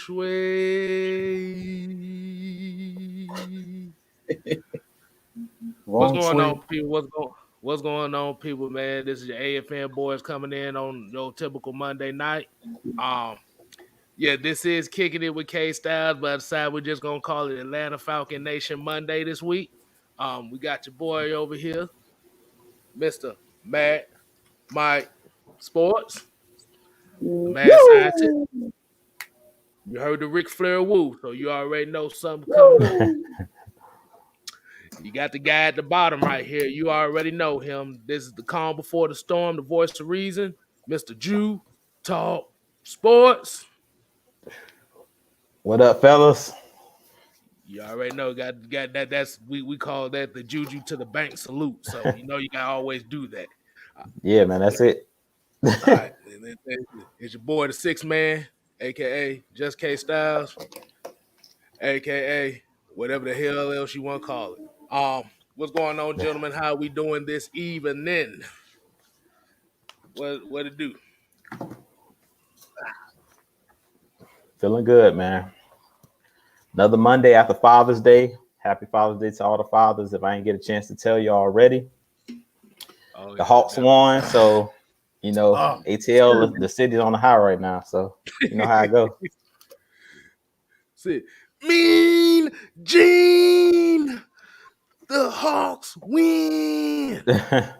Shui. What's Wrong going swing. on, people? What's going on, people, man? This is your AFN boys coming in on your typical Monday night. Um, yeah, this is kicking it with Kstlyz, but I decided we're just gonna call it Atlanta Falcon Nation Monday this week. We got your boy over here, Mr. Matt Mike Sports, the mad scientist. Woo! You heard the Ric Flair woo, so you already know something coming up. You got the guy at the bottom right here. You already know him. This is the calm before the storm, the voice of reason, Mr. Jew Talk Sports. What up, fellas? You already know, got that. That's we call that the Juju to the bank salute. So you know you gotta always do that. Yeah, man, that's it. All right, it's your boy, the six man, aka Just Kstlyz, aka whatever the hell else you want to call it. What's going on, gentlemen? How we doing this evening? What to do? Feeling good, man. Another Monday after Father's Day. Happy Father's Day to all the fathers. If I didn't get a chance to tell you already, the Hawks won. So, you know, ATL, the city's on the high right now. So, you know how I go. See, Mean Gene, the Hawks win. The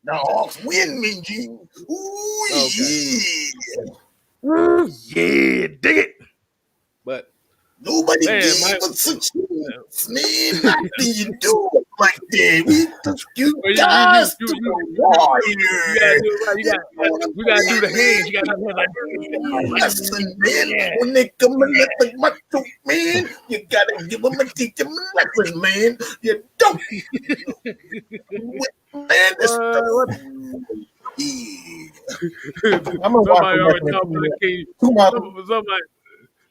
Hawks win, Mean Gene. Ooh, Okay. yeah. Ooh, yeah, dig it. But Nobody man, gave us a chance, man. How do you do it like that? We took you guys to the wire. We gotta do the hands. You gotta do like Lesson, man. When they come in at the macho, man, you gotta give them a teach them a lesson, man. You don't. Man, this I'm gonna somebody already watch talking to the king.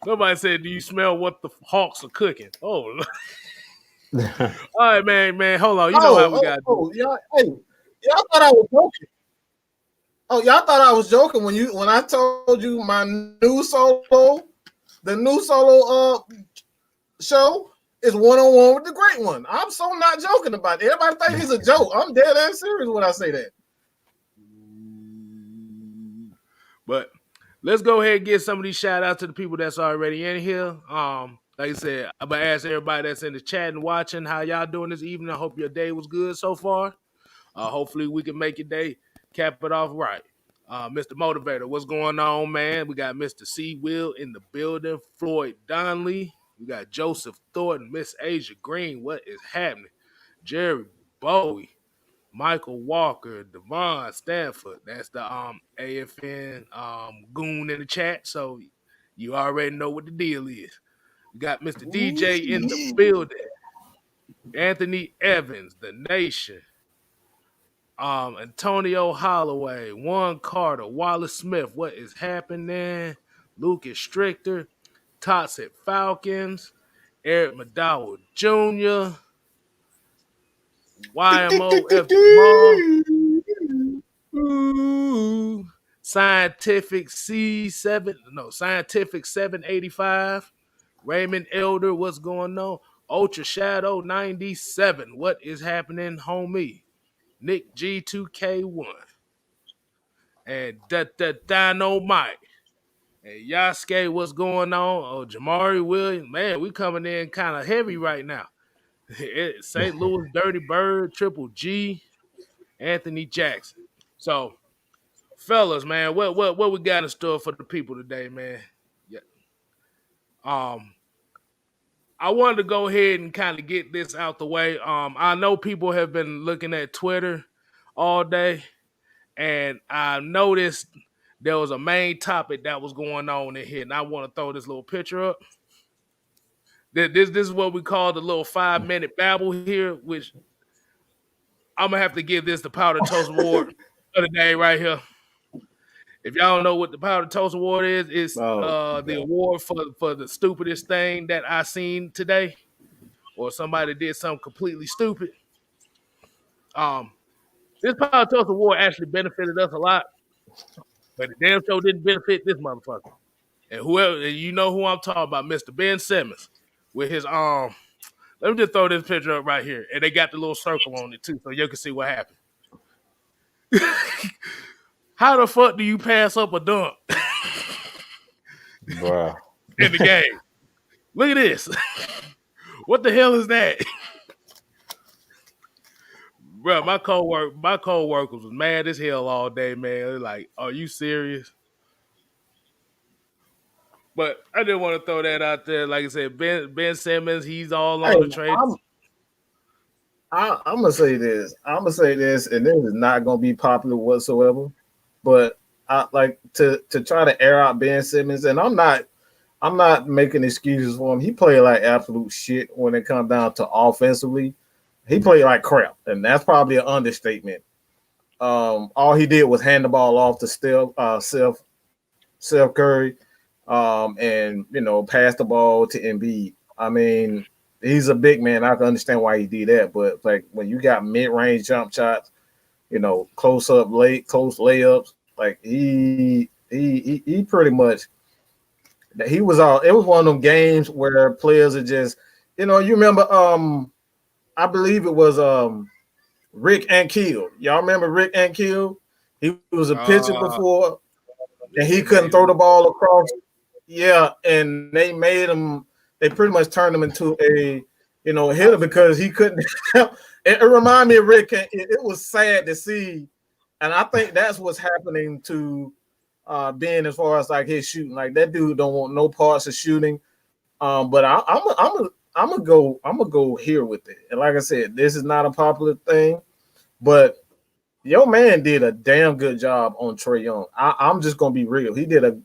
Somebody said, "Do you smell what the Hawks are cooking?" Oh, all right, man. Hold on. You know how we got. Y'all thought I was joking. Oh, y'all thought I was joking when I told you my new solo, the new solo show is one-on-one with the great one. I'm so not joking about it. Everybody think it's a joke. I'm dead ass serious when I say that. But let's go ahead and get some of these shout outs to the people that's already in here. Like I said, I'm gonna ask everybody that's in the chat and watching how y'all doing this evening. I hope your day was good so far. Hopefully we can make your day, cap it off right. Mr. Motivator, what's going on, man? We got Mr. C. Will in the building, Floyd Donnelly. We got Joseph Thornton, Miss Asia Green. What is happening? Jerry Bowie, Michael Walker, Devon Stanford. That's the AFN goon in the chat. So you already know what the deal is. We got Mr. DJ in the building. Anthony Evans, The Nation. Antonio Holloway, Juan Carter, Wallace Smith. What is happening? Lucas Strichter, Toxic Falcons, Eric McDowell Jr., YMO F. Scientific 785. Raymond Elder, what's going on? Ultra Shadow 97. What is happening, homie? Nick G2K1. And Dynamite. And Yasuke, what's going on? Oh, Jamari Williams. Man, we coming in kind of heavy right now. St. Louis Dirty Bird, Triple G, Anthony Jackson. So, fellas, man, what we got in store for the people today, man? Yeah. I wanted to go ahead and kind of get this out the way. I know people have been looking at Twitter all day, and I noticed there was a main topic that was going on in here, and I want to throw this little picture up. This is what we call the little 5-minute babble here, which I'm gonna have to give this the Powder Toast Award of the day right here. If y'all don't know what the Powder Toast Award is, it's the award for the stupidest thing that I seen today, or somebody did something completely stupid. This Powder Toast Award actually benefited us a lot, but the damn show didn't benefit this motherfucker. And whoever, you know who I'm talking about, Mr. Ben Simmons, with his let me just throw this picture up right here, and they got the little circle on it too, so you can see what happened. How the fuck do you pass up a dunk, Bruh. in the game? Look at this. What the hell is that? Bro, my co-workers was mad as hell all day, man. They're like, are you serious? But I didn't want to throw that out there. Like I said, Ben Simmons, he's all on the trade. I'm gonna say this. I'm gonna say this, and this is not gonna be popular whatsoever. But I like to try to air out Ben Simmons, and I'm not making excuses for him. He played like absolute shit when it comes down to offensively. He played like crap, and that's probably an understatement. All he did was hand the ball off to Steph Curry, and pass the ball to Embiid. I mean, he's a big man. I can understand why he did that, but like when you got mid-range jump shots, close layups, like he pretty much. He was all. It was one of them games where players are just, you remember. I believe it was Rick Ankiel. Y'all remember Rick Ankiel? He was a pitcher before, and he couldn't throw the ball across. Yeah, and they made him. They pretty much turned him into a hitter because he couldn't. It reminded me of Rick. It was sad to see, and I think that's what's happening to Ben as far as like his shooting. Like that dude don't want no parts of shooting. But I'm gonna go here with it. And like I said, this is not a popular thing, but your man did a damn good job on Trae Young. I'm just gonna be real. He did a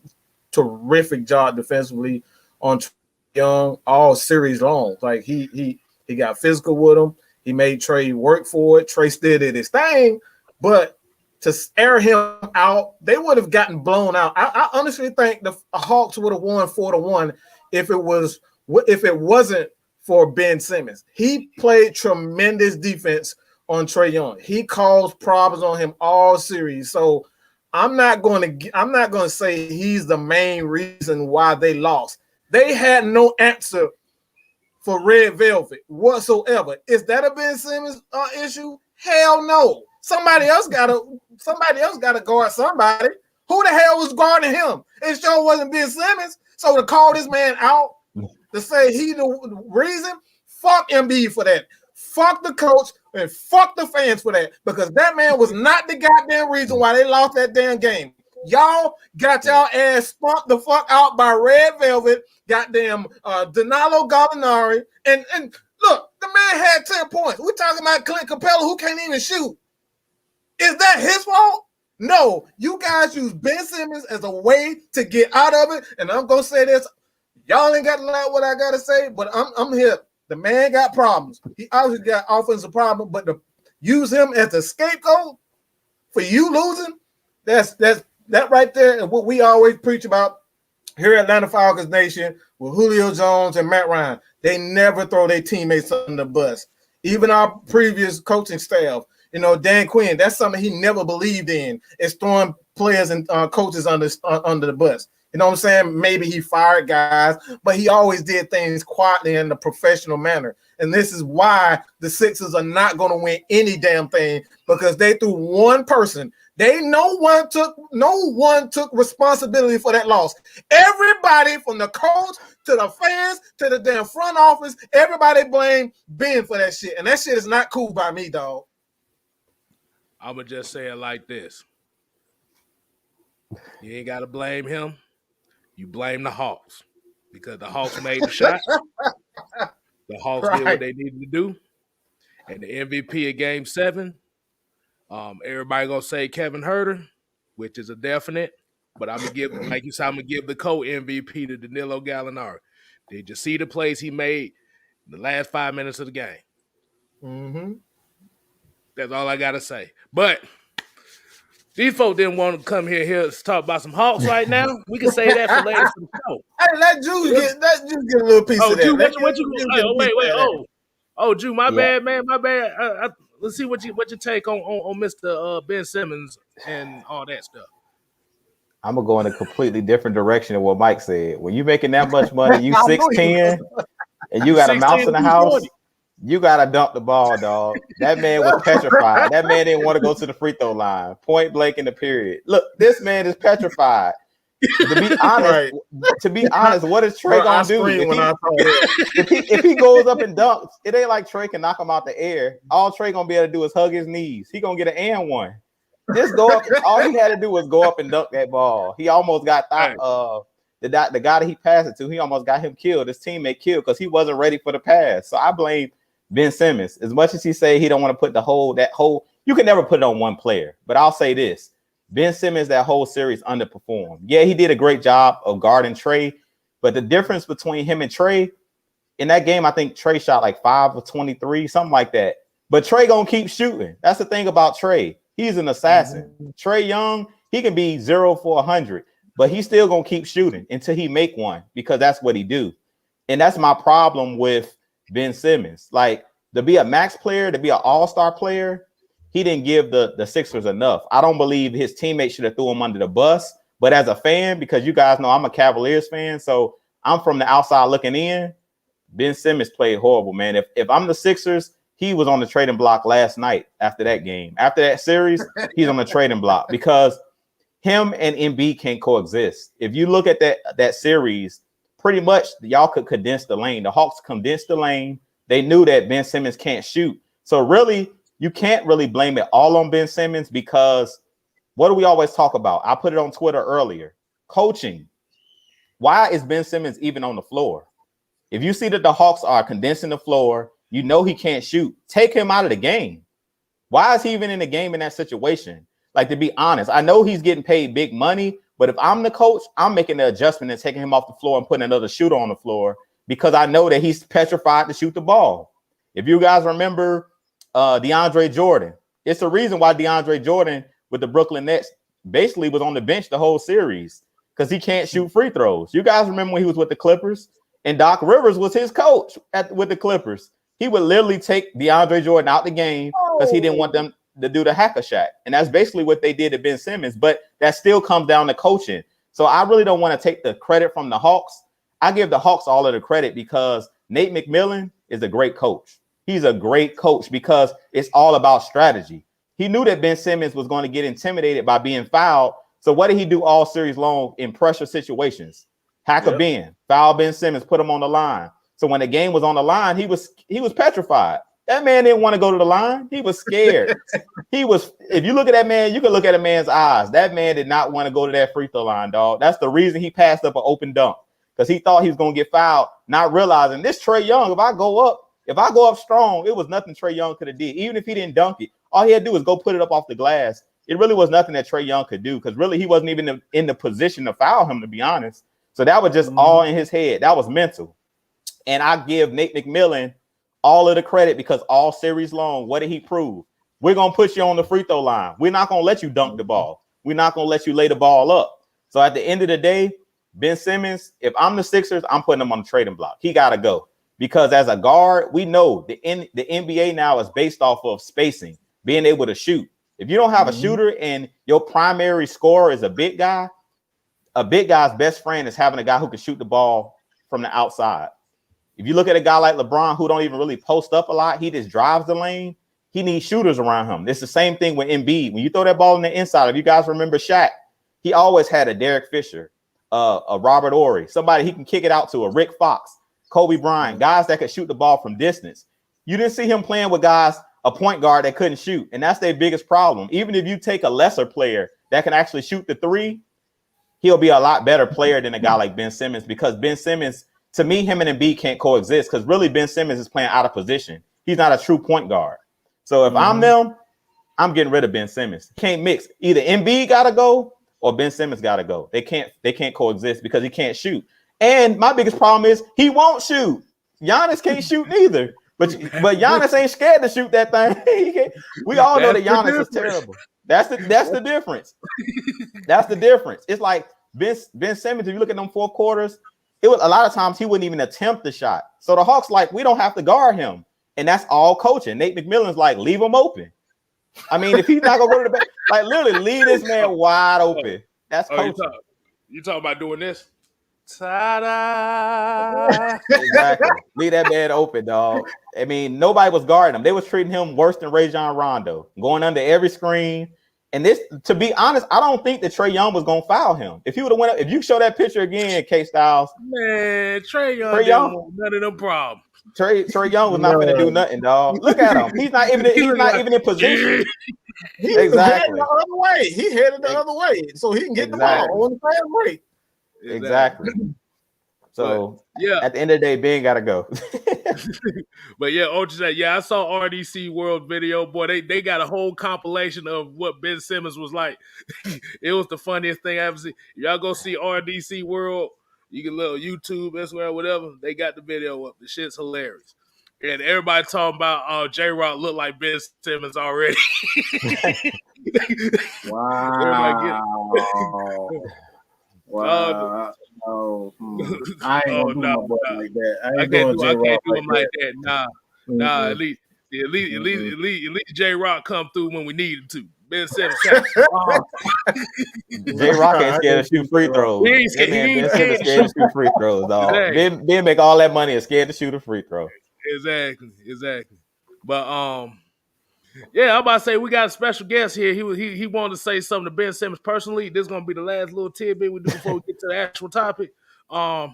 terrific job defensively on Trae Young all series long. Like he got physical with him. He made Trae work for it. Trae still did his thing, but to air him out, they would have gotten blown out. I honestly think the Hawks would have won 4-1 if it wasn't for Ben Simmons. He played tremendous defense on Trae Young. He caused problems on him all series. So I'm not going to say he's the main reason why they lost. They had no answer for Red Velvet whatsoever. Is that a Ben Simmons issue? Hell no. Somebody else gotta guard somebody. Who the hell was guarding him? It sure wasn't Ben Simmons. So to call this man out, to say he the reason, fuck Embiid for that. Fuck the coach and fuck the fans for that, because that man was not the goddamn reason why they lost that damn game. Y'all got y'all ass spunked the fuck out by Red Velvet, goddamn Danilo Gallinari, and look, the man had 10 points. We're talking about Clint Capella, who can't even shoot. Is that his fault? No, you guys use Ben Simmons as a way to get out of it. And I'm gonna say this: y'all ain't got to like what I gotta say, but I'm here. The man got problems. He obviously got offensive problem, but to use him as a scapegoat for you losing, that's right there. And what we always preach about here at Atlanta Falcons Nation with Julio Jones and Matt Ryan, they never throw their teammates under the bus. Even our previous coaching staff. Dan Quinn, that's something he never believed in, is throwing players and coaches under the bus. You know what I'm saying? Maybe he fired guys, but he always did things quietly in a professional manner. And this is why the Sixers are not going to win any damn thing, because they threw one person. No one took responsibility for that loss. Everybody from the coach to the fans to the damn front office, everybody blamed Ben for that shit. And that shit is not cool by me, dog. I'm going to just say it like this. You ain't got to blame him. You blame the Hawks, because the Hawks made the shot. The Hawks did what they needed to do. And the MVP of Game 7, everybody going to say Kevin Huerter, which is a definite. But I'm going to give, like you said, I'm going to give the co-MVP to Danilo Gallinari. Did you see the plays he made in the last 5 minutes of the game? Mm-hmm. That's all I got to say. But these folks didn't want to come here to talk about some Hawks right now. We can say that for later for the show. Hey, let Juice get a little piece of that. Juice, what you wait. Juice, my bad, man. My bad. Let's see what you take on Mr. Ben Simmons and all that stuff. I'm gonna go in a completely different direction than what Mike said. When you making that much money, you I knew 6'10", and you got a mouse in the house, you gotta dump the ball, dog. That man was petrified. That man didn't want to go to the free throw line, point blank in the period. Look, this man is petrified. To be honest, what is Trey gonna do? If he goes up and dunks, it ain't like Trey can knock him out the air. All Trey gonna be able to do is hug his knees. He gonna get an and one. Just go up. All he had to do was go up and dunk that ball. He almost got the guy that he passed it to. He almost got him killed. His teammate killed because he wasn't ready for the pass. So I blame Ben Simmons. As much as he say he don't want to put that whole, you can never put it on one player. But I'll say this: Ben Simmons, that whole series underperformed. Yeah, he did a great job of guarding Trey, but the difference between him and Trey in that game, I think Trey shot like 5 of 23, something like that. But Trey gonna keep shooting. That's the thing about Trey. He's an assassin. Trey Young, he can be 0 for 100, but he's still gonna keep shooting until he make one because that's what he do. And that's my problem with Ben Simmons. Like, to be a max player, to be an all-star player, he didn't give the Sixers enough. I don't believe his teammates should have threw him under the bus. But as a fan, because you guys know I'm a Cavaliers fan, so I'm from the outside looking in. Ben Simmons played horrible, man. If I'm the Sixers, he was on the trading block last night after that game. After that series, he's on the trading block because him and Embiid can't coexist. If you look at that series, pretty much y'all could condense the lane. The Hawks condensed the lane. They knew that Ben Simmons can't shoot. So really, you can't really blame it all on Ben Simmons because what do we always talk about? I put it on Twitter earlier. Coaching. Why is Ben Simmons even on the floor? If you see that the Hawks are condensing the floor, you know he can't shoot. Take him out of the game. Why is he even in the game in that situation? Like, to be honest, I know he's getting paid big money, but if I'm the coach, I'm making the adjustment and taking him off the floor and putting another shooter on the floor because I know that he's petrified to shoot the ball. If you guys remember DeAndre Jordan, it's the reason why DeAndre Jordan with the Brooklyn Nets basically was on the bench the whole series because he can't shoot free throws. You guys remember when he was with the Clippers and Doc Rivers was his coach with the Clippers. He would literally take DeAndre Jordan out the game because he didn't want them to do the hacker shot. And that's basically what they did to Ben Simmons. But that still comes down to coaching. So I really don't want to take the credit from the Hawks. I give the Hawks all of the credit because Nate McMillan is a great coach. He's a great coach because it's all about strategy. He knew that Ben Simmons was going to get intimidated by being fouled. So what did he do all series long in pressure situations? Hacker Ben, foul Ben Simmons, put him on the line. So when the game was on the line, he was petrified. That man didn't want to go to the line. He was scared. If you look at that man, you can look at a man's eyes. That man did not want to go to that free throw line, dog. That's the reason he passed up an open dunk because he thought he was going to get fouled, not realizing this Trey Young, if I go up strong, it was nothing Trey Young could have did. Even if he didn't dunk it, all he had to do was go put it up off the glass. It really was nothing that Trey Young could do because really he wasn't even in the position to foul him, to be honest. So that was just all in his head. That was mental. And I give Nate McMillan all of the credit because all series long, what did he prove? We're going to put you on the free throw line. We're not going to let you dunk the ball. We're not going to let you lay the ball up. So at the end of the day, Ben Simmons, if I'm the Sixers, I'm putting him on the trading block. He got to go because as a guard, we know the NBA now is based off of spacing, being able to shoot. If you don't have a shooter and your primary scorer is a big guy's best friend is having a guy who can shoot the ball from the outside. If you look at a guy like LeBron who don't even really post up a lot, he just drives the lane. He needs shooters around him. It's the same thing with Embiid. When you throw that ball in the inside, if you guys remember Shaq, he always had a Derek Fisher, a Robert Ory, somebody he can kick it out to, a Rick Fox, Kobe Bryant, guys that could shoot the ball from distance. You didn't see him playing with guys, a point guard that couldn't shoot, and that's their biggest problem. Even if you take a lesser player that can actually shoot the three, he'll be a lot better player than a guy like Ben Simmons because Ben Simmons, to me, him and Embiid can't coexist because really Ben Simmons is playing out of position. He's not a true point guard. So if I'm them, I'm getting rid of Ben Simmons. Can't mix. Either Embiid got to go or Ben Simmons got to go. They can't coexist because he can't shoot. And my biggest problem is he won't shoot. Giannis can't shoot neither. But Giannis ain't scared to shoot that thing. We all know that Giannis is terrible. That's the difference. That's the difference. It's like Ben Simmons, if you look at them fourth quarters, it was a lot of times he wouldn't even attempt the shot. So the Hawks like, we don't have to guard him. And that's all coaching. Nate McMillan's like, leave him open. I mean, if he's not gonna go to the back, like literally leave this man wide open. That's Oh, coaching. you talking about doing this? Ta-da! Exactly. Leave that man open, dog. I mean, nobody was guarding him. They was treating him worse than Rajon Rondo, going under every screen. And this, to be honest, I don't think that Trae Young was gonna foul him. If he would have went up, if you show that picture again, Kstlyz, Man, Trae Young didn't want none of them problems. Trae Young was not gonna do nothing, dog. Look at him. He's not even. He's not even in position. Exactly. The other way. He headed the other way, so he can get the ball on the fast break. Exactly. So yeah, at the end of the day, Ben gotta go. But yeah, Ultra said, yeah, I saw RDC World video. Boy, they got a whole compilation of what Ben Simmons was like. It was the funniest thing I ever seen. Y'all go see RDC World. You can little YouTube, Instagram, whatever. They got the video up. The shit's hilarious. And everybody talking about J-Rock look like Ben Simmons already. Wow. Wow. I ain't gonna do my boy like that. I can't do him like that. Nah. At least J-Rock come through when we need him to. Ben Simmons. J-Rock ain't scared to shoot free throws. Ben Simmons scared to shoot free throws, dog. Ben make all that money and scared to shoot a free throw. Exactly. But yeah, I'm about to say we got a special guest here. He wanted to say something to Ben Simmons personally. This is gonna be the last little tidbit we do before we get to the actual topic. Yeah,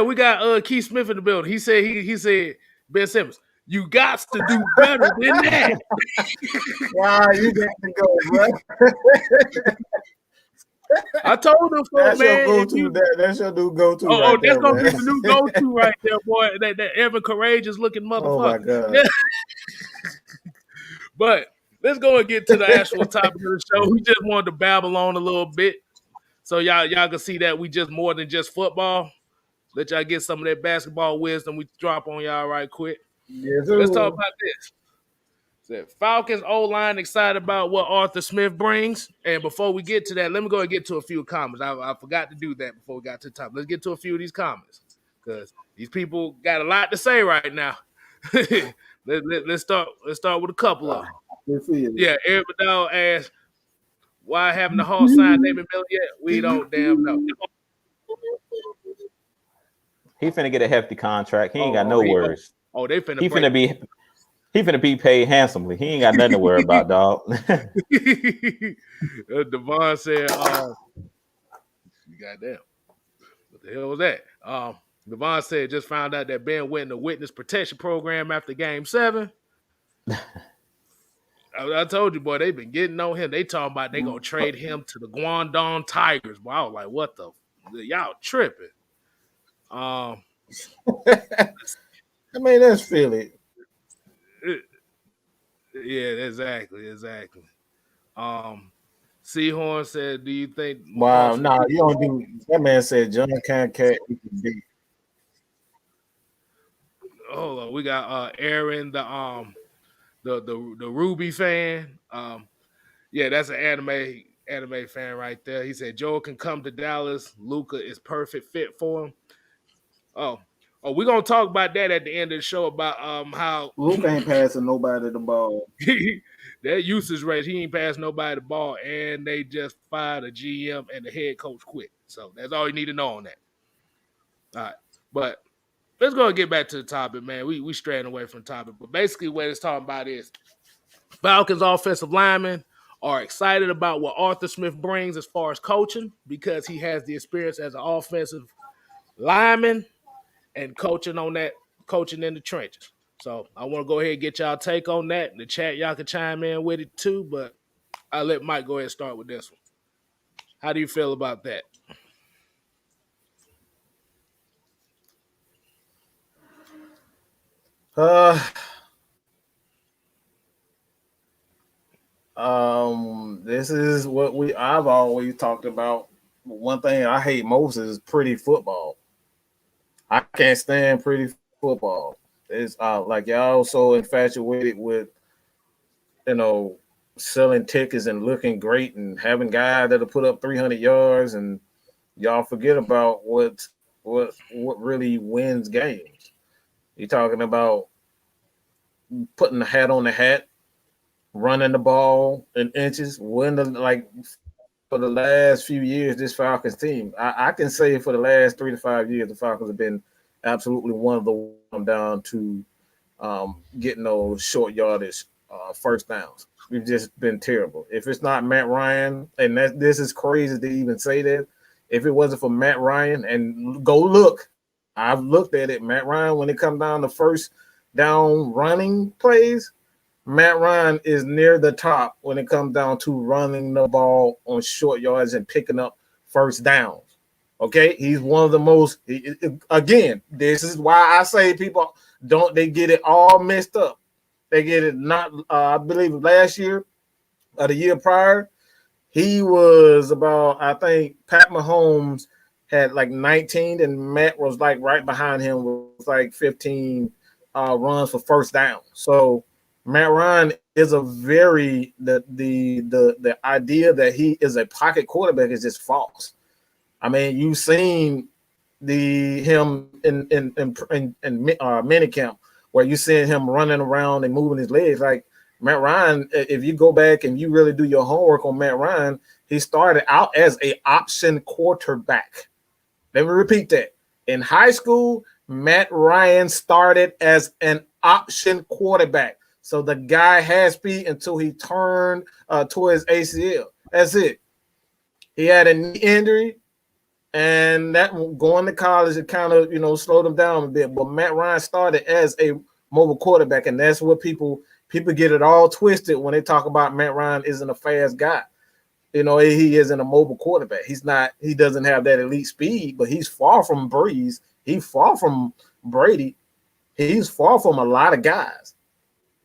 we got Keith Smith in the building. He said Ben Simmons, you got to do better than that. Wow, you got to go, bro. I told him, that's man. That's your go-to. Oh, that's gonna be the new go-to right there, boy. That ever courageous looking motherfucker. Oh my god. Yeah. But let's go and get to the actual topic of the show. We just wanted to babble on a little bit, so y'all can see that we just more than just football. Let y'all get some of that basketball wisdom we drop on y'all right quick. Yes, let's talk about this. Falcons O-line excited about what Arthur Smith brings. And before we get to that, let me go and get to a few comments. I forgot to do that before we got to the top. Let's get to a few of these comments because these people got a lot to say right now. let's start with a couple of them. Yeah, Eric Vidal asked, why haven't the Hawks signed David Miller yet? We don't damn know. He finna get a hefty contract. He ain't got no worries. They finna He finna be paid handsomely. He ain't got nothing to worry about, dog. Devon said, goddamn, what the hell was that? Devon said, just found out that Ben went in the witness protection program after game 7. I told you, boy, they've been getting on him. They talking about they gonna trade him to the Guangdong Tigers. Boy, I was like, what the? Y'all tripping. I mean, that's Philly. Yeah, exactly. Seahorn said, do you think... Wow, no, you don't do... That man said John Cancat. Hold on, we got Aaron, the Ruby fan. Yeah, that's an anime fan right there. He said Joel can come to Dallas. Luka is perfect fit for him. Oh, we're gonna talk about that at the end of the show about how Luka ain't passing nobody the ball. That usage rate, he ain't passing nobody the ball, and they just fired a GM and the head coach quit. So that's all you need to know on that. All right, but let's go and get back to the topic, man. We straying away from the topic, but basically what it's talking about is Falcons offensive linemen are excited about what Arthur Smith brings as far as coaching because he has the experience as an offensive lineman and coaching in the trenches. So I want to go ahead and get y'all take on that. In the chat, y'all can chime in with it too, but I'll let Mike go ahead and start with this one. How do you feel about that? This is what I've always talked about. One thing I hate most is pretty football. I can't stand pretty football. It's like y'all so infatuated with, selling tickets and looking great and having guys that'll put up 300 yards, and y'all forget about what really wins games. You're talking about putting the hat on the hat, running the ball in inches, for the last few years, this Falcons team, I can say for the last 3 to 5 years, the Falcons have been absolutely one of the one down to getting those short yardage first downs. We've just been terrible. If it's not Matt Ryan, and this is crazy to even say that, if it wasn't for Matt Ryan, and go look, I've looked at it, Matt Ryan, when it comes down to first down running plays, Matt Ryan is near the top when it comes down to running the ball on short yards and picking up first downs. Okay, he's one of the most. Again, this is why I say people they get it all messed up. They get it not. I believe last year or the year prior, he was about. I think Pat Mahomes had like 19, and Matt was like right behind him with like 15 runs for first down. So Matt Ryan is a very the idea that he is a pocket quarterback is just false. I mean, you've seen him in minicamp where you see him running around and moving his legs. Like Matt Ryan, if you go back and you really do your homework on Matt Ryan, he started out as a option quarterback. Let me repeat that. In high school, Matt Ryan started as an option quarterback. So the guy had speed until he turned towards ACL. That's it. He had a knee injury, and that going to college, it kind of slowed him down a bit. But Matt Ryan started as a mobile quarterback, and that's what people get it all twisted when they talk about Matt Ryan isn't a fast guy. He isn't a mobile quarterback. He's not. He doesn't have that elite speed, but he's far from Breeze. He's far from Brady. He's far from a lot of guys.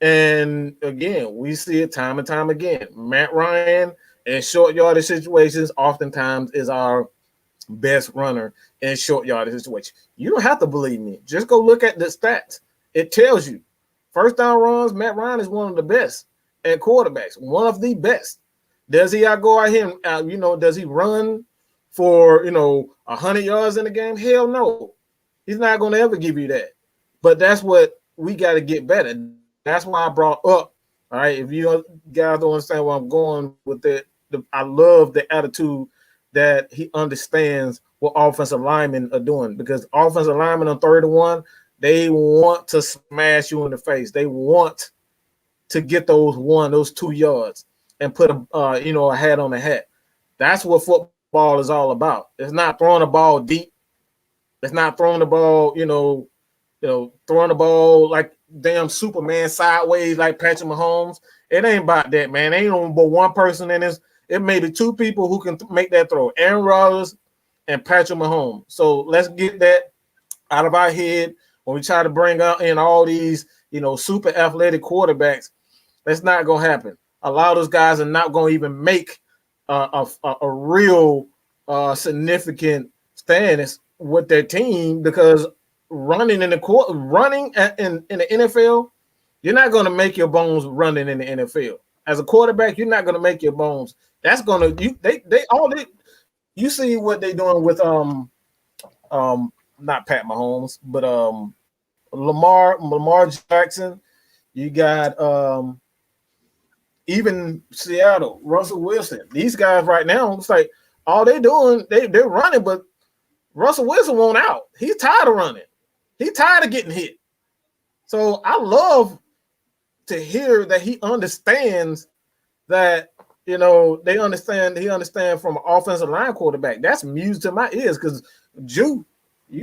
And again, we see it time and time again. Matt Ryan in short yardage situations oftentimes is our best runner in short yardage situations. You don't have to believe me. Just go look at the stats. It tells you. First down runs, Matt Ryan is one of the best at quarterbacks, one of the best. Does he go out here and, does he run for, 100 yards in the game? Hell no. He's not going to ever give you that. But that's what we got to get better. That's why I brought up, all right, if you guys don't understand where I'm going with it, I love the attitude that he understands what offensive linemen are doing, because offensive linemen on 31, they want to smash you in the face. They want to get those 2 yards and put a hat on the hat. That's what football is all about. It's not throwing the ball deep. It's not throwing the ball, throwing the ball like damn Superman sideways like Patrick Mahomes. It ain't about that, man. Ain't no but one person in this. It may be 2 people who can make that throw, Aaron Rodgers and Patrick Mahomes. So let's get that out of our head when we try to bring in all these, super athletic quarterbacks. That's not going to happen. A lot of those guys are not going to even make a real significant stand with their team, because running in the NFL, you're not going to make your bones running in the NFL. As a quarterback, you're not going to make your bones. That's going to you see what they're doing with not Pat Mahomes, but Lamar Jackson. You got even Seattle, Russell Wilson. These guys right now, it's like all they're doing, they're running, but Russell Wilson won't out. He's tired of running. He's tired of getting hit. So I love to hear that he understands that, he understands from an offensive line quarterback. That's music to my ears, because you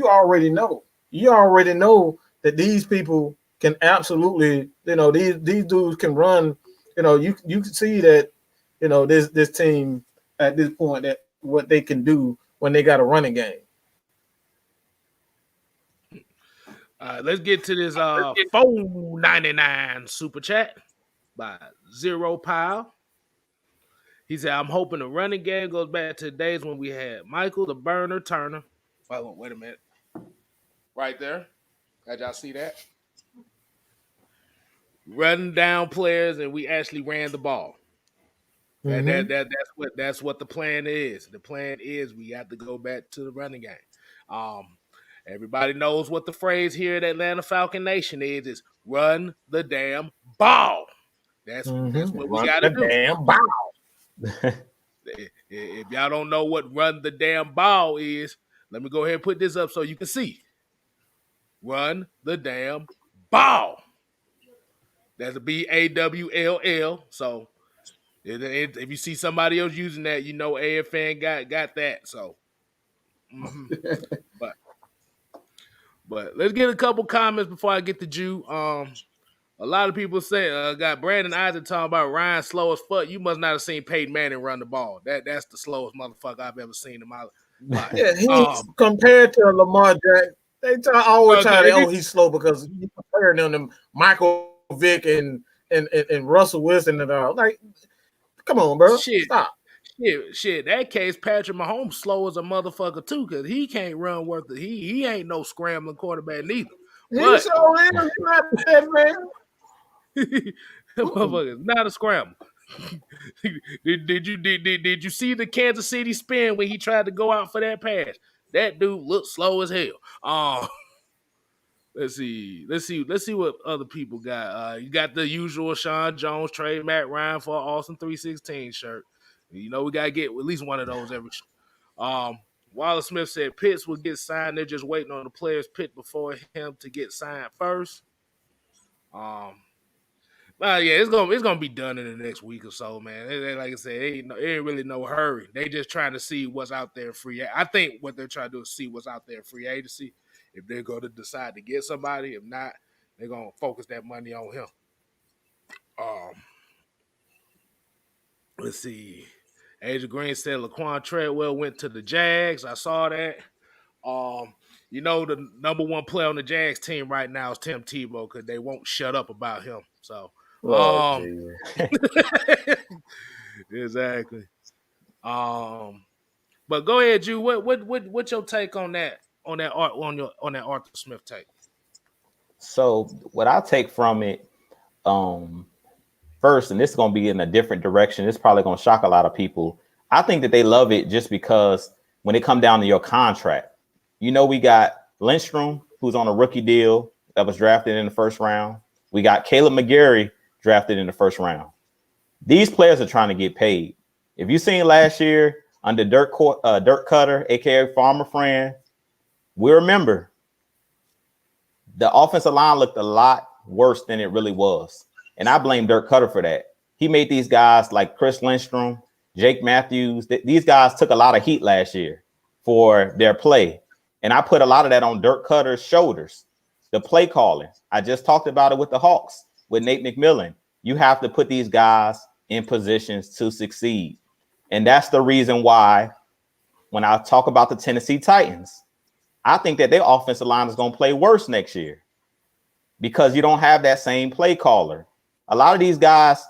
already know. You already know that these people can absolutely, these dudes can run. You can see that, this team at this point, that what they can do when they got a running game. Let's get to this $4.99 super chat by Zero Pile. He said, I'm hoping the running game goes back to the days when we had Michael the Burner Turner. Wait a minute. Right there. Did y'all see that? Running down players, and we actually ran the ball. Mm-hmm. That's what the plan is. The plan is we have to go back to the running game. Everybody knows what the phrase here at Atlanta Falcon Nation is run the damn ball. That's what we got to do. Damn ball. If y'all don't know what run the damn ball is, let me go ahead and put this up so you can see. Run the damn ball. That's a BAWLL. So if you see somebody else using that, you know AFN got that. So, but let's get a couple comments before I get to Jew. A lot of people say got Brandon Isaac talking about Ryan slow as fuck. You must not have seen Peyton Manning run the ball. That's the slowest motherfucker I've ever seen in my life. Yeah, he's compared to Lamar Jackson. They always try to he's slow because he's comparing them to Michael Vick and Russell Wilson and all. Like, come on, bro. Stop. Shit. That case, Patrick Mahomes slow as a motherfucker too, because he can't run worth it. He ain't no scrambling quarterback neither. He's so real. He's not that man. Motherfucker, not a scramble. Did you see the Kansas City spin when he tried to go out for that pass? That dude looked slow as hell. Let's see what other people got. You got the usual Sean Jones trade Matt Ryan for an awesome 316 shirt. You know we gotta get at least one of those every. Wallace Smith said Pitts will get signed. They're just waiting on the players picked before him to get signed first. Yeah, it's gonna be done in the next week or so, man. Like I said, it ain't really no hurry. They just trying to see what's out there free. I think what they're trying to do is see what's out there free agency. If they're going to decide to get somebody, if not, they're gonna focus that money on him. Let's see. Adrian Green said Laquan Treadwell went to the Jags. I saw that. You know the number one player on the Jags team right now is Tim Tebow because they won't shut up about him. So. Exactly. But go ahead, Drew. What's your take on that Arthur Smith take? So what I take from it, first, and this is gonna be in a different direction. It's probably gonna shock a lot of people. I think that they love it just because when it come down to your contract, you know, we got Lindstrom, who's on a rookie deal that was drafted in the first round. We got Caleb McGarry drafted in the first round. These players are trying to get paid. If you seen last year under Dirk Cutter, aka Farmer Friend, we remember the offensive line looked a lot worse than it really was. And I blame Dirk Cutter for that. He made these guys like Chris Lindstrom, Jake Matthews. These guys took a lot of heat last year for their play. And I put a lot of that on Dirk Cutter's shoulders. The play calling. I just talked about it with the Hawks, with Nate McMillan. You have to put these guys in positions to succeed. And that's the reason why when I talk about the Tennessee Titans, I think that their offensive line is going to play worse next year because you don't have that same play caller. A lot of these guys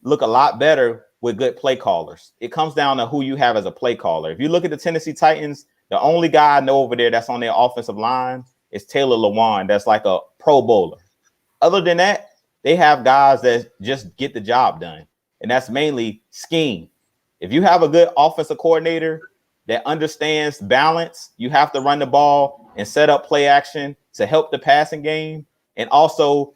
look a lot better with good play callers. It comes down to who you have as a play caller. If you look at the Tennessee Titans, the only guy I know over there that's on their offensive line is Taylor Lewan. That's like a Pro Bowler. Other than that, they have guys that just get the job done. And that's mainly scheme. If you have a good offensive coordinator that understands balance, you have to run the ball and set up play action to help the passing game and also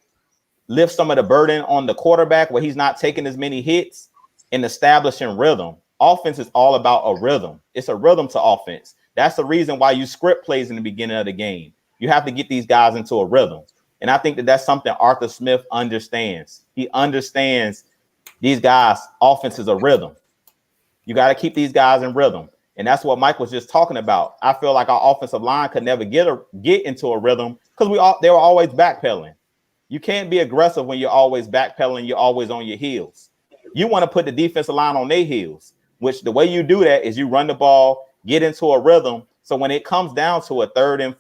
lift some of the burden on the quarterback where he's not taking as many hits and establishing rhythm. Offense is all about a rhythm. It's a rhythm to offense. That's the reason why you script plays in the beginning of the game. You have to get these guys into a rhythm. And I think that that's something Arthur Smith understands. He understands these guys' offense is a rhythm. You got to keep these guys in rhythm. And that's what Mike was just talking about. I feel like our offensive line could never get into a rhythm because they were always backpedaling. You can't be aggressive when you're always backpedaling. You're always on your heels. You want to put the defensive line on their heels, which the way you do that is you run the ball, get into a rhythm. So when it comes down to a 3rd and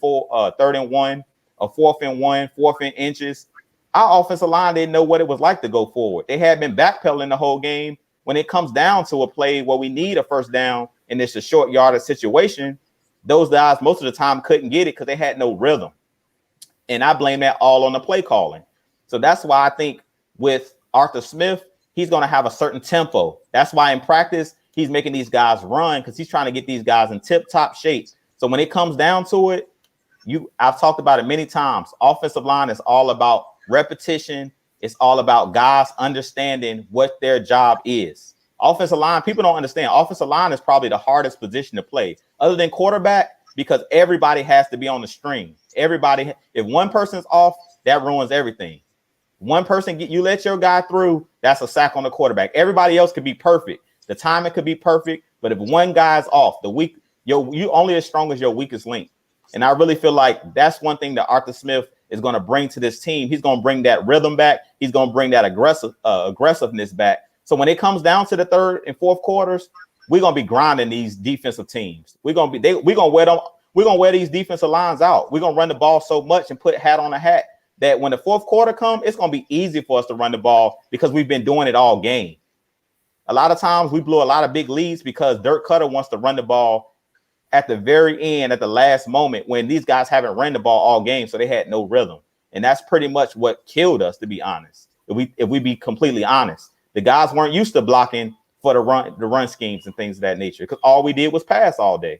1, a 4th and 1, 4th and inches, our offensive line didn't know what it was like to go forward. They had been backpedaling the whole game. When it comes down to a play where we need a first down and it's a short yardage situation, those guys most of the time couldn't get it because they had no rhythm. And I blame that all on the play calling. So that's why I think with Arthur Smith, he's going to have a certain tempo. That's why in practice, he's making these guys run because he's trying to get these guys in tip-top shape. So when it comes down to it, I've talked about it many times. Offensive line is all about repetition. It's all about guys understanding what their job is. Offensive line, people don't understand. Offensive line is probably the hardest position to play, other than quarterback, because everybody has to be on the string. Everybody, if one person's off, that ruins everything. One person you let your guy through, that's a sack on the quarterback. Everybody else could be perfect. The timing could be perfect, but if one guy's off, you only as strong as your weakest link. And I really feel like that's one thing that Arthur Smith is going to bring to this team. He's going to bring that rhythm back. He's going to bring that aggressiveness back. So when it comes down to the third and fourth quarters, we're going to be grinding these defensive teams. We're going to wear these defensive lines out. We're going to run the ball so much and put hat on a hat that when the fourth quarter comes, it's going to be easy for us to run the ball because we've been doing it all game. A lot of times we blew a lot of big leads because Dirk Cutter wants to run the ball at the very end, at the last moment, when these guys haven't run the ball all game, so they had no rhythm. And that's pretty much what killed us, to be honest. If we be completely honest, the guys weren't used to blocking for the run schemes and things of that nature, because all we did was pass all day.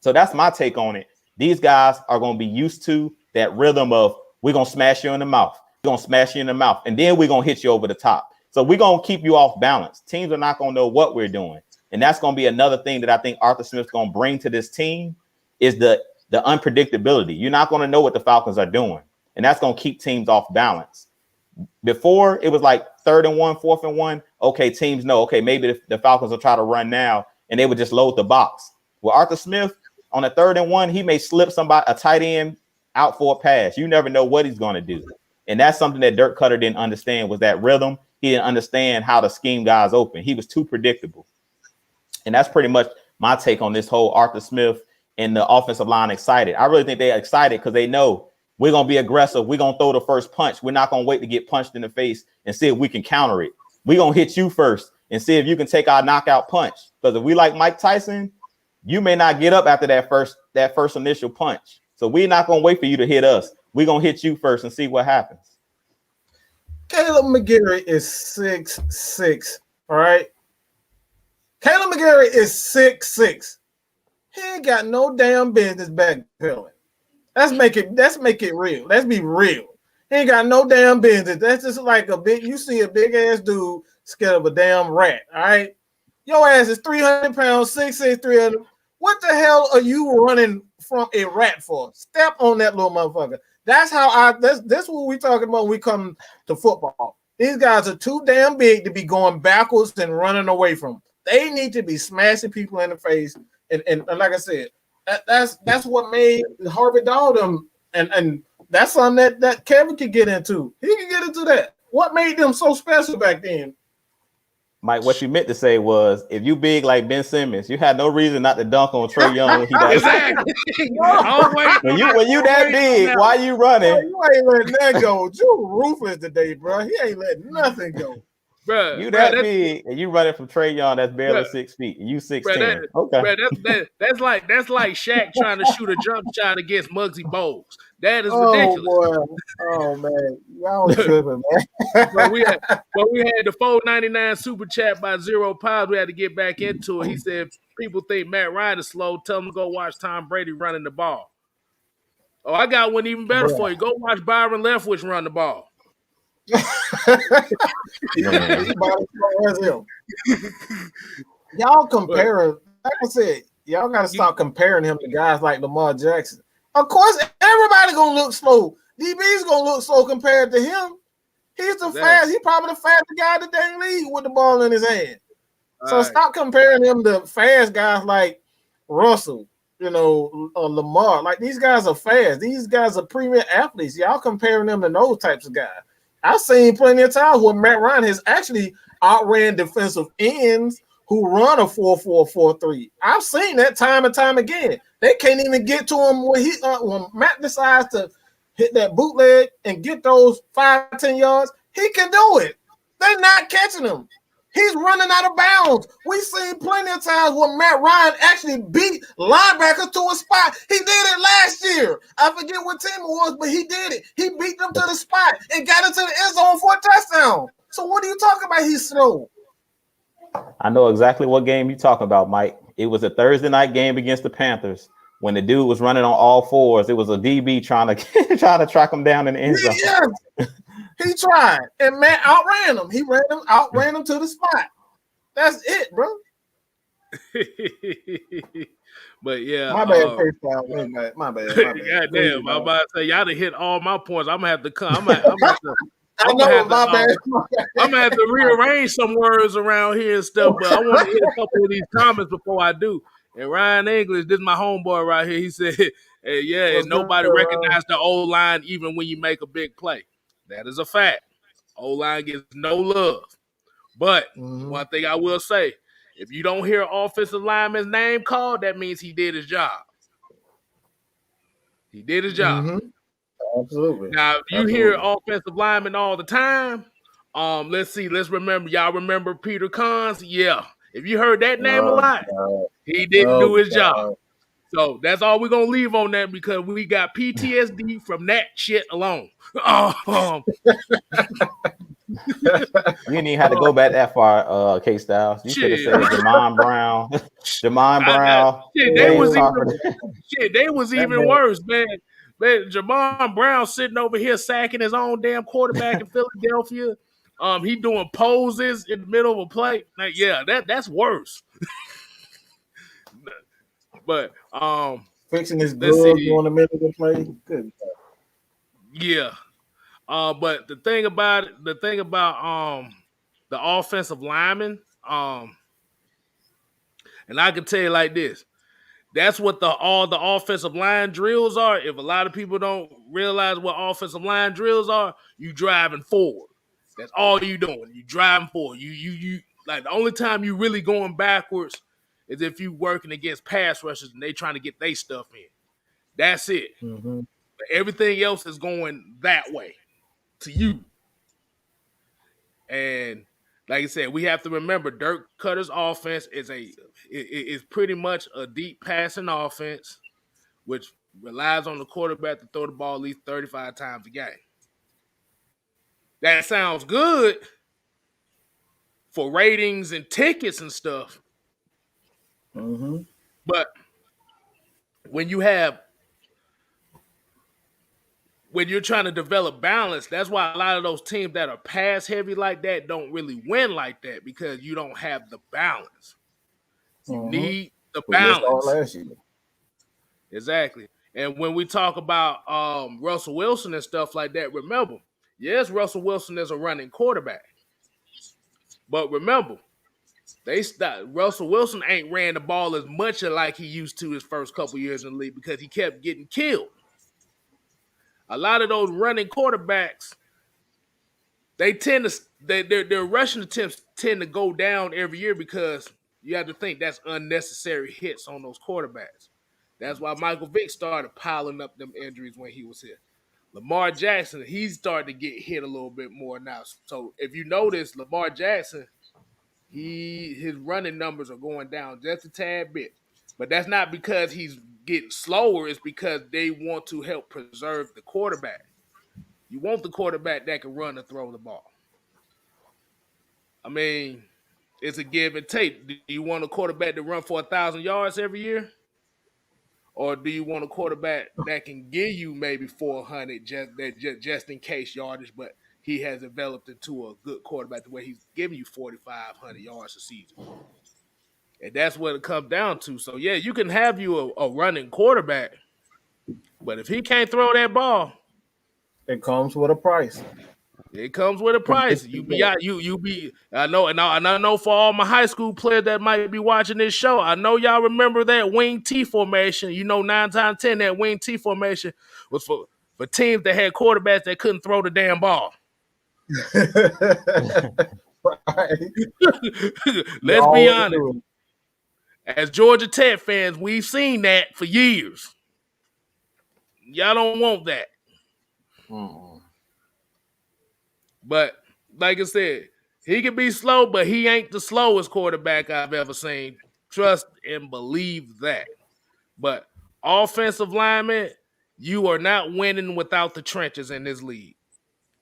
So that's my take on it. These guys are going to be used to that rhythm of we're going to smash you in the mouth. We're going to smash you in the mouth, and then we're going to hit you over the top. So we're going to keep you off balance. Teams are not going to know what we're doing. And that's going to be another thing that I think Arthur Smith's going to bring to this team is the unpredictability. You're not going to know what the Falcons are doing, and that's going to keep teams off balance. Before, it was like 3rd and 1, 4th and 1. Okay, teams know, okay, maybe the Falcons will try to run now, and they would just load the box. Well, Arthur Smith, on a 3rd and 1, he may slip a tight end out for a pass. You never know what he's going to do. And that's something that Dirk Cutter didn't understand, was that rhythm. He didn't understand how to scheme guys open. He was too predictable. And that's pretty much my take on this whole Arthur Smith and the offensive line excited. I really think they're excited because they know we're going to be aggressive. We're going to throw the first punch. We're not going to wait to get punched in the face and see if we can counter it. We're going to hit you first and see if you can take our knockout punch. Because if we like Mike Tyson, you may not get up after that first initial punch. So we're not going to wait for you to hit us. We're going to hit you first and see what happens. Caleb McGarry is 6'6", all right? Caleb McGarry is 6'6". He ain't got no damn business backpedaling. Let's make it real. Let's be real. He ain't got no damn business. That's just like you see a big ass dude scared of a damn rat, all right? Your ass is 300 pounds, 6'6", 300. What the hell are you running from a rat for? Step on that little motherfucker. That's what we talking about when we come to football. These guys are too damn big to be going backwards and running away from them. They need to be smashing people in the face. And like I said, that's what made Harvey Dahl them. And that's something that Kevin could get into. He can get into that. What made them so special back then? Mike, what you meant to say was, if you big like Ben Simmons, you had no reason not to dunk on Trae Young when he that Exactly. when you that big, why you running? Bro, you ain't letting that go. You ruthless today, bro. He ain't letting nothing go. Bro, you that big and you running from Trae Young that's barely 6 feet and you 6'10". Okay. Bro, that's like Shaq trying to shoot a jump shot against Muggsy Bogues. That is ridiculous. Boy. Oh man, y'all tripping, man. But we had the $4.99 super chat by Zero Piles. We had to get back into it. He said people think Matt Ryan is slow. Tell them to go watch Tom Brady running the ball. Oh, I got one even better for you. Go watch Byron Leftwich run the ball. Y'all comparing, like I said, y'all gotta stop comparing him to guys like Lamar Jackson. Of course, everybody gonna look slow. DB's gonna look slow compared to him. He's fast. He's probably the fastest guy in the dang league with the ball in his hand. So stop comparing him to fast guys like Russell, Lamar. Like, these guys are fast. These guys are premier athletes. Y'all comparing them to those types of guys. I've seen plenty of times where Matt Ryan has actually outran defensive ends who run a 4.4-4.3. I've seen that time and time again. They can't even get to him when Matt decides to hit that bootleg and get those 5-10 yards. He can do it. They're not catching him. He's running out of bounds. We've seen plenty of times where Matt Ryan actually beat linebackers to a spot. He did it last year. I forget what team it was, but he did it. He beat them to the spot and got into the end zone for a touchdown. So what are you talking about? He's slow. I know exactly what game you're talking about, Mike. It was a Thursday night game against the Panthers when the dude was running on all fours. It was a DB trying to track him down in the end zone. Yeah. He tried, and Matt outran him. He outran him to the spot. That's it, bro. But yeah, My bad, Kstlyz. My bad. goddamn, I'm about to say y'all done hit all my points. I'm gonna have to come. I'm gonna have to rearrange some words around here and stuff, but I want to hit a couple of these comments before I do. And Ryan English, this is my homeboy right here. He said, hey, yeah, and nobody recognized the O-line even when you make a big play. That is a fact. O-line gets no love. But one thing I will say, if you don't hear offensive lineman's name called, that means he did his job. He did his job. Absolutely. Now, if you hear offensive lineman all the time, let's see. Let's remember. Y'all remember Peter Cons? Yeah. If you heard that name a lot, he didn't do his job. So that's all we're going to leave on that because we got PTSD from that shit alone. You didn't even have to go back that far, Kstlyz. You could have said Jamon Brown. Jamon Brown. They was even worse, man. Man, Jamon Brown sitting over here sacking his own damn quarterback in Philadelphia. He doing poses in the middle of a play. Like, yeah, that's worse. But fixing his gloves on the middle of the play. Good. Yeah. But the thing about the offensive lineman, and I can tell you like this. That's what all the offensive line drills are. If a lot of people don't realize what offensive line drills are, you driving forward. That's all you doing. You driving forward. You like the only time you really going backwards is if you working against pass rushers and they trying to get their stuff in. That's it. But everything else is going that way to you. And like I said, we have to remember Dirk Cutter's offense is pretty much a deep passing offense, which relies on the quarterback to throw the ball at least 35 times a game. That sounds good for ratings and tickets and stuff. But when you're trying to develop balance, that's why a lot of those teams that are pass heavy like that don't really win like that because you don't have the balance. You need the balance. Exactly. And when we talk about Russell Wilson and stuff like that, remember, yes, Russell Wilson is a running quarterback. But remember, Russell Wilson ain't ran the ball as much like he used to his first couple years in the league because he kept getting killed. A lot of those running quarterbacks, their rushing attempts tend to go down every year because you have to think that's unnecessary hits on those quarterbacks. That's why Michael Vick started piling up them injuries when he was here. Lamar Jackson, he's starting to get hit a little bit more now. So if you notice, Lamar Jackson, his running numbers are going down just a tad bit. But that's not because he's getting slower. It's because they want to help preserve the quarterback. You want the quarterback that can run and throw the ball. I mean, it's a give and take. Do you want a quarterback to run for 1,000 yards every year? Or do you want a quarterback that can give you maybe 400 just in case yardage, but he has developed into a good quarterback the way he's giving you 4,500 yards a season? And that's what it comes down to. So, yeah, you can have you a running quarterback, but if he can't throw that ball, it comes with a price. It comes with a price. I know for all my high school players that might be watching this show, I know y'all remember that wing T formation. 9 times 10, that wing T formation was for teams that had quarterbacks that couldn't throw the damn ball. Let's be honest. As Georgia Tech fans, we've seen that for years. Y'all don't want that. But like I said, he can be slow, but he ain't the slowest quarterback I've ever seen. Trust and believe that. But offensive linemen, you are not winning without the trenches in this league.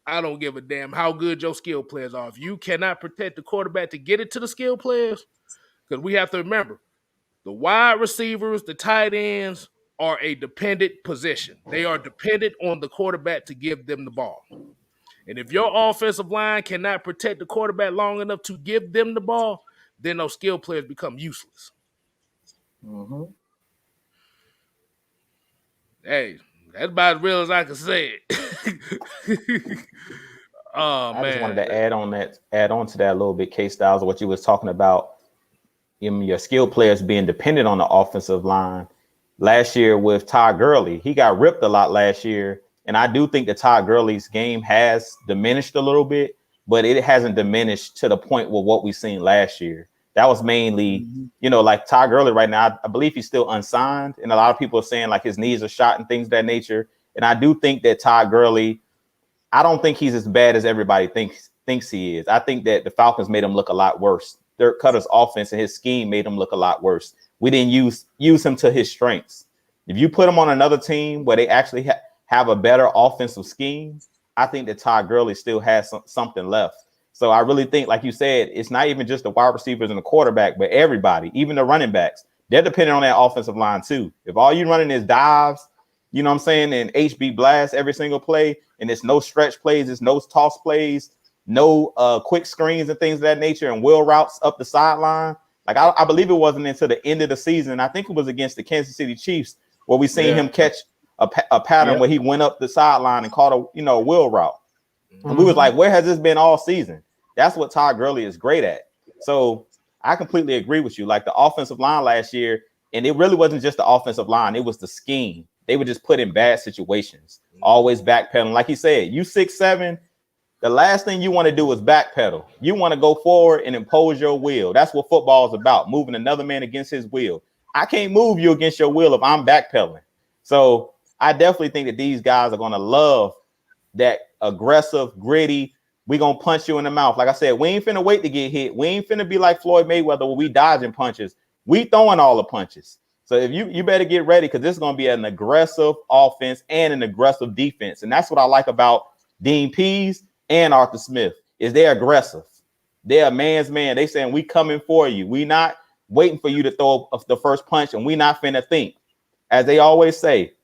I don't give a damn how good your skill players are. If you cannot protect the quarterback to get it to the skill players, because we have to remember, the wide receivers, the tight ends are a dependent position. They are dependent on the quarterback to give them the ball. And if your offensive line cannot protect the quarterback long enough to give them the ball, then those skill players become useless. Mm-hmm. Hey, that's about as real as I can say it. Oh I just wanted man. to add on to that a little bit, Kstlyz, what you was talking about. Your skill players being dependent on the offensive line. Last year with Todd Gurley, he got ripped a lot last year. And I do think that Todd Gurley's game has diminished a little bit, but it hasn't diminished to the point with what we've seen last year. That was mainly, like Todd Gurley right now, I believe he's still unsigned. And a lot of people are saying like his knees are shot and things of that nature. And I do think that Todd Gurley, I don't think he's as bad as everybody thinks he is. I think that the Falcons made him look a lot worse. Dirk Cutter's offense and his scheme made him look a lot worse. We didn't use him to his strengths. If you put him on another team where they actually have a better offensive scheme, I think that Todd Gurley still has something left. So I really think, like you said, it's not even just the wide receivers and the quarterback, but everybody, even the running backs, they're dependent on that offensive line too. If all you're running is dives, you know what I'm saying, and HB blast every single play, and it's no stretch plays, it's no toss plays, no quick screens and things of that nature, and wheel routes up the sideline. Like I believe it wasn't until the end of the season, I think it was against the Kansas City Chiefs, where we seen him catch a pattern where he went up the sideline and caught a wheel route. And we was like, where has this been all season? That's what Todd Gurley is great at. So I completely agree with you. Like the offensive line last year, and it really wasn't just the offensive line, it was the scheme. They were just put in bad situations, always backpedaling. Like you said, you 6'7", the last thing you want to do is backpedal. You want to go forward and impose your will. That's what football is about, moving another man against his will. I can't move you against your will if I'm backpedaling. So I definitely think that these guys are going to love that aggressive, gritty, we going to punch you in the mouth. Like I said, we ain't finna wait to get hit. We ain't finna be like Floyd Mayweather where we dodging punches. We throwing all the punches. So if you better get ready, because this is going to be an aggressive offense and an aggressive defense. And that's what I like about Dean Pease and Arthur Smith, is they're aggressive. They're a man's man. They saying we coming for you. We not waiting for you to throw the first punch, and we not finna think. As they always say,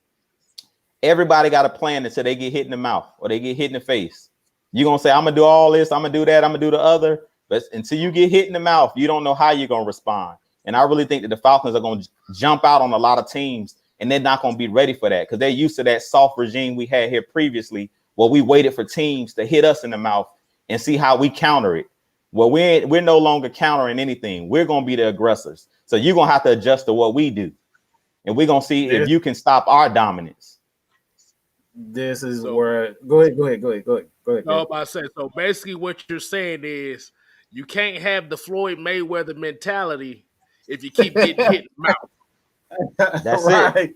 everybody got a plan until they get hit in the mouth or they get hit in the face. You're going to say, I'm going to do all this, I'm going to do that, I'm going to do the other. But until you get hit in the mouth, you don't know how you're going to respond. And I really think that the Falcons are going to jump out on a lot of teams, and they're not going to be ready for that because they're used to that soft regime we had here previously, where we waited for teams to hit us in the mouth and see how we counter it. Well, we're no longer countering anything. We're going to be the aggressors. So you're going to have to adjust to what we do. And we're going to see if you can stop our dominance. This is where go ahead. No, about to say, so basically what you're saying is you can't have the Floyd Mayweather mentality if you keep getting hit in the mouth. That's it.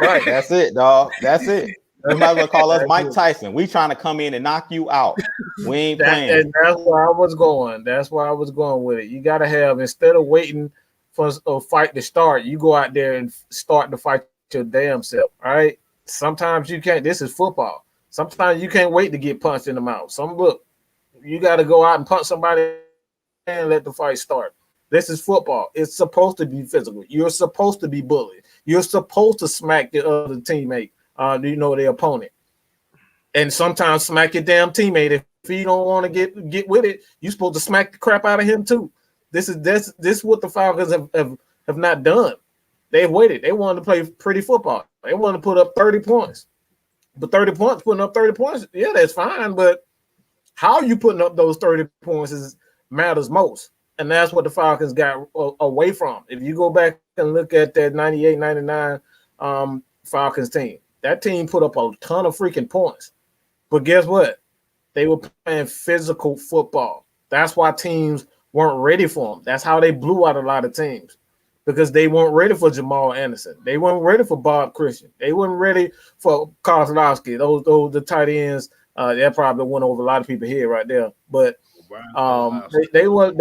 Right. That's it, dog. That's it. You might as well call us Mike Tyson. We trying to come in and knock you out. We ain't playing. And that's where I was going. That's where I was going with it. You got to have, instead of waiting for a fight to start, you go out there and start the fight your damn self. All right. Sometimes you can't. This is football. Sometimes you can't wait to get punched in the mouth. Look, you got to go out and punch somebody and let the fight start. This is football. It's supposed to be physical. You're supposed to be bullied. You're supposed to smack the other teammate, the opponent. And sometimes smack your damn teammate. If you don't want to get with it, you're supposed to smack the crap out of him too. This is what the Falcons have not done. They've waited. They wanted to play pretty football. They wanted to put up 30 points. But 30 points, putting up 30 points, yeah, that's fine. But how you putting up those 30 points matters most. And that's what the Falcons got away from. If you go back and look at that 98-99 Falcons team, that team put up a ton of freaking points. But guess what? They were playing physical football. That's why teams weren't ready for them. That's how they blew out a lot of teams, because they weren't ready for Jamal Anderson. They weren't ready for Bob Christian. They weren't ready for Kstlyz. Those the tight ends. That probably went over a lot of people's head right there. But they would,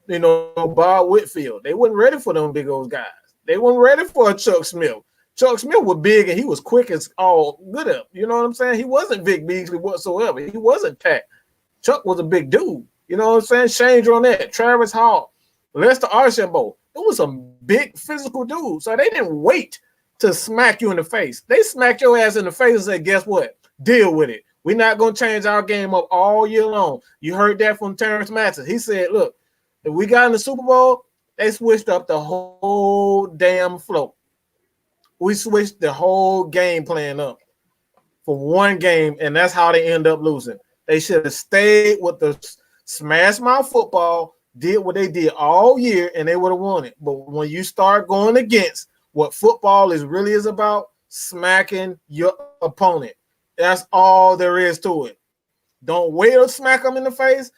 Bob Whitfield. They weren't ready for them big old guys. They weren't ready for a Chuck Smith. Chuck Smith was big and he was quick as all good up. You know what I'm saying? He wasn't Vic Beasley whatsoever. He wasn't Pat. Chuck was a big dude. You know what I'm saying? Shane Dronette, Travis Hall, Lester Archambault. It was some big physical dudes. So they didn't wait to smack you in the face. They smacked your ass in the face and said, guess what? Deal with it. We're not going to change our game up all year long. You heard that from Terrence Matson. He said, look, If we got in the Super Bowl, they switched up the whole damn flow. We switched the whole game plan up for one game, and that's how they end up losing. They should have stayed with the smash mouth football, did what they did all year, and they would have won it. But when you start going against what football really is about, smacking your opponent, that's all there is to it. Don't wait to smack them in the face.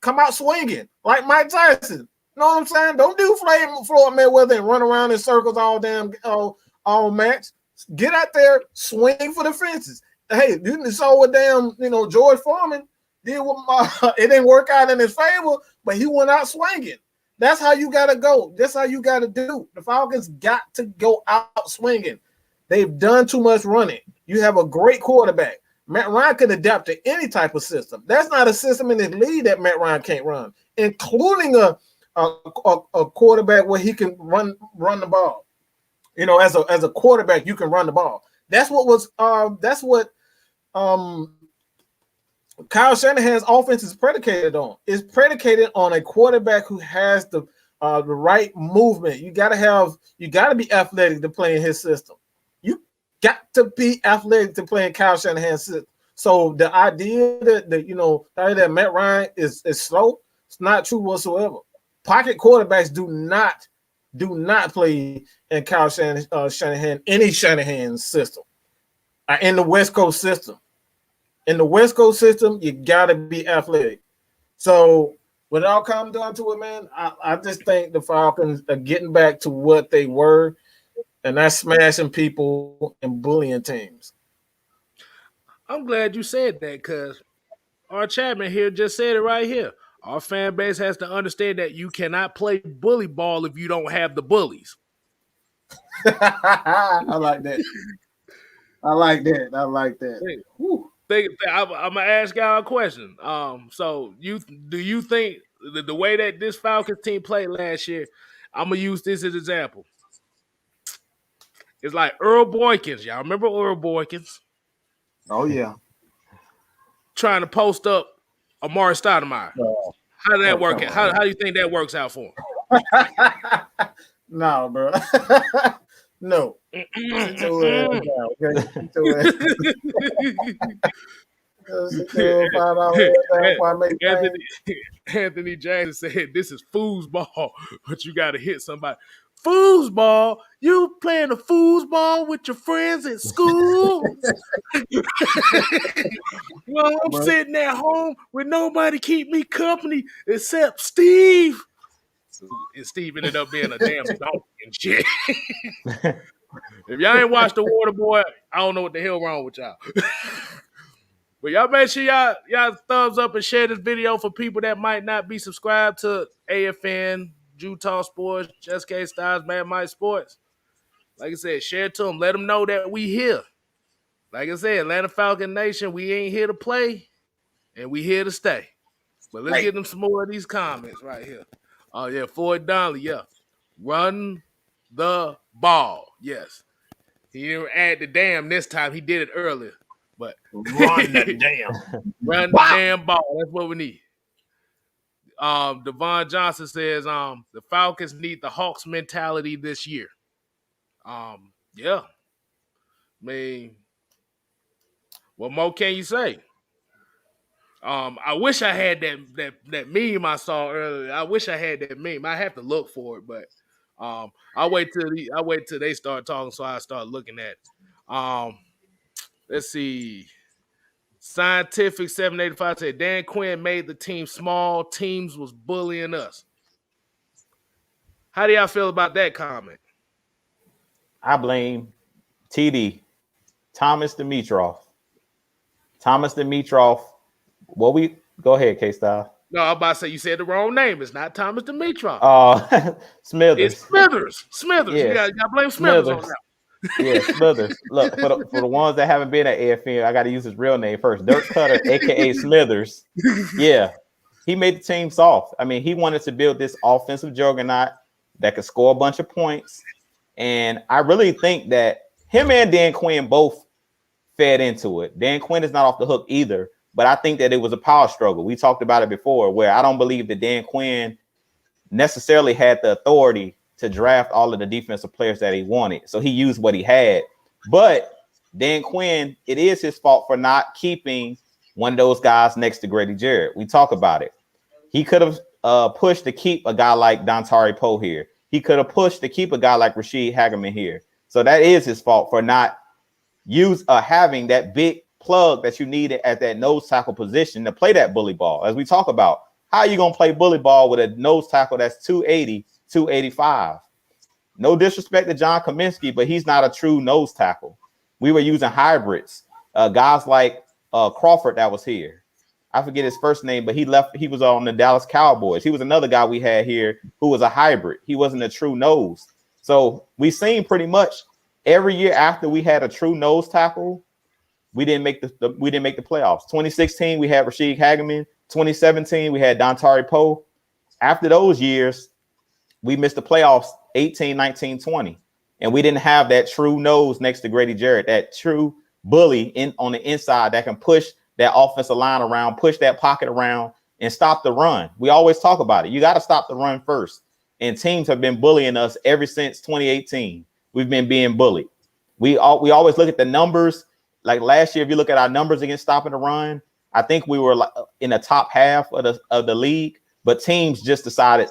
Come out swinging like Mike Tyson. You know what I'm saying? Don't do Floyd Mayweather and run around in circles all match. Get out there, swing for the fences. Hey, you saw what George Foreman did with it didn't work out in his favor, but he went out swinging. That's how you gotta go. That's how you gotta do. The Falcons got to go out swinging. They've done too much running. You have a great quarterback. Matt Ryan can adapt to any type of system. That's not a system in his league that Matt Ryan can't run, including a quarterback where he can run the ball. As a quarterback, you can run the ball. That's what Kyle Shanahan's offense is predicated on. It's predicated on a quarterback who has the right movement. You got to be athletic to play in his system. You got to be athletic to play in Kyle Shanahan's system. So the idea that Matt Ryan is slow, it's not true whatsoever. Pocket quarterbacks do not play in Kyle Shanahan, any Shanahan system, in the West Coast system. In the West Coast system, you got to be athletic. So when it all comes down to it, man, I just think the Falcons are getting back to what they were, and that's smashing people and bullying teams. I'm glad you said that because our Chapman here just said it right here. Our fan base has to understand that you cannot play bully ball if you don't have the bullies. I like that. I'm gonna ask y'all a question. So do you think the way that this Falcons team played last year? I'm gonna use this as an example. It's like Earl Boykins. Y'all remember Earl Boykins? Oh yeah. Trying to post up Amari Stoudemire. How did that work out? How do you think that works out for him? No, bro. No. Anthony Jackson said, "This is foosball, but you got to hit somebody." Foosball? You playing a foosball with your friends at school? Well, I'm sitting at home with nobody keep me company except Steve. And Steve ended up being a damn donkey and shit. If y'all ain't watched The Water Boy, I don't know what the hell wrong with y'all. But y'all make sure y'all thumbs up and share this video for people that might not be subscribed to AFN, Utah Sports, Just Kstlyz, Mad Mike Sports. Like I said, share it to them. Let them know that we here. Like I said, Atlanta Falcon Nation, we ain't here to play, and we here to stay. But let's get them some more of these comments right here. Oh, yeah, Floyd Donnelly, yeah. Run the ball, yes. He didn't add the damn this time. He did it earlier. But run the damn. Run the damn ball. That's what we need. Devon Johnson says the Falcons need the Hawks mentality this year. Yeah. I mean, what more can you say? I wish I had that meme I saw earlier. I wish I had that meme. I have to look for it, but I'll wait till they start talking so I start looking at it. Let's see. Scientific 785 said Dan Quinn made the team small. Teams was bullying us. How do y'all feel about that comment? I blame TD, Thomas Dimitroff. Thomas Dimitroff. Well, go ahead, Kstlyz. No, I'm about to say you said the wrong name. It's not Thomas Dimitroff. Smithers. It's Smithers. Smithers. Yes. You got to blame Smithers on that. Yeah, Smithers. Look, for the ones that haven't been at AFN, I got to use his real name first. Dirk Cutter, a.k.a. Smithers. Yeah, he made the team soft. I mean, he wanted to build this offensive juggernaut that could score a bunch of points. And I really think that him and Dan Quinn both fed into it. Dan Quinn is not off the hook either but I think that it was a power struggle. We talked about it before, where I don't believe that Dan Quinn necessarily had the authority to draft all of the defensive players that he wanted. So he used what he had. But Dan Quinn, it is his fault for not keeping one of those guys next to Grady Jarrett. We talk about it. He could have pushed to keep a guy like Dontari Poe here. He could have pushed to keep a guy like Rashid Hagerman here. So that is his fault for not having that big plug that you needed at that nose tackle position to play that bully ball. As we talk about, how are you going to play bully ball with a nose tackle that's 280, 285? No disrespect to John Kaminsky, but he's not a true nose tackle. We were using hybrids, guys like Crawford that was here. I forget his first name, but he was on the Dallas Cowboys. He was another guy we had here who was a hybrid. He wasn't a true nose. So we seen pretty much every year after we had a true nose tackle, we didn't make the playoffs. 2016, we had Rashid Hagerman. 2017, we had Dontari Poe. After those years, we missed the playoffs 18, 19, 20. And we didn't have that true nose next to Grady Jarrett, that true bully on the inside that can push that offensive line around, push that pocket around, and stop the run. We always talk about it. You got to stop the run first. And teams have been bullying us ever since 2018. We've been being bullied. We always look at the numbers. Like last year, if you look at our numbers against stopping the run, I think we were like in the top half of the league. But teams just decided,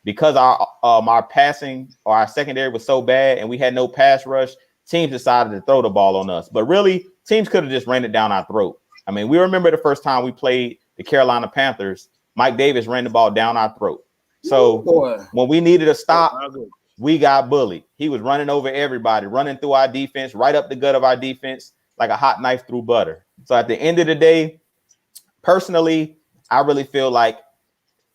because our passing or our secondary was so bad and we had no pass rush, teams decided to throw the ball on us. But really, teams could have just ran it down our throat. I mean, we remember the first time we played the Carolina Panthers, Mike Davis ran the ball down our throat. So when we needed a stop, we got bullied. He was running over everybody, running through our defense, right up the gut of our defense, like a hot knife through butter. So at the end of the day, personally, I really feel like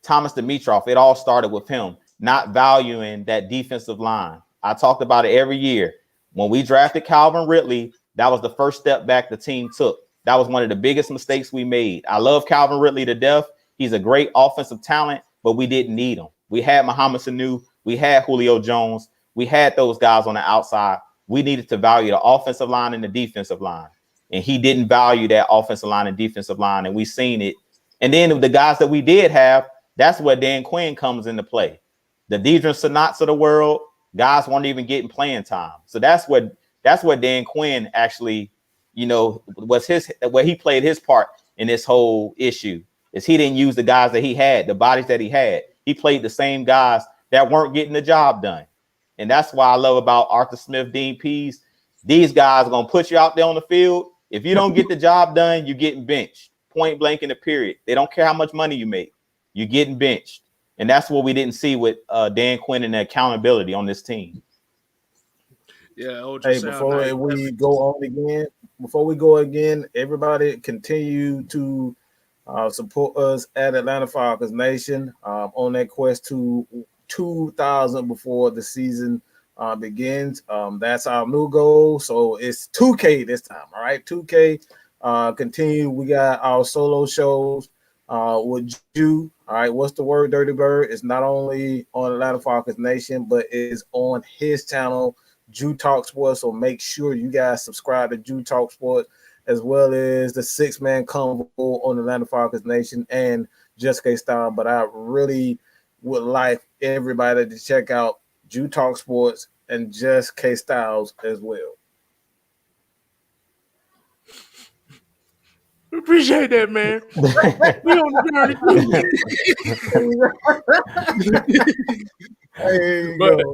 Thomas Dimitroff, it all started with him not valuing that defensive line. I talked about it every year. When we drafted Calvin Ridley, that was the first step back the team took. That was one of the biggest mistakes we made. I love Calvin Ridley to death. He's a great offensive talent, but we didn't need him. We had Mohamed Sanu. We had Julio Jones. We had those guys on the outside. We needed to value the offensive line and the defensive line. And he didn't value that offensive line and defensive line, and we seen it. And then the guys that we did have, that's where Dan Quinn comes into play. The Deidre Sanats of the world, guys weren't even getting playing time. So that's what Dan Quinn actually, was where he played his part in this whole issue, is he didn't use the guys that he had, the bodies that he had. He played the same guys that weren't getting the job done. And that's why I love about Arthur Smith, Dean Pease. These guys are going to put you out there on the field. If you don't get the job done, you're getting benched, point blank in the period. They don't care how much money you make. You're getting benched. And that's what we didn't see with Dan Quinn and the accountability on this team. Yeah. Before we go again, everybody continue to support us at Atlanta Falcons Nation on that quest to 2,000 before the season begins. That's our new goal. So it's 2K this time. All right, 2K. Continue. We got our solo shows with you. All right, what's the word, Dirty Bird? It's not only on Atlanta Falcons Nation, but it's on his channel, Jew Talk Sports. So make sure you guys subscribe to Jew Talk Sports, as well as the 6-man convo on Atlanta Falcons Nation and Just Kstlyz. But I really would like everybody to check out Jew Talk Sports and Just Kstlyz as well. Appreciate that, man. We on the journey. But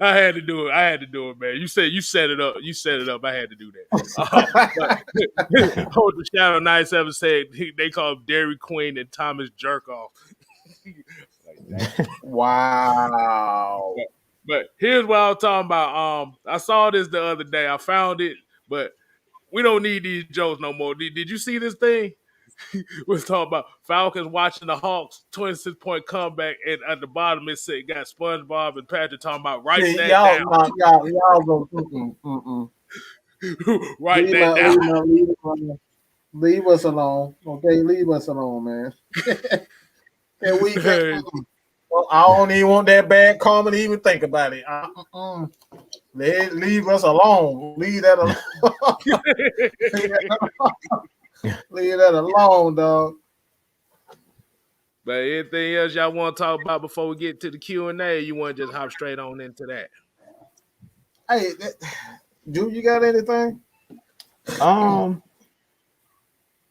I had to do it, man. You said you set it up. I had to do that. Hold the Shadow 97 said they call him Dairy Queen and Thomas Jerkoff. Wow. But here's what I'm talking about. I saw this the other day. I found it, but we don't need these jokes no more. Did you see this thing? We're talking about Falcons watching the Hawks 26-point comeback, and at the bottom it said got SpongeBob and Patrick talking about writing that down. Y'all go. Write that down. Leave us alone. Okay, leave us alone, man. And we I don't even want that bad karma to even think about it. Leave us alone. Leave that alone. Leave that alone, dog. But anything else y'all want to talk about before we get to the Q&A? You want to just hop straight on into that? Hey, dude, you got anything?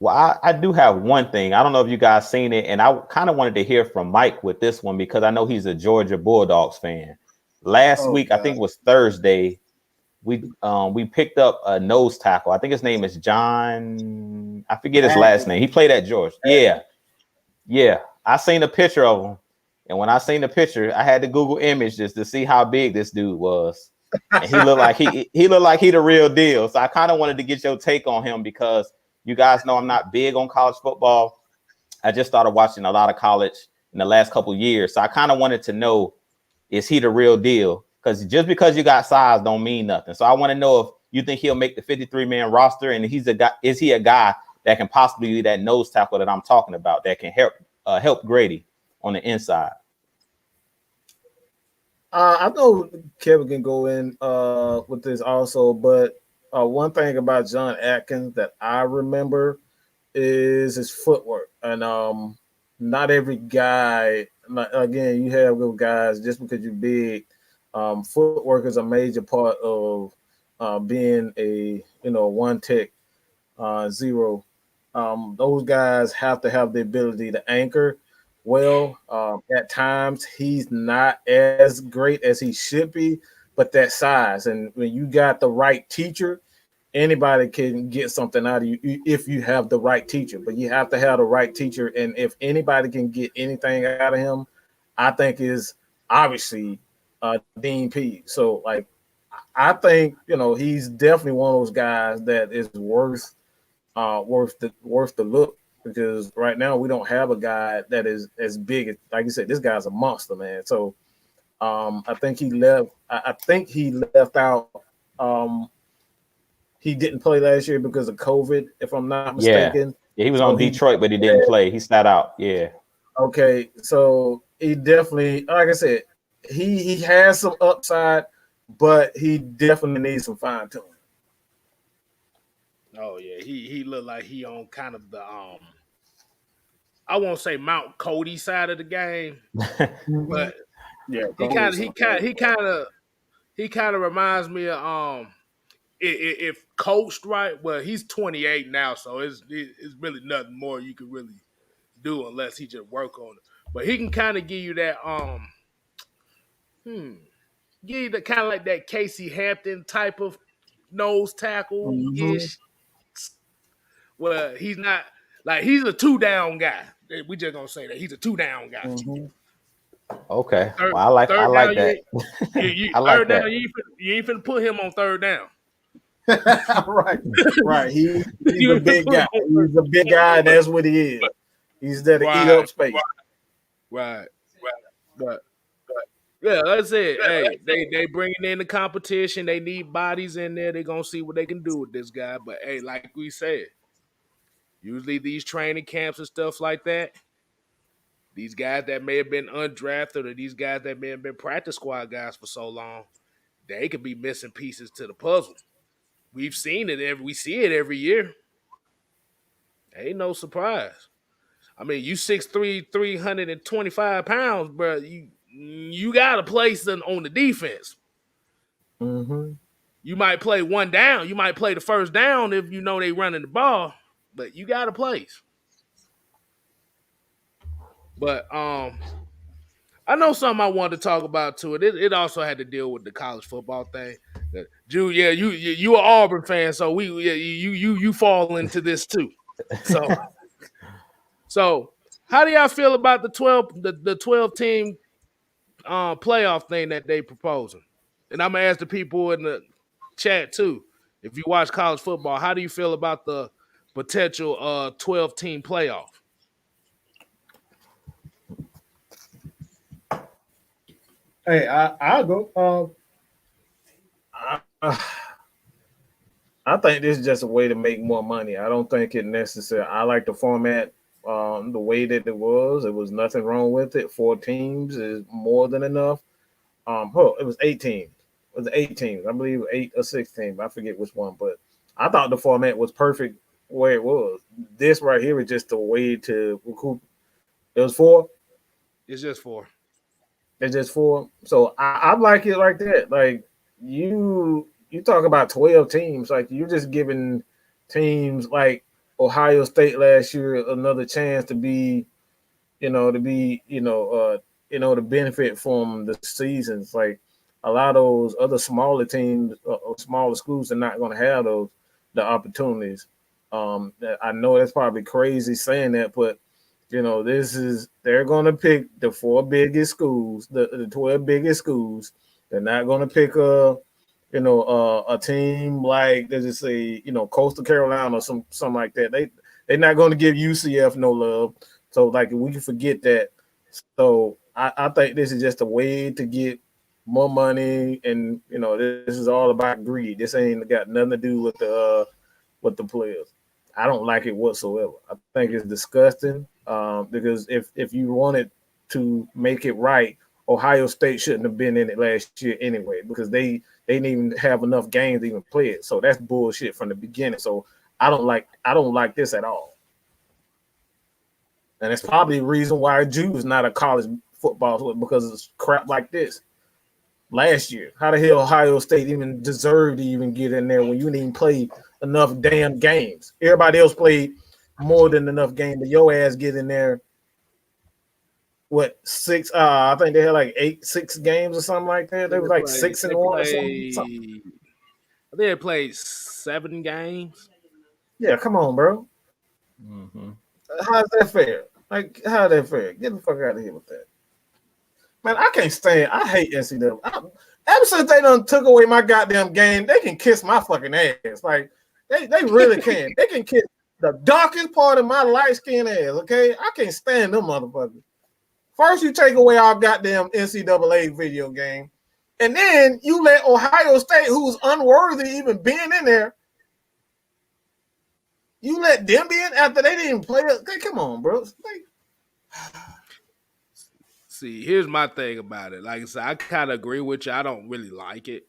Well, I do have one thing. I don't know if you guys seen it, and I kind of wanted to hear from Mike with this one because I know he's a Georgia Bulldogs fan. Last week, I think it was Thursday, we picked up a nose tackle. I think his name is John. I forget his last name. He played at Georgia. Yeah. I seen a picture of him, and when I seen the picture, I had to Google image just to see how big this dude was. And he looked like he looked like he the real deal. So I kind of wanted to get your take on him because you guys know I'm not big on college football. I just started watching a lot of college in the last couple of years. So I kind of wanted to know, is he the real deal? Because just because you got size don't mean nothing. So I want to know if you think he'll make the 53-man roster, and he's a guy. Is he a guy that can possibly be that nose tackle that I'm talking about that can help Grady on the inside? I know Kevin can go in with this also, but one thing about John Atkins that I remember is his footwork, and not every guy. Again, you have those guys just because you're big. Footwork is a major part of being a one tech zero. Those guys have to have the ability to anchor well. At times, he's not as great as he should be, but that size, and when you got the right teacher, anybody can get something out of you if you have the right teacher. But you have to have the right teacher, and if anybody can get anything out of him, I think is obviously Dean P. So, like, I think he's definitely one of those guys that is worth the look, because right now we don't have a guy that is as big as, like you said, this guy's a monster, man. So I think he left. I think he left out. He didn't play last year because of COVID, if I'm not mistaken. Yeah, he was on Detroit, but he didn't play. He sat out. Yeah. Okay, so he definitely, like I said, he has some upside, but he definitely needs some fine tuning. Oh yeah, he looked like he on kind of the I won't say Mount Cody side of the game, but yeah, he kind of reminds me of if coached right. Well, he's 28 now, so it's really nothing more you can really do unless he just work on it. But he can kind of give you that give you the kind of like that Casey Hampton type of nose tackle ish. Well, he's not like he's a 2-down guy. We just gonna say that he's a 2-down guy. Okay, well, I like that. I like that. You ain't finna put him on 3rd down. right. He's a big guy. He's a big guy. That's what he is. He's there to eat up space. Right. But yeah, like I said, hey, they bringing in the competition. They need bodies in there. They're gonna see what they can do with this guy. But hey, like we said, usually these training camps and stuff like that, these guys that may have been undrafted or these guys that may have been practice squad guys for so long, they could be missing pieces to the puzzle. We've seen it we see it every year. Ain't no surprise. I mean, you 6'3", 325 pounds, bro. You got a place on the defense. Mm-hmm. You might play one down. You might play the first down if you know they running the ball, but you got a place. But I know something I wanted to talk about too. It also had to deal with the college football thing. Drew, yeah, you an Auburn fan, so you fall into this too. So how do y'all feel about the 12 team playoff thing that they proposing? And I'm gonna ask the people in the chat too. If you watch college football, how do you feel about the potential 12 team playoff? Hey, I'll go. I think this is just a way to make more money. I don't think it necessary. I like the format the way that it was. It was nothing wrong with it. 4 teams is more than enough. It was 8 teams. It was 8 teams. I believe 8 or 6 teams. I forget which one, but I thought the format was perfect where it was. This right here is just a way to recoup. It was 4. It's just 4. It's just 4. So I like it like that. Like you talk about 12 teams. Like you're just giving teams like Ohio State last year another chance to be, to benefit from the seasons. Like a lot of those other smaller teams or smaller schools are not going to have the opportunities. I know that's probably crazy saying that, but they're going to pick the 4 biggest schools, the 12 biggest schools. They're not going to pick a team like, let's just say, Coastal Carolina or something like that. They're not going to give UCF no love. So like we can forget that. So I think this is just a way to get more money, and this is all about greed. This ain't got nothing to do with the players. I don't like it whatsoever. I think it's disgusting. Because if you wanted to make it right, Ohio State shouldn't have been in it last year anyway, because they didn't even have enough games to even play it. So that's bullshit from the beginning. So I don't like this at all. And it's probably the reason why Jew's not a college football, because it's crap like this. Last year, how the hell Ohio State even deserved to even get in there when you didn't even play enough damn games? Everybody else played more than enough games, but your ass get in there. What, 6? I think they had like 6 games or something like that. They was like 6-1 or something. They played 7 games. Yeah, come on, bro. Mm-hmm. How's that fair? Like, how's that fair? Get the fuck out of here with that. Man, I can't stand. I hate NCAA. Ever since they done took away my goddamn game, they can kiss my fucking ass. Like, they really can. They can kiss the darkest part of my light-skinned ass, okay? I can't stand them motherfuckers. First, you take away our goddamn NCAA video game, and then you let Ohio State, who's unworthy even being in there, you let them be in after they didn't play. Okay, come on, bro. See, here's my thing about it. Like I said, I kind of agree with you. I don't really like it.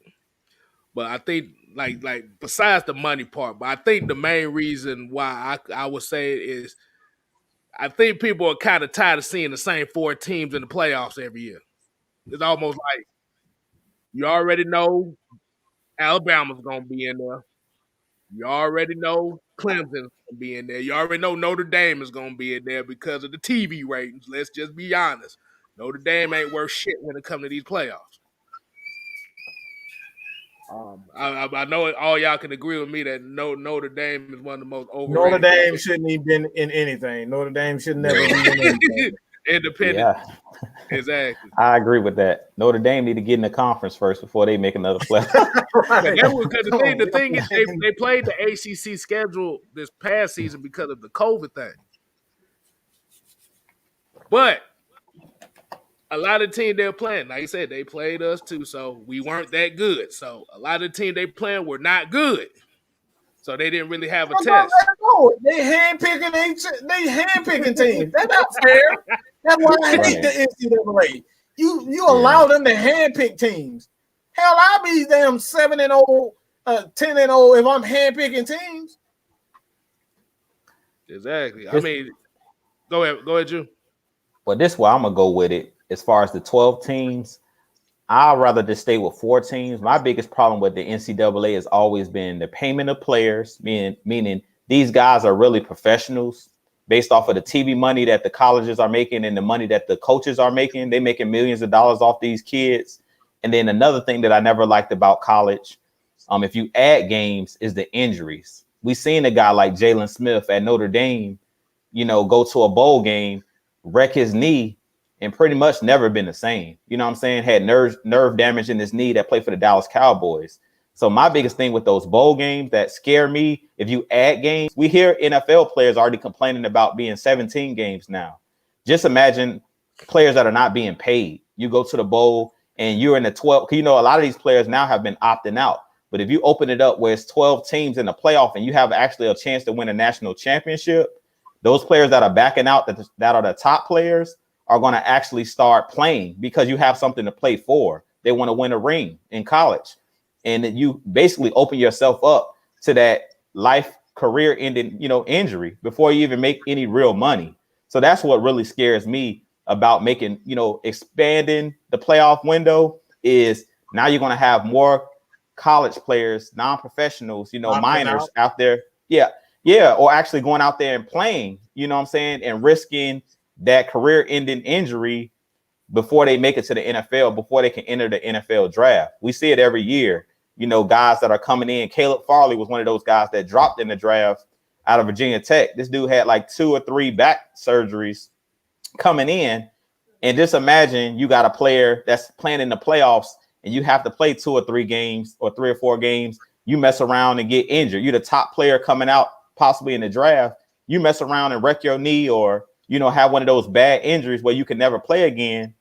But I think, like besides the money part, but I think the main reason why I would say it is, I think people are kind of tired of seeing the same 4 teams in the playoffs every year. It's almost like you already know Alabama's going to be in there. You already know Clemson's going to be in there. You already know Notre Dame is going to be in there because of the TV ratings. Let's just be honest. Notre Dame ain't worth shit when it comes to these playoffs. I know all y'all can agree with me that Notre Dame is one of the most overrated. Notre Dame shouldn't even been in anything. Notre Dame should never be in anything. Independent. Yeah. Exactly. I agree with that. Notre Dame need to get in the conference first before they make another play. Right. The thing is, they played the ACC schedule this past season because of the COVID thing. But a lot of teams they're playing, like I said, they played us too, so we weren't that good. So a lot of the teams they playing were not good. So they didn't really have a test. They handpicking teams. That's not fair. That's why I hate the NCAA. You allow them to handpick teams. Hell, I'll be damn 7-0, 10-0 if I'm handpicking teams. Exactly. I mean, go ahead, Drew. But this way I'm gonna go with it. As far as the 12 teams, I'd rather just stay with 4 teams. My biggest problem with the NCAA has always been the payment of players, meaning these guys are really professionals based off of the TV money that the colleges are making and the money that the coaches are making. They're making millions of dollars off these kids. And then another thing that I never liked about college, if you add games, is the injuries. We seen a guy like Jalen Smith at Notre Dame, go to a bowl game, wreck his knee, and pretty much never been the same. You know what I'm saying? Had nerve damage in his knee that played for the Dallas Cowboys. So my biggest thing with those bowl games that scare me, if you add games, we hear NFL players already complaining about being 17 games now. Just imagine players that are not being paid. You go to the bowl and you're in the 12. A lot of these players now have been opting out. But if you open it up where it's 12 teams in the playoff and you have actually a chance to win a national championship, those players that are backing out, that are the top players, are going to actually start playing because you have something to play for. They want to win a ring in college. And you basically open yourself up to that life career-ending, injury before you even make any real money. So that's what really scares me about making, expanding the playoff window is now you're going to have more college players, non-professionals, minors out there. Yeah. Or actually going out there and playing, you know what I'm saying? And risking that career-ending injury before they make it to the NFL, before they can enter the NFL draft. We see it every year. Guys that are coming in. Caleb Farley was one of those guys that dropped in the draft out of Virginia Tech. This dude had like 2 or 3 back surgeries coming in. And just imagine you got a player that's playing in the playoffs and you have to play 2 or 3 games or 3 or 4 games. You mess around and get injured. You're the top player coming out possibly in the draft. You mess around and wreck your knee or, have one of those bad injuries where you can never play again.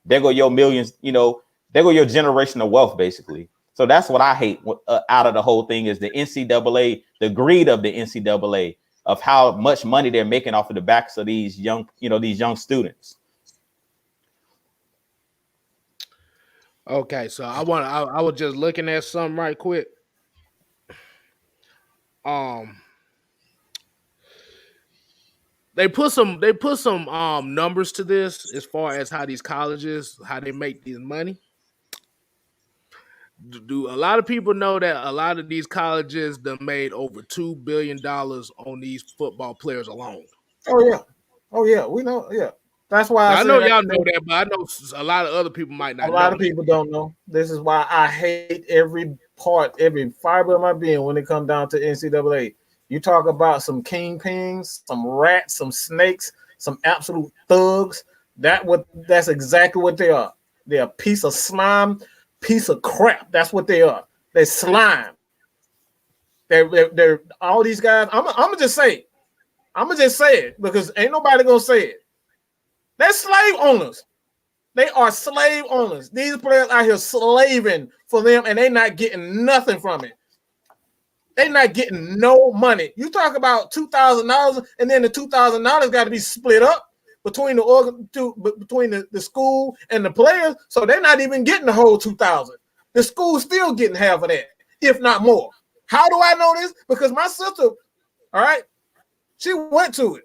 There go your millions, there go your generational wealth, basically. So that's what I hate out of the whole thing is the NCAA, the greed of the NCAA of how much money they're making off of the backs of these young, these young students. Okay, so I was just looking at something right quick. They put some numbers to this as far as how these colleges, how they make this money. Do a lot of people know that a lot of these colleges done made over $2 billion on these football players alone? Oh yeah, we know. Yeah, that's why I know y'all know that, but I know a lot of other people might not. A lot of people don't know. This is why I hate every fiber of my being when it comes down to NCAA. You talk about some kingpins, some rats, some snakes, some absolute thugs. That's exactly what they are. They're a piece of slime, piece of crap. That's what they are. They're slime. They're all these guys. I'm gonna just say it because ain't nobody gonna say it. They're slave owners. They are slave owners. These players out here slaving for them, and they're not getting nothing from it. They're not getting no money. You talk about $2,000, and then the $2,000 got to be split up between the school and the players. So they're not even getting the whole $2,000. The school's still getting half of that, if not more. How do I know this? Because my sister, all right, she went to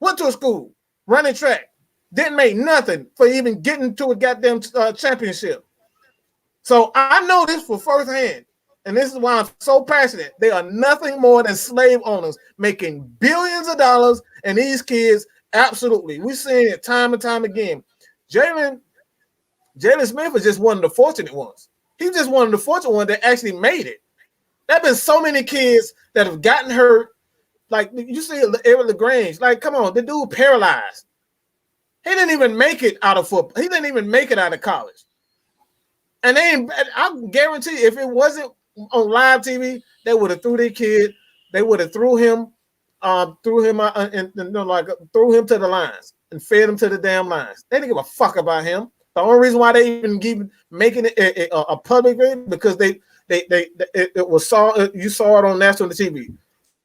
a school, running track, didn't make nothing for even getting to a goddamn championship. So I know this for firsthand. And this is why I'm so passionate. They are nothing more than slave owners making billions of dollars, and these kids, absolutely. We're seeing it time and time again. Jalen Smith is just one of the fortunate ones. He's just one of the fortunate ones that actually made it. There have been so many kids that have gotten hurt. Like you see Eric LaGrange. Like, come on, the dude paralyzed. He didn't even make it out of football. He didn't even make it out of college. And I guarantee if it wasn't on live TV, they would have threw their kid. They would have threw him to the lines and fed him to the damn lines. They didn't give a fuck about him. The only reason why they even keep making it a public thing because you saw it on national TV.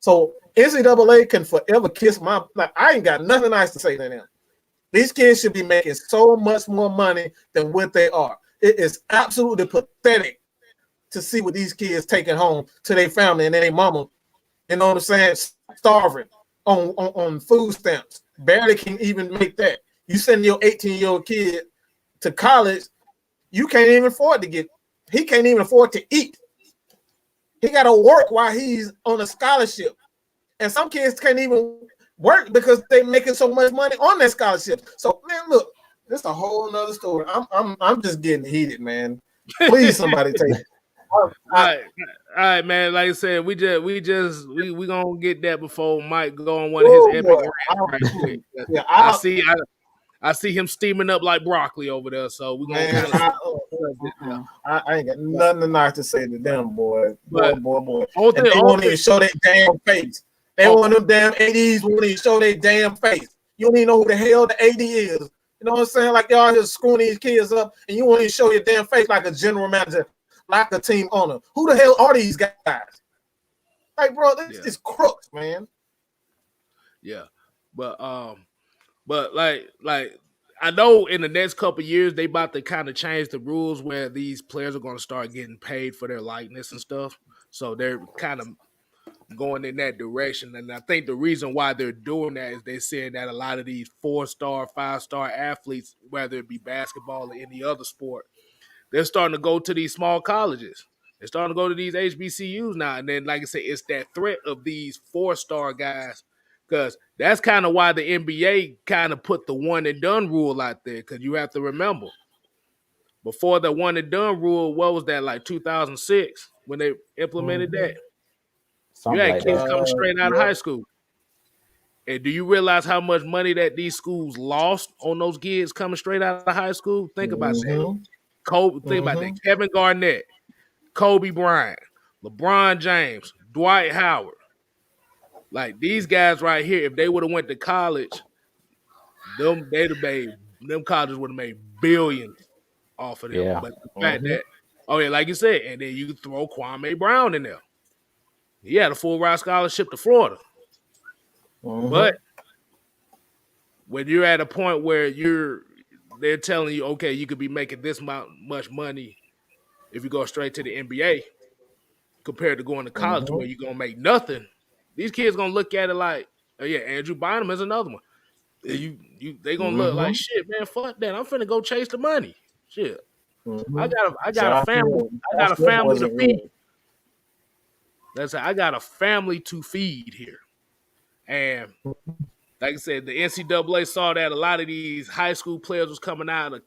So NCAA can forever kiss my. Like, I ain't got nothing nice to say to them. These kids should be making so much more money than what they are. It is absolutely pathetic to see what these kids taking home to their family and their mama, you know what I'm saying, starving on food stamps. Barely can even make that. You send your 18-year-old kid to college, you can't even afford to he can't even afford to eat. He got to work while he's on a scholarship. And some kids can't even work because they're making so much money on their scholarship. So, man, look, this is a whole nother story. I'm just getting heated, man. Please, somebody take it. All right, man. Like I said, we gonna get that before Mike go on one of his epic rants right quick. Yeah, I see him steaming up like broccoli over there. So we gonna. I ain't got nothing nice to say to them, boy. Boy. They won't even show their damn face. They want them damn ADs won't even show their damn face. You don't even know who the hell the AD is. You know what I'm saying? Like y'all just screwing these kids up, and you won't even show your damn face like a general manager, like a team owner. Who the hell are these guys? Like, bro, this is crooks, man. Yeah, but like I know in the next couple of years they about to kind of change the rules where these players are going to start getting paid for their likeness and stuff. So they're kind of going in that direction. And I think the reason why they're doing that is they're saying that a lot of these 4-star, 5-star athletes, whether it be basketball or any other sport, they're starting to go to these small colleges. They're starting to go to these HBCUs now. And then, like I said, it's that threat of these 4-star guys, because that's kind of why the NBA kind of put the one and done rule out there, because you have to remember, before the one and done rule, what was that, like 2006 when they implemented that? You Something had like kids that. coming straight out of high school. And do you realize how much money that these schools lost on those kids coming straight out of high school? Think about that. Think about that. Kevin Garnett, Kobe Bryant, LeBron James, Dwight Howard. Like these guys right here, if they would have went to college, them colleges would have made billions off of them. Yeah. But the fact that, like you said, and then you throw Kwame Brown in there. He had a full ride scholarship to Florida. But when you're at a point where they're telling you, okay, you could be making this much money if you go straight to the NBA compared to going to college where you're gonna make nothing. These kids gonna look at it like, oh yeah, Andrew Bynum is another one. They gonna look like, shit, man, fuck that. I'm finna go chase the money. Shit. I got a family. I got a family to feed. I got a family to feed here. And like I said, the NCAA saw that a lot of these high school players was coming out and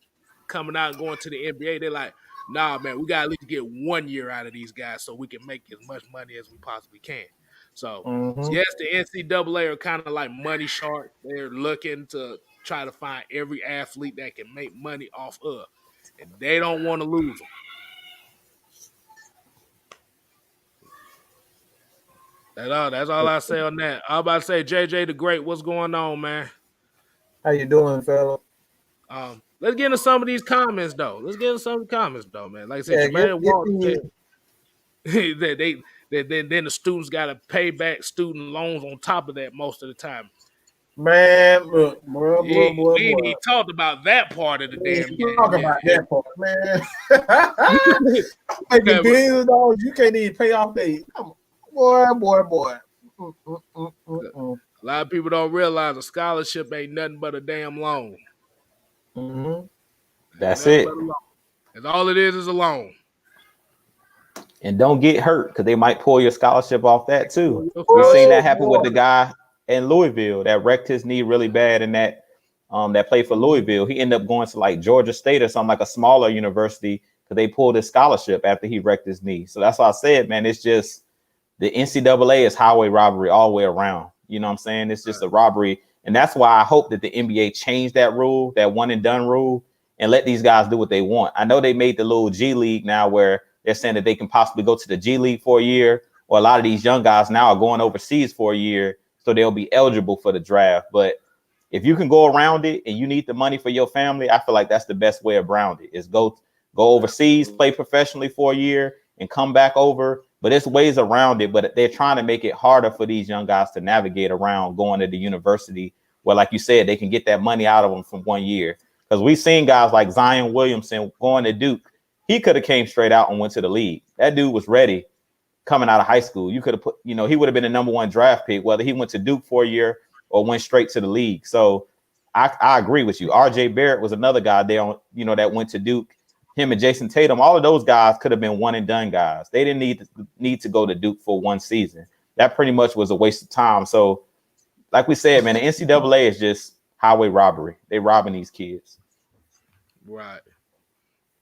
going to the NBA. They're like, nah, man, we got to at least get 1 year out of these guys so we can make as much money as we possibly can. So, yes, the NCAA are kind of like money shark. They're looking to try to find every athlete that can make money off of, and they don't want to lose them. That's all I say on that. I'm about to say, JJ the Great, what's going on, man? How you doing, fella? Let's get into some of these comments, though. Man. Like I said, Jermaine Walton said then the students got to pay back student loans on top of that most of the time. Man, look, boy. We ain't talked about that part of the damn game. Talk about that part, man. Making billions of dollars, you can't even pay off the boy. A lot of people don't realize a scholarship ain't nothing but a damn loan. That's it. And all it is a loan. And don't get hurt because they might pull your scholarship off that too. We've seen that happen with the guy in Louisville that wrecked his knee really bad in that played for Louisville. He ended up going to like Georgia State or something, like a smaller university, because they pulled his scholarship after he wrecked his knee. So that's why I said, man, it's just the NCAA is highway robbery all the way around. You know what I'm saying? It's just a robbery. And that's why I hope that the NBA changed that rule, that one and done rule, and let these guys do what they want. I know they made the little G League now where they're saying that they can possibly go to the G League for a year, or a lot of these young guys now are going overseas for a year, so they'll be eligible for the draft. But if you can go around it and you need the money for your family, I feel like that's the best way around it, is go overseas, play professionally for a year, and come back over. But there's ways around it, but they're trying to make it harder for these young guys to navigate around going to the university where, like you said, they can get that money out of them from 1 year. Because we've seen guys like Zion Williamson going to Duke. He could have came straight out and went to the league. That dude was ready coming out of high school. You could have put, he would have been a number 1 draft pick, whether he went to Duke for a year or went straight to the league. So I agree with you. RJ Barrett was another guy there, that went to Duke. Him and Jason Tatum, all of those guys could have been one and done guys. They didn't need to go to Duke for 1 season. That pretty much was a waste of time. So like we said, man, the NCAA is just highway robbery. They robbing these kids. Right.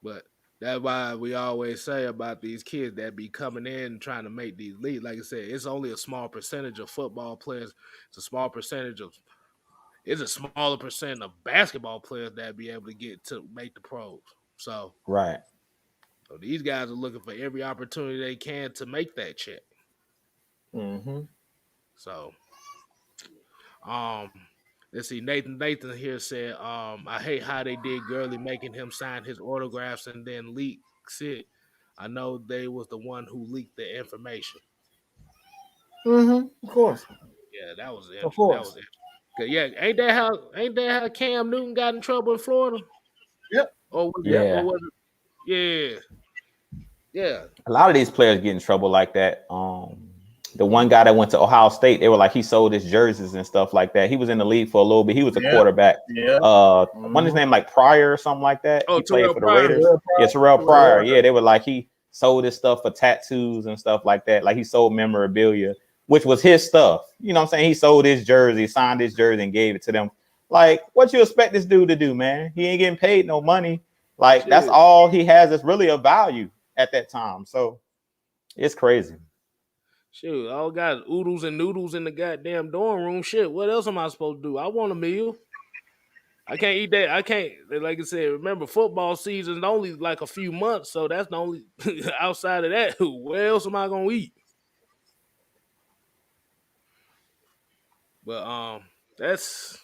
But that's why we always say about these kids that be coming in trying to make these leagues. Like I said, it's only a small percentage of football players. It's a smaller percentage of basketball players that be able to get to make the pros. So right. So these guys are looking for every opportunity they can to make that check. So let's see. Nathan here said, I hate how they did Gurley, making him sign his autographs and then leaks it. I know they was the one who leaked the information. Of course. Yeah, that was it. Of course. That was it. Yeah, ain't that how Cam Newton got in trouble in Florida? Yep. Yeah. Yeah. A lot of these players get in trouble like that. The one guy that went to Ohio State, they were like he sold his jerseys and stuff like that. He was in the league for a little bit. He was a quarterback. Yeah. What's his name, like Pryor or something like that? Oh, he played for the Pryor. Raiders. Terrell Pryor. Yeah, they were like he sold his stuff for tattoos and stuff like that. Like he sold memorabilia, which was his stuff. You know what I'm saying? He sold his jersey, signed his jersey, and gave it to them. Like, what you expect this dude to do, man? He ain't getting paid no money. Like, that's all he has is really a value at that time. So it's crazy. Shoot, all got oodles and noodles in the goddamn dorm room. Shit, what else am I supposed to do? I want a meal. I can't eat that. I can't, like I said, remember football season's only like a few months, so that's the only outside of that. Where else am I gonna eat? But that's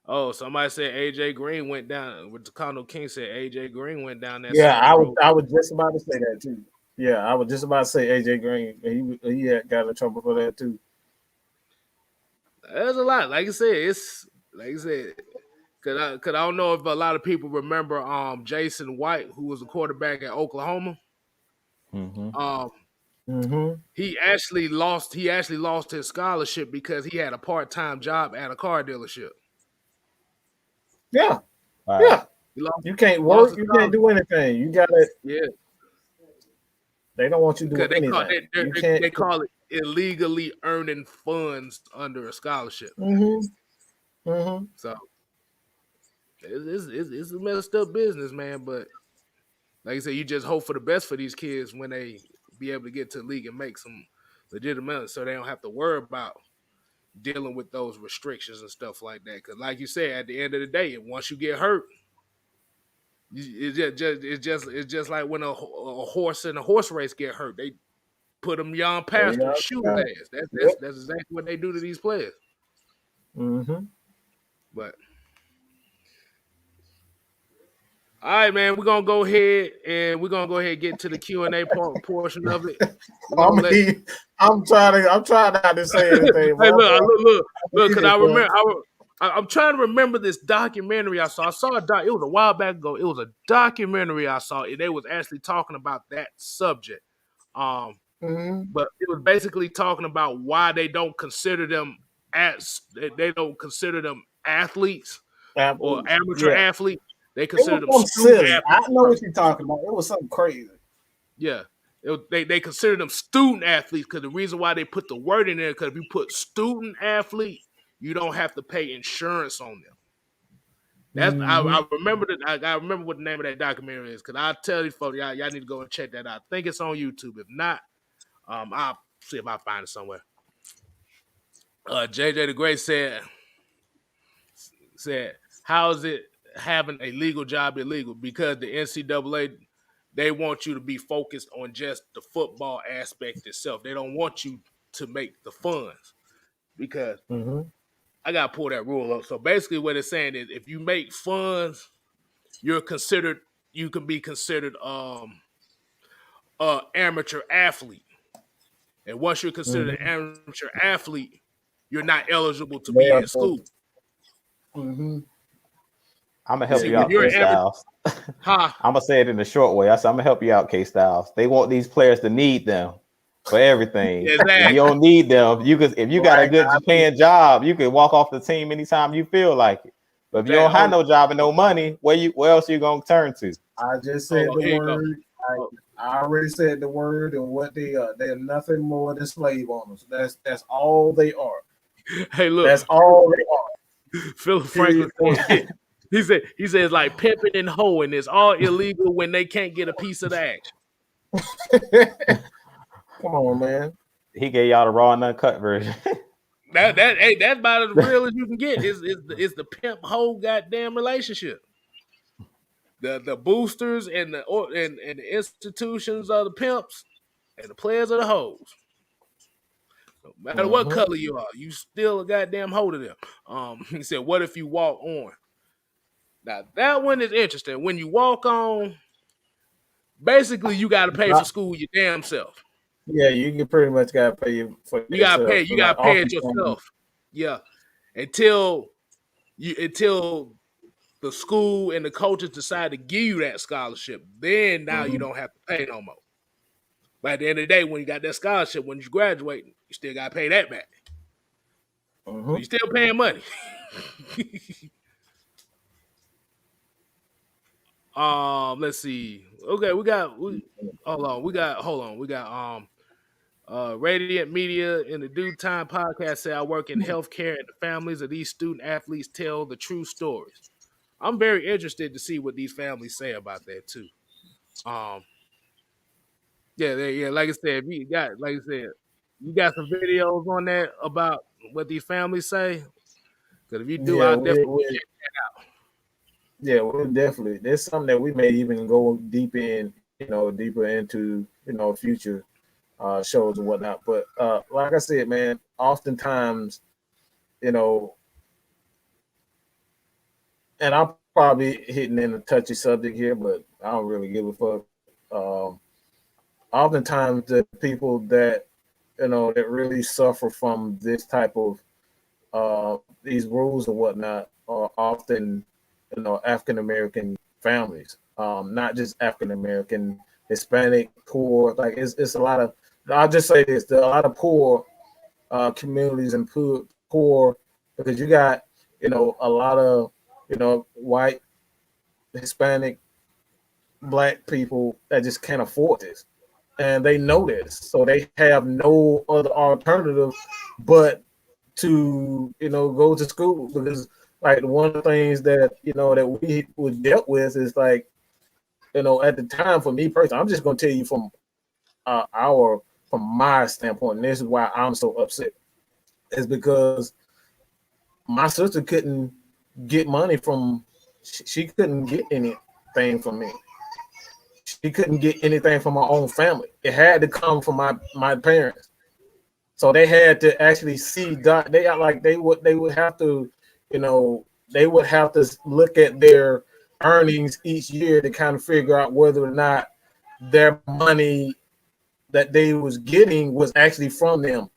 somebody said AJ Green went down. With the Condo King said AJ Green went down that. Yeah, I was just about to say that too. Yeah, I was just about to say AJ Green. He had got in trouble for that too. There's a lot. Like I said, because I don't know if a lot of people remember Jason White, who was a quarterback at Oklahoma. He actually lost his scholarship because he had a part-time job at a car dealership. Yeah. Yeah. You can't work, you can't do anything. You gotta They don't want you doing anything. They call it illegally earning funds under a scholarship. So it's a messed up business, man. But like I said, you just hope for the best for these kids when they be able to get to the league and make some legitimate, so they don't have to worry about dealing with those restrictions and stuff like that. Because, like you said, at the end of the day, once you get hurt, it's just like when a horse in a horse race get hurt. They put them young past and shoot ass. That's exactly what they do to these players. But all right, man, we're gonna go ahead and get to the Q&A portion of it. I'm trying not to say anything. Hey, look, because I remember. I'm trying to remember this documentary I saw. It was a while back ago. It was a documentary I saw, and they was actually talking about that subject. But it was basically talking about why they don't consider them athletes or amateur athletes. They consider them student athletes. I know what you're talking about. It was something crazy. Yeah. They consider them student athletes because the reason why they put the word in there, because if you put student athlete, you don't have to pay insurance on them. That's I remember that. I remember what the name of that documentary is, because I'll tell you folks, y'all need to go and check that out. I think it's on YouTube. If not, I'll see if I find it somewhere. JJ the Great said, how is it having a legal job illegal? Because the NCAA, they want you to be focused on just the football aspect itself. They don't want you to make the funds, because I gotta pull that rule up. So basically, what it's saying is, if you make funds, you can be considered amateur athlete. And once you're considered an amateur athlete, you're not eligible to be in school. I'm gonna help you out, Kstlyz. I'm gonna say it in a short way. I'm gonna help you out, Kstlyz. They want these players to need them for everything. Exactly. You don't need them. If you got a good paying job, you can walk off the team anytime you feel like it. But if you don't have no job and no money, where else are you gonna turn to? I just said the word. I already said the word, and what they are. They are nothing more than slave owners. That's all they are. Hey, look. That's all they are. Philip Franklin said, he said it's like pimping and hoeing. It's all illegal when they can't get a piece of the action. Come on, man. He gave y'all the raw and uncut version. That's about as real as you can get. It's the pimp hoe goddamn relationship. The boosters and the institutions are the pimps, and the players are the hoes. No matter what color you are, you still a goddamn hoe to them. He said, "What if you walk on?" Now that one is interesting. When you walk on, basically you got to pay for school your damn self. Yeah, you can pretty much got to pay for. You got to pay. You got to pay it yourself. Yeah, until the school and the coaches decide to give you that scholarship, then now you don't have to pay no more. But at the end of the day, when you got that scholarship, when you graduate, you still got to pay that back. So you're still paying money. Let's see. Okay, we got Radiant Media in the Due Time podcast say I work in healthcare and the families of these student athletes tell the true stories. I'm very interested to see what these families say about that too. Um, yeah, like I said, you got some videos on that about what these families say. Because if you do, Yeah, I'll definitely we definitely. There's something that we may even go deeper into, future shows and whatnot. But like I said, man, oftentimes, you know, and I'm probably hitting in a touchy subject here, but I don't really give a fuck. Um, Oftentimes, the people that that really suffer from this type of these rules and whatnot are often, African American families, not just African American, Hispanic, poor. Like it's a lot of. I'll just say this: there are a lot of poor communities and poor because you got a lot of white, Hispanic, black people that just can't afford this, and they know this, so they have no other alternative but to go to school because like one of the things that that we was dealt with is like at the time for me personally, I'm just going to tell you from our from my standpoint, and this is why I'm so upset, is because my sister couldn't get money from she couldn't get anything from me. She couldn't get anything from her own family. It had to come from my parents. So they had to actually see that they would have to, they would have to look at their earnings each year to kind of figure out whether or not their money that they was getting was actually from them.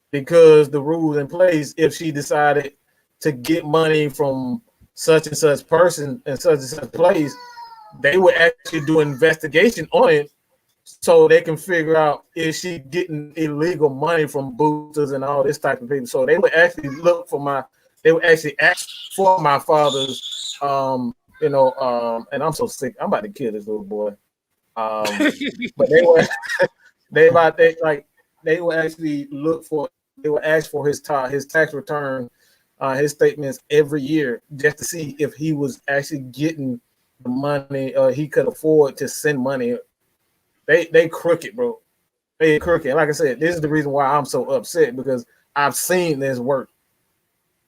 Because the rules in place, if she decided to get money from such and such person and such place, they would actually do an investigation on it so they can figure out is she getting illegal money from boosters and all this type of people. So they would actually they would actually ask for my father's, and I'm so sick. I'm about to kill this little boy. But they would actually they would ask for his tax return, his statements every year just to see if he was actually getting the money he could afford to send money. They crooked, bro. They crooked. Like I said, this is the reason why I'm so upset because I've seen this work,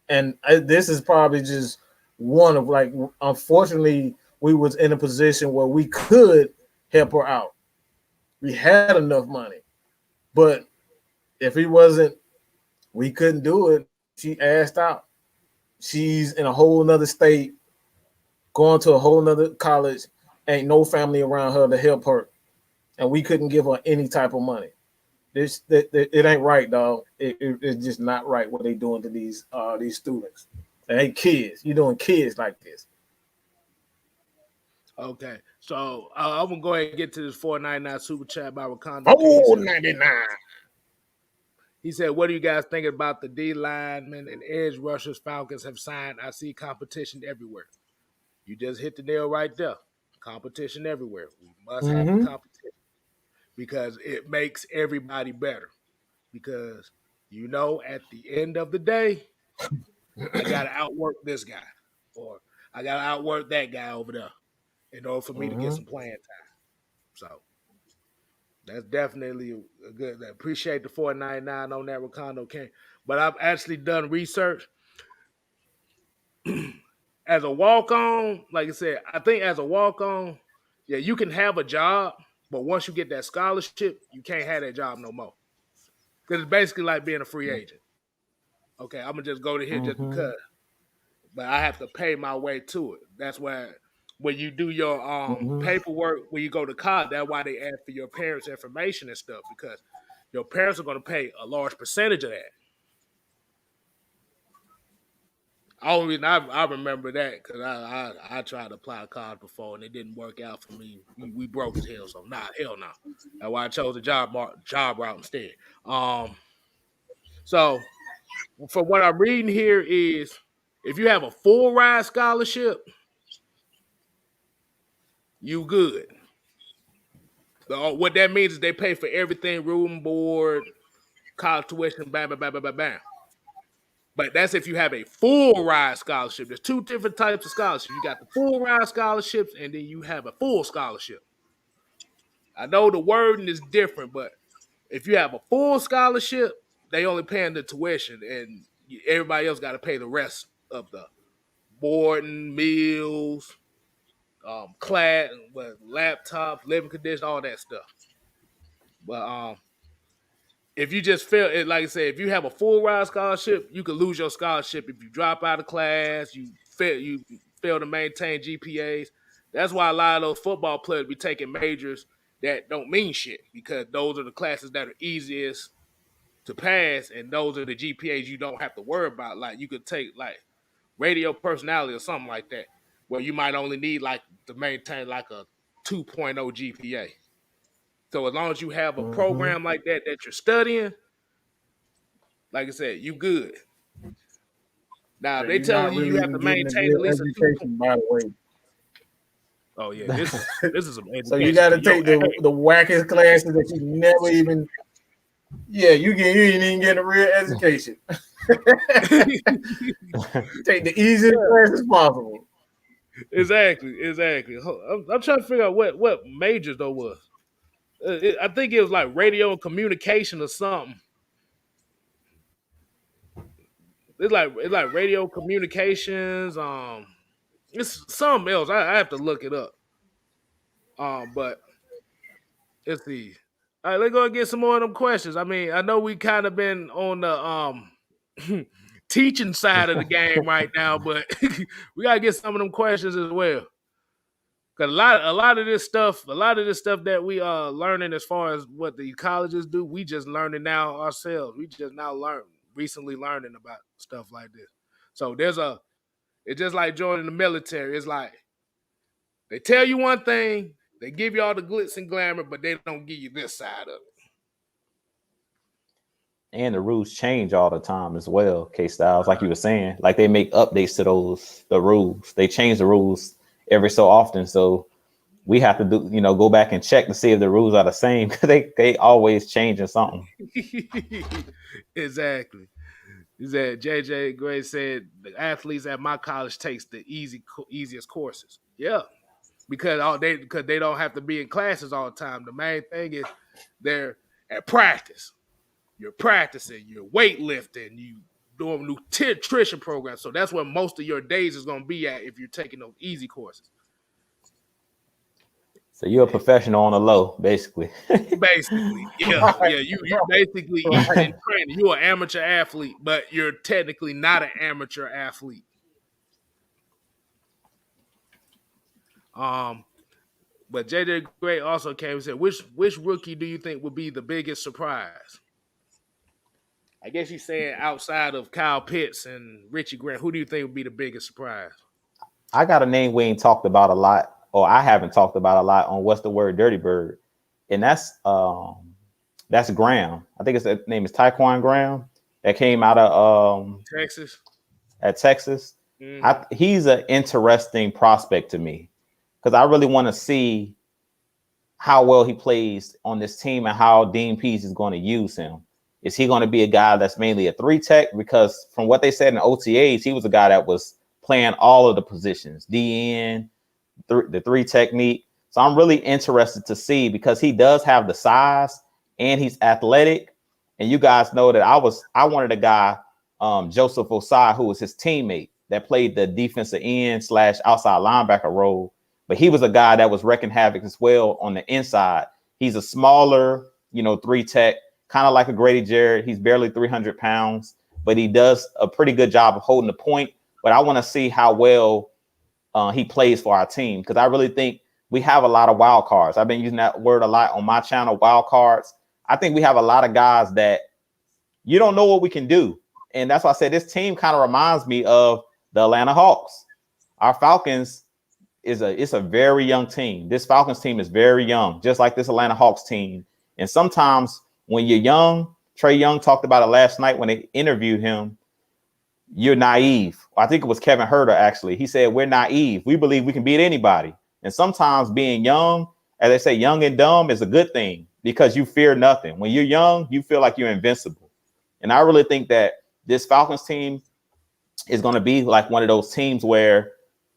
and this is probably just one of like. Unfortunately, we was in a position where we could help her out. We had enough money, but if he wasn't, we couldn't do it. She asked out. She's in a whole nother state, going to a whole nother college. Ain't no family around her to help her, and we couldn't give her any type of money. It ain't right, dog. It's just not right what they doing to these students. And hey, kids, you doing kids like this? Okay, so I'm gonna go ahead and get to this 499 super chat by Wakanda. 499. He said, "What do you guys think about the D linemen and edge rushers Falcons have signed? I see competition everywhere." You just hit the nail right there. Competition everywhere. We must have the competition because it makes everybody better. Because at the end of the day, I gotta outwork this guy, or I gotta outwork that guy over there in order for me to get some playing time. So that's definitely a good. I appreciate the 499 on that Ricondo King. But I've actually done research. As a walk-on, like I said, I think as a walk-on, yeah, you can have a job, but once you get that scholarship, you can't have that job no more. Because it's basically like being a free agent. Okay, I'm gonna just go to here just because, but I have to pay my way to it. That's why when you do your paperwork when you go to college, that's why they ask for your parents' information and stuff because your parents are gonna pay a large percentage of that. Only reason I remember that because I tried to apply to college before and it didn't work out for me. We broke as hell, so hell no. That's why I chose the job route instead. So from what I'm reading here is if you have a full ride scholarship, you good. What that means is they pay for everything, room, board, college tuition, bam, bam, bam, bam, bam, bam. But that's if you have a full ride scholarship. There's two different types of scholarships. You got the full ride scholarships, and then you have a full scholarship. I know the wording is different, but if you have a full scholarship, they only paying the tuition, and everybody else got to pay the rest of the boarding, meals, class, laptops, living conditions, all that stuff. But if you just fail, like I said, if you have a full ride scholarship, you could lose your scholarship if you drop out of class, you fail to maintain GPAs. That's why a lot of those football players be taking majors that don't mean shit because those are the classes that are easiest to pass, and those are the GPAs you don't have to worry about. Like you could take like radio personality or something like that, where you might only need like to maintain like a 2.0 GPA. So as long as you have a program like that you're studying, like I said, you good. Now So they you're not telling you really have to even getting a maintain real at least a 2. education, by the way. Oh yeah, this is some education. So you got to take the wackest classes that you never even. Yeah, you ain't even getting a real education. Take the easiest classes possible. Exactly. I'm trying to figure out what majors though was. I think it was like radio and communication or something. It's like radio communications. It's something else. I have to look it up. But let's see. All right, let's go and get some more of them questions. I mean, I know we kind of been on the teaching side of the game right now, but we gotta get some of them questions as well. Cause a lot of this stuff that we are learning as far as what the colleges do, we just learning now ourselves. We just now recently learning about stuff like this. So it's just like joining the military. It's like they tell you one thing, they give you all the glitz and glamour, but they don't give you this side of it. And the rules change all the time as well, Kstlyz, like you were saying. Like they make updates to the rules. They change the rules every so often. So we have to go back and check to see if the rules are the same because they always changing something. Exactly. That JJ Gray said the athletes at my college takes the easiest courses. Yeah, because they don't have to be in classes all the time. The main thing is they're at practice. You're practicing, you're weightlifting, you doing nutrition programs. So that's where most of your days is going to be at if you're taking those easy courses. So you're a professional on the low, basically. Basically, yeah. You basically eating and training. You're an amateur athlete, but you're technically not an amateur athlete. But JJ Gray also came and said, which rookie do you think would be the biggest surprise? I guess he's saying outside of Kyle Pitts and Richie Grant, who do you think would be the biggest surprise? I got a name we ain't talked about a lot, or I haven't talked about a lot on What's the Word Dirty Bird. And that's Graham. I think his name is Tyquan Graham. That came out of Texas. At Texas. Mm-hmm. He's an interesting prospect to me because I really want to see how well he plays on this team and how Dean Pease is going to use him. Is he going to be a guy that's mainly a 3-tech? Because from what they said in OTAs, he was a guy that was playing all of the positions, DN, the 3 technique. So I'm really interested to see because he does have the size and he's athletic. And you guys know that I wanted a guy, Joseph Osai, who was his teammate that played the defensive end / outside linebacker role. But he was a guy that was wrecking havoc as well on the inside. He's a smaller, 3-tech. Kind of like a Grady Jarrett. He's barely 300 pounds, but he does a pretty good job of holding the point. But I want to see how well he plays for our team because I really think we have a lot of wild cards. I've been using that word a lot on my channel, wild cards. I think we have a lot of guys that you don't know what we can do. And that's why I said this team kind of reminds me of the Atlanta Hawks. Our Falcons it's a very young team. This Falcons team is very young, just like this Atlanta Hawks team. And sometimes when you're young, Trae Young talked about it last night when they interviewed him. You're naive. I think it was Kevin Herter, actually. He said, we're naive. We believe we can beat anybody. And sometimes being young, as they say, young and dumb is a good thing because you fear nothing. When you're young, you feel like you're invincible. And I really think that this Falcons team is going to be like one of those teams where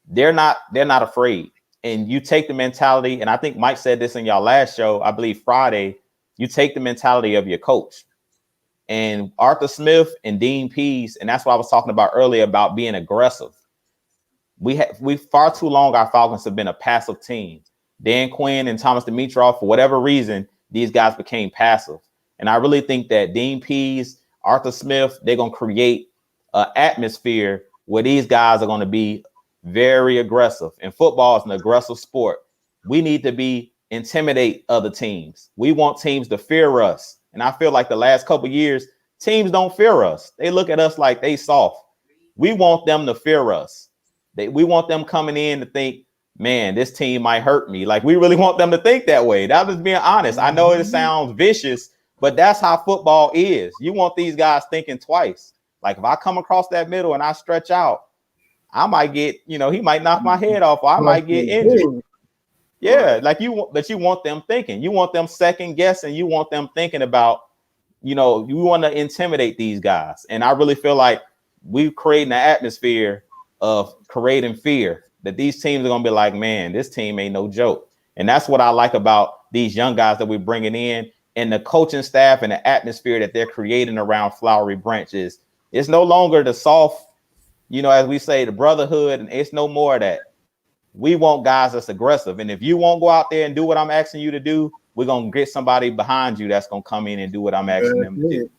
they're not afraid. And you take the mentality, and I think Mike said this in y'all last show, I believe Friday, you take the mentality of your coach. And Arthur Smith and Dean Pease, and that's what I was talking about earlier about being aggressive. We far too long, our Falcons have been a passive team. Dan Quinn and Thomas Dimitroff, for whatever reason, these guys became passive. And I really think that Dean Pease, Arthur Smith, they're going to create an atmosphere where these guys are going to be very aggressive. And football is an aggressive sport. We need to intimidate other teams. We want teams to fear us. And I feel like the last couple of years, teams don't fear us. They look at us like they soft. We want them to fear us. We want them coming in to think, man, this team might hurt me. Like, we really want them to think that way. That was being honest. I know it sounds vicious, but that's how football is. You want these guys thinking twice. Like, if I come across that middle and I stretch out, I might get, he might knock my head off, or I might get injured. Yeah, but you want them thinking. You want them second guessing. You want them thinking about, you want to intimidate these guys. And I really feel like we're creating an atmosphere of creating fear that these teams are going to be like, man, this team ain't no joke. And that's what I like about these young guys that we're bringing in, and the coaching staff and the atmosphere that they're creating around Flowery Branch is it's no longer the soft, as we say, the brotherhood, and it's no more of that. We want guys that's aggressive. And if you won't go out there and do what I'm asking you to do, we're going to get somebody behind you that's going to come in and do what I'm asking them to do.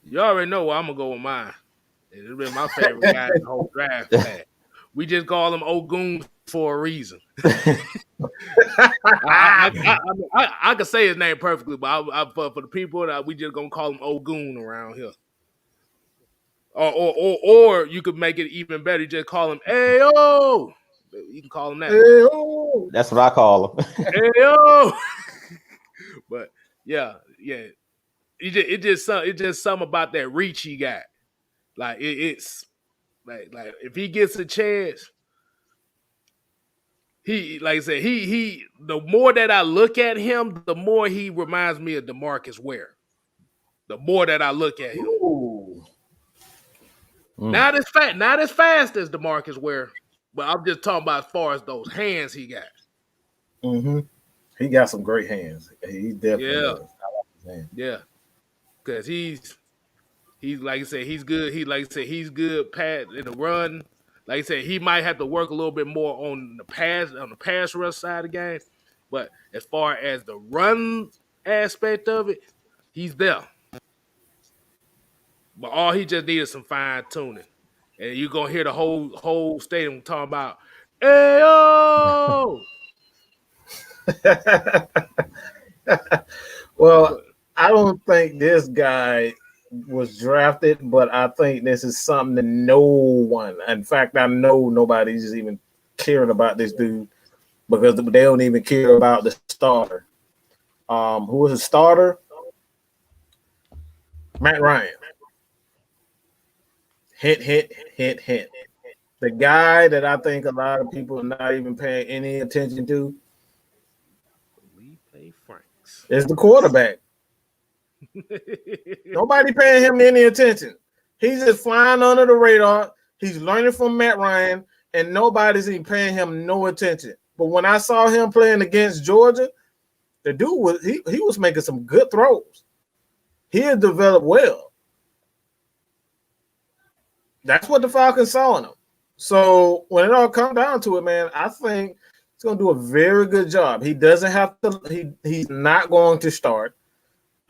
You already know where I'm going to go with mine. It's been my favorite guy in the whole draft class. We just call him Ogun for a reason. I could say his name perfectly, but for the people, we just going to call him Ogun around here. Or you could make it even better. You just call him Ayo. You can call him that. Ayo. That's what I call him. Ayo. But yeah. It just something about that reach he got. Like it's like if he gets a chance, he, like I said, he the more that I look at him, the more he reminds me of DeMarcus Ware. The more that I look at him. Ooh. Not as fast as DeMarcus Ware, but I'm just talking about as far as those hands he got. Mm-hmm. He got some great hands. He definitely does. I like his hands. Yeah, because he's like I said, he's good. He's good in the run. Like I said, he might have to work a little bit more on the pass rush side of the game, but as far as the run aspect of it, he's there. But all he just needed some fine tuning, and you're gonna hear the whole stadium talking about, "Ayo!" Well, I don't think this guy was drafted, but I think this is something that no one, in fact, I know nobody's even caring about this dude because they don't even care about the starter. Who was the starter? Matt Ryan. Hint. The guy that I think a lot of people are not even paying any attention to is the quarterback. Nobody paying him any attention. He's just flying under the radar. He's learning from Matt Ryan, and nobody's even paying him no attention. But when I saw him playing against Georgia, the dude was making some good throws. He had developed well. That's what the Falcons saw in him. So when it all comes down to it, man, I think he's going to do a very good job. He doesn't have to. He's not going to start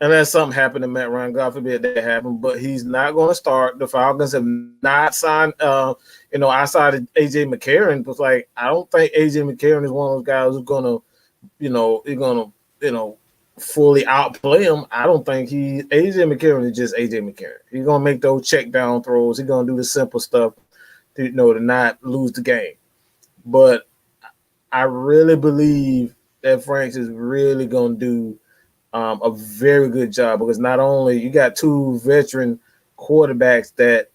unless something happened to Matt Ryan. God forbid that happened, but he's not going to start. The Falcons have not signed. Outside of AJ McCarron, was like I don't think AJ McCarron is one of those guys who's going to, fully outplay him. I don't think AJ McCarron is just AJ McCarron. He's gonna make those check down throws. He's gonna do the simple stuff to not lose the game. But I really believe that Franks is really gonna do a very good job, because not only you got two veteran quarterbacks that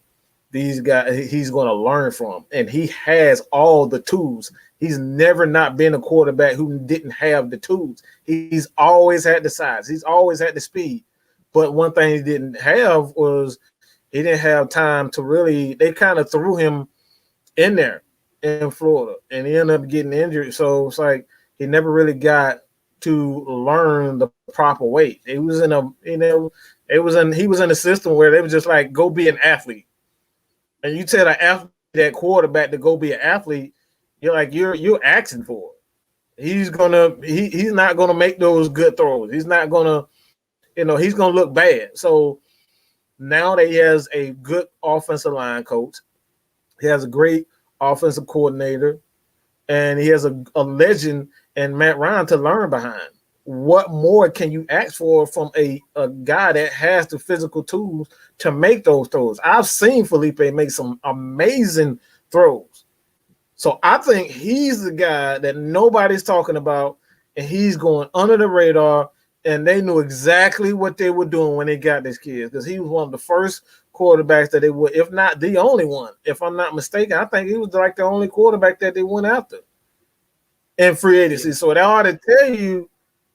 these guys he's going to learn from, and he has all the tools. He's never not been a quarterback who didn't have the tools. He's always had the size. He's always had the speed. But one thing he didn't have was he didn't have time to really. They kind of threw him in there in Florida, and he ended up getting injured. So it's like he never really got to learn the proper way. He was in he was in a system where they was just like, go be an athlete. And you tell that quarterback to go be an athlete, you're like, you're asking for it. He's not gonna make those good throws. He's not gonna, he's gonna look bad. So now that he has a good offensive line coach, he has a great offensive coordinator, and he has a legend and Matt Ryan to learn behind. What more can you ask for from a guy that has the physical tools to make those throws? I've seen Felipe make some amazing throws. So I think he's the guy that nobody's talking about, and he's going under the radar, and they knew exactly what they were doing when they got this kid, because he was one of the first quarterbacks that they would, if not the only one. If I'm not mistaken, I think he was like the only quarterback that they went after in free agency. So that ought to tell you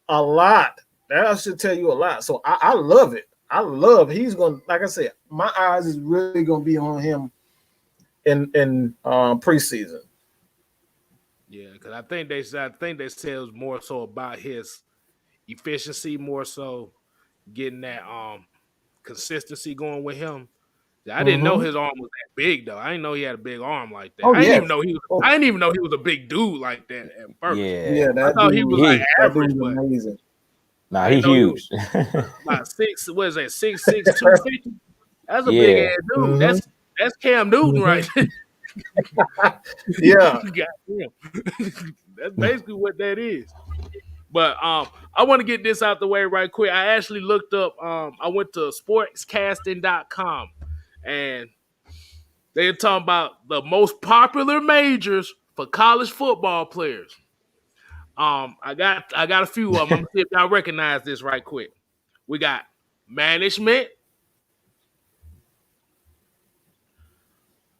a lot. That should tell you a lot. So I love it. I love he's going to, like I said, my eyes is really going to be on him in preseason. Yeah, because I think they said it was more so about his efficiency, more so getting that consistency going with him. I didn't know his arm was that big though. I didn't know he had a big arm like that. I didn't even know he was a big dude like that at first. Yeah, I thought he was like average, but amazing. Nah, he's huge. About 6'6", 250. That's a big ass dude. Mm-hmm. That's Cam Newton right there. Yeah. That's basically what that is. But I want to get this out the way right quick. I actually looked up, I went to sportscasting.com, and they're talking about the most popular majors for college football players. I got a few of them. I'm gonna see if y'all recognize this right quick. We got management,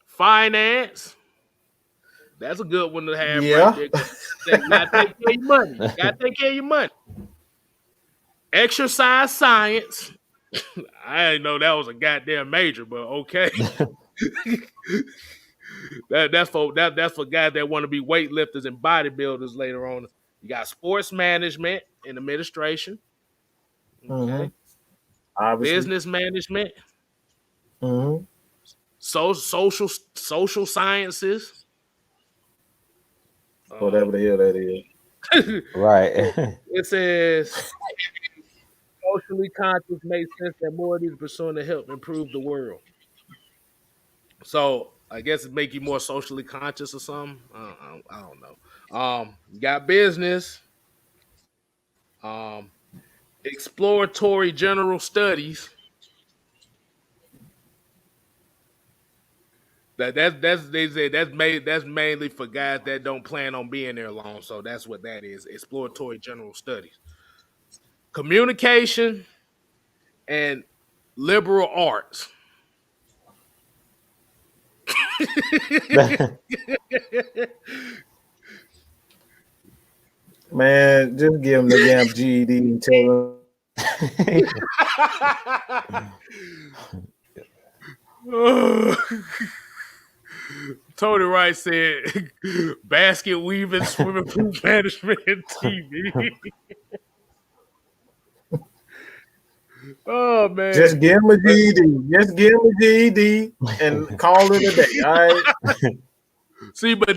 finance. That's a good one to have right there. You gotta take care of your money. Exercise science. I didn't know that was a goddamn major, but okay. That's for guys that want to be weightlifters and bodybuilders later on. You got sports management and administration. Okay. Business management. Social sciences. Whatever the hell that is. Right. It says socially conscious makes sense that more of these are pursuing to help improve the world. So I guess it make you more socially conscious or something. I don't know. You got business, exploratory general studies. They say that's mainly for guys that don't plan on being there long. So that's what that is. Exploratory general studies, communication, and liberal arts. Man, just give him the damn GED and tell him. Tony Wright said, basket weaving, swimming pool management, and TV. Oh, man. Just give him a GED. Just give him a GED and call it a day. All right. See, but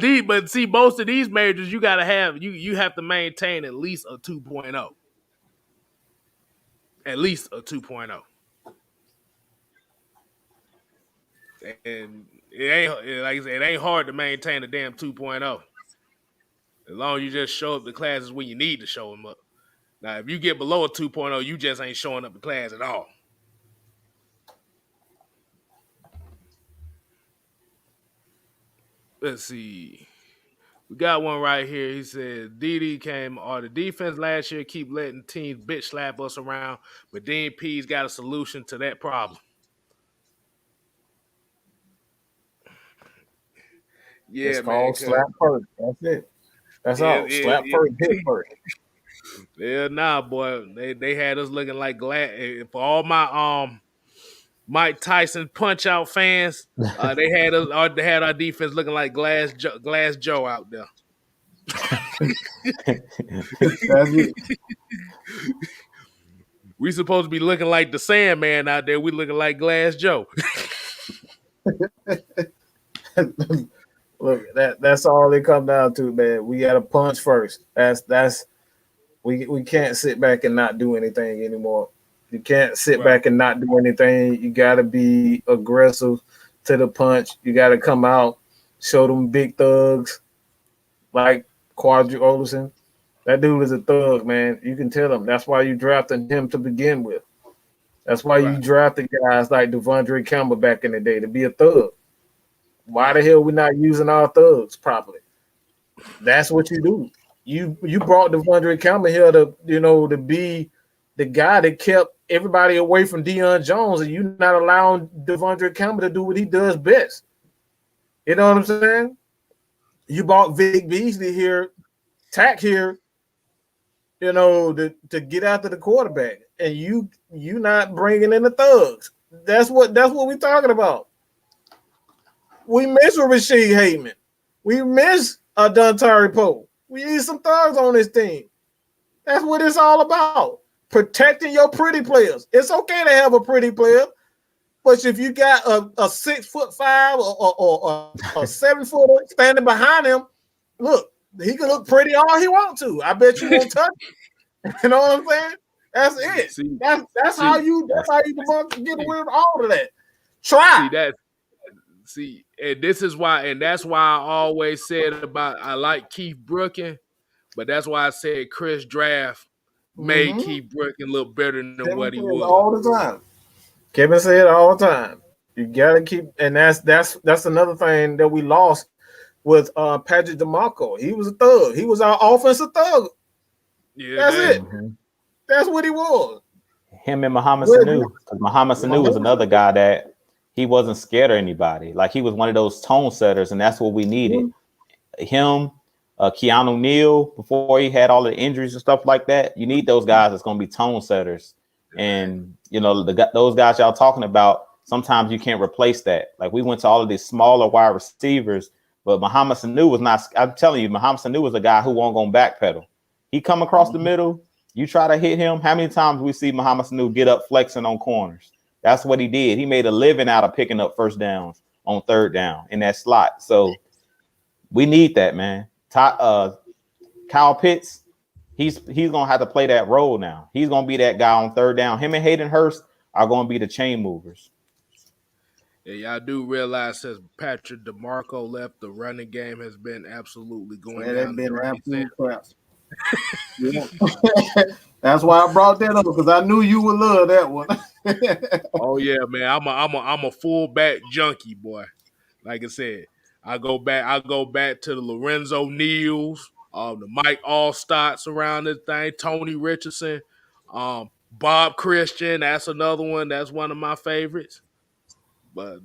most of these majors, you gotta have you have to maintain at least a 2.0. At least a 2.0. And it ain't, like I said, it ain't hard to maintain a damn 2.0. As long as you just show up to classes when you need to show them up. Now, if you get below a 2.0, you just ain't showing up in class at all. Let's see. We got one right here. He said, DD came on the defense last year, keep letting teams bitch slap us around, but Dean P's got a solution to that problem. Yeah, it's man. called slap first. That's it. That's all. Slap first, hit first. Yeah, nah, boy. They had us looking like glass. For all my Mike Tyson Punch Out fans, they had our defense looking like Glass Joe out there. That's it. We supposed to be looking like the Sandman out there. We looking like Glass Joe. Look, that's all it come down to, man. We got to punch first. We can't sit back and not do anything anymore. You can't sit back and not do anything. You got to be aggressive to the punch. You got to come out, show them big thugs like Quadri Olsen. That dude is a thug, man. You can tell him. That's why you drafted him to begin with. That's why you drafted guys like Devondre Campbell back in the day, to be a thug. Why the hell we not using our thugs properly? That's what you do. You brought Devondre Campbell here to be the guy that kept everybody away from Deion Jones, and you not allowing Devondre Campbell to do what he does best. You know what I'm saying? You brought Vic Beasley here, Tack here, to get after the quarterback, and you not bringing in the thugs. That's what we're talking about. We miss Rashid Hayman. We miss Dontari Poe. We need some thugs on this team. That's what it's all about. Protecting your pretty players. It's okay to have a pretty player, but if you got a 6'5" or a 7 footer standing behind him, look, he can look pretty all he wants to. I bet you won't touch him. You know what I'm saying? That's it. See, that's how you get away with all of that. Try. And this is why, and that's why I always said I like Keith Brooking, but that's why I said Chris Draft made Keith Brooking look better than Kevin what he was all the time. Kevin said all the time. You gotta keep, and that's another thing that we lost with Patrick DeMarco. He was a thug. He was our offensive thug. Yeah, that's it. That's what he was. Him and Muhammad Sanu. Because Muhammad Sanu was another guy that he wasn't scared of anybody. Like, he was one of those tone setters, and that's what we needed. Him, Keanu Neal, before he had all the injuries and stuff like that. You need those guys that's going to be tone setters. And, those guys y'all talking about, sometimes you can't replace that. Like, we went to all of these smaller wide receivers, but Muhammad Sanu was not. I'm telling you, Muhammad Sanu was a guy who won't go backpedal. He come across the middle, you try to hit him. How many times we see Muhammad Sanu get up flexing on corners? That's what he did. He made a living out of picking up first downs on third down in that slot. So we need that, man. Kyle Pitts, he's gonna have to play that role now. He's gonna be that guy on third down. Him and Hayden Hurst are gonna be the chain movers. Yeah, y'all do realize since Patrick DeMarco left, the running game has been absolutely going down. Been absolute crap. Yeah. That's why I brought that up, because I knew you would love that one. Oh yeah, man. I'm a fullback junkie, boy. Like I said, I go back to the Lorenzo Neals, the Mike Allstotts around this thing, Tony Richardson, Bob Christian. That's another one. That's one of my favorites. But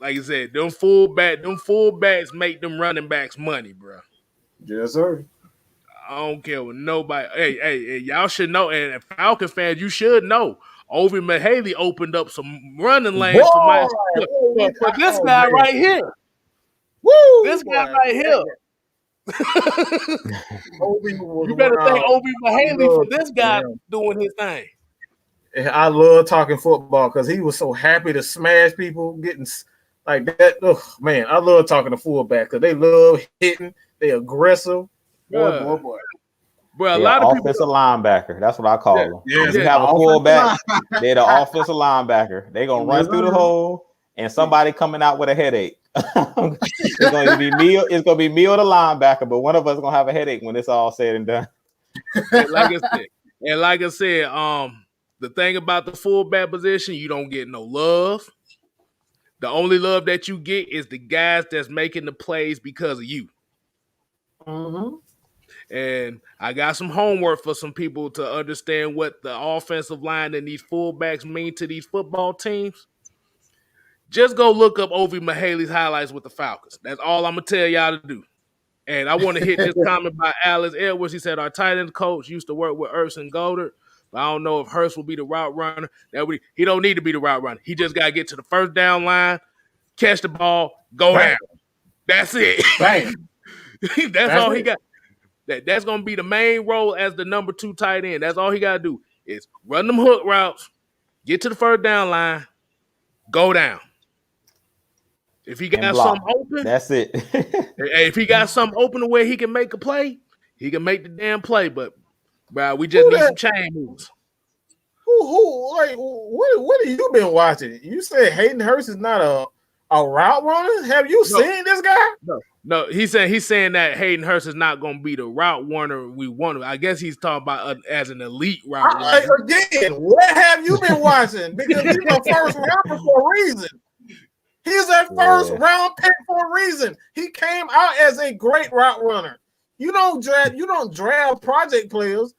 like I said, them fullbacks make them running backs money, bro. Yes, sir. I don't care what nobody. Hey, y'all should know, and Falcon fans, you should know. Ovi Mahaley opened up some running lanes for this guy right here. Woo! This guy right here. You better thank Ovi Mahaley for this guy doing his thing. I love talking football because he was so happy to smash people, getting like that. Oh, man, I love talking to fullback because they love hitting. They aggressive. Boy. Bro, a lot of offensive linebacker. That's what I call them. Yeah, you have a fullback, they're the offensive linebacker. They're gonna run through the hole, and somebody coming out with a headache. It's gonna be me. It's gonna be me or the linebacker, but one of us is gonna have a headache when it's all said and done. Like I said, And like I said, the thing about the fullback position, you don't get no love. The only love that you get is the guys that's making the plays because of you. Mm-hmm. And I got some homework for some people to understand what the offensive line and these fullbacks mean to these football teams. Just go look up Ovi Mahaley's highlights with the Falcons. That's all I'm going to tell y'all to do. And I want to hit this comment by Alex Edwards. He said, our tight end coach used to work with Ertz and Goddard, but I don't know if Hurst will be the route runner. He don't need to be the route runner. He just got to get to the first down line, catch the ball, go down. That's it. That's all he got. That's going to be the main role as the number 2 tight end. That's all he got to do is run them hook routes, get to the first down line, go down. If he got something open, that's it. If he got something open to where he can make a play, he can make the damn play. But, bro, we just need some chain moves. What have you been watching? You said Hayden Hurst is not a route runner? Have you seen this guy? No. He's saying that Hayden Hurst is not going to be the route runner we want. I guess he's talking about as an elite route runner. Again, what have you been watching? Because he's a first rounder for a reason. He's a first round pick for a reason. He came out as a great route runner. You don't draft project players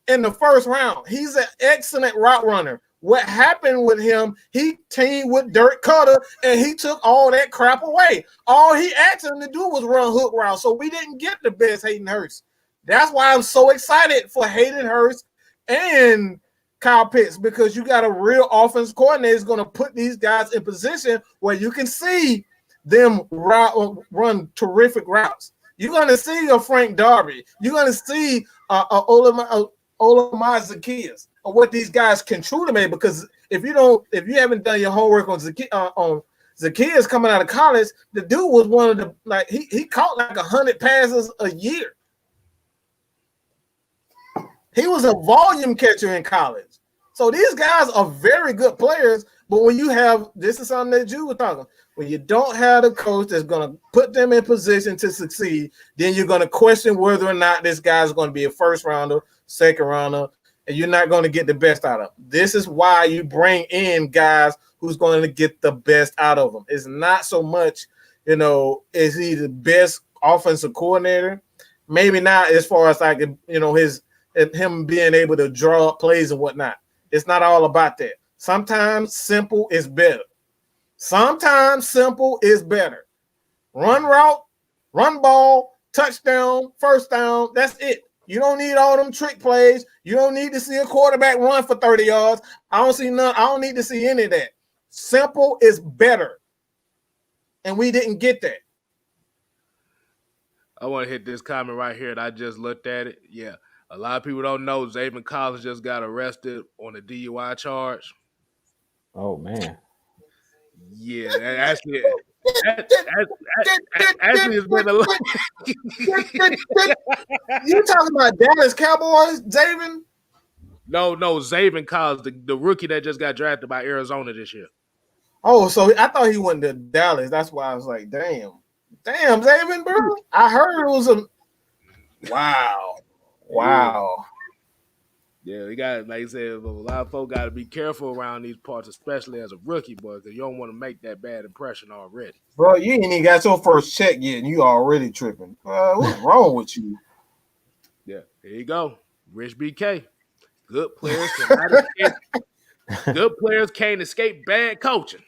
in the first round. He's an excellent route runner. What happened with him, he teamed with Dirk Cutter, and he took all that crap away. All he asked him to do was run hook routes, so we didn't get the best Hayden Hurst. That's why I'm so excited for Hayden Hurst and Kyle Pitts, because you got a real offense coordinator who's going to put these guys in position where you can see them run terrific routes. You're going to see a Frank Darby. You're going to see Olamide Zaccheaus, or what these guys can truly make. Because if you haven't done your homework on Zaccheaus coming out of college, the dude was one of the he caught 100 passes a year. He was a volume catcher in college. So these guys are very good players, but when you have, this is something that you were talking, when you don't have a coach that's going to put them in position to succeed, then you're going to question whether or not this guy's going to be a first rounder, second rounder, and you're not going to get the best out of them. This is why you bring in guys who's going to get the best out of them. It's not so much, is he the best offensive coordinator? Maybe not as far as him being able to draw up plays and whatnot. It's not all about that. Sometimes simple is better. Run route, run ball, touchdown, first down. That's it. You don't need all them trick plays. You don't need to see a quarterback run for 30 yards. I don't need to see any of that. Simple is better. And we didn't get that. I want to hit this comment right here. I just looked at it. Yeah. A lot of people don't know Zayvon Collins just got arrested on a DUI charge. Oh, man. Yeah, actually it's been a lot. You talking about Dallas Cowboys, Zayvon? No, Zayvon Collins, the rookie that just got drafted by Arizona this year. Oh, so I thought he went to Dallas. That's why I was like, damn, Zayvon, bro. I heard it was a wow. Yeah, we got, like I said, a lot of folks got to be careful around these parts, especially as a rookie, boy, because you don't want to make that bad impression already. Bro, you ain't even got your first check yet, and you already tripping. What's wrong with you? Yeah, here you go. Rich BK. Good players can't escape bad coaching.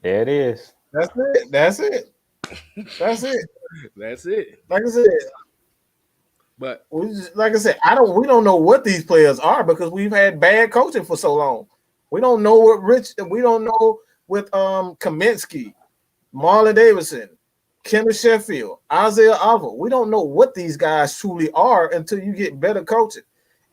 There it is. That's it. Like I said. But like I said, we don't know what these players are because we've had bad coaching for so long. We don't know with Kaminsky, Marlon Davidson, Kenneth Sheffield, Isaiah Alva. We don't know what these guys truly are until you get better coaching.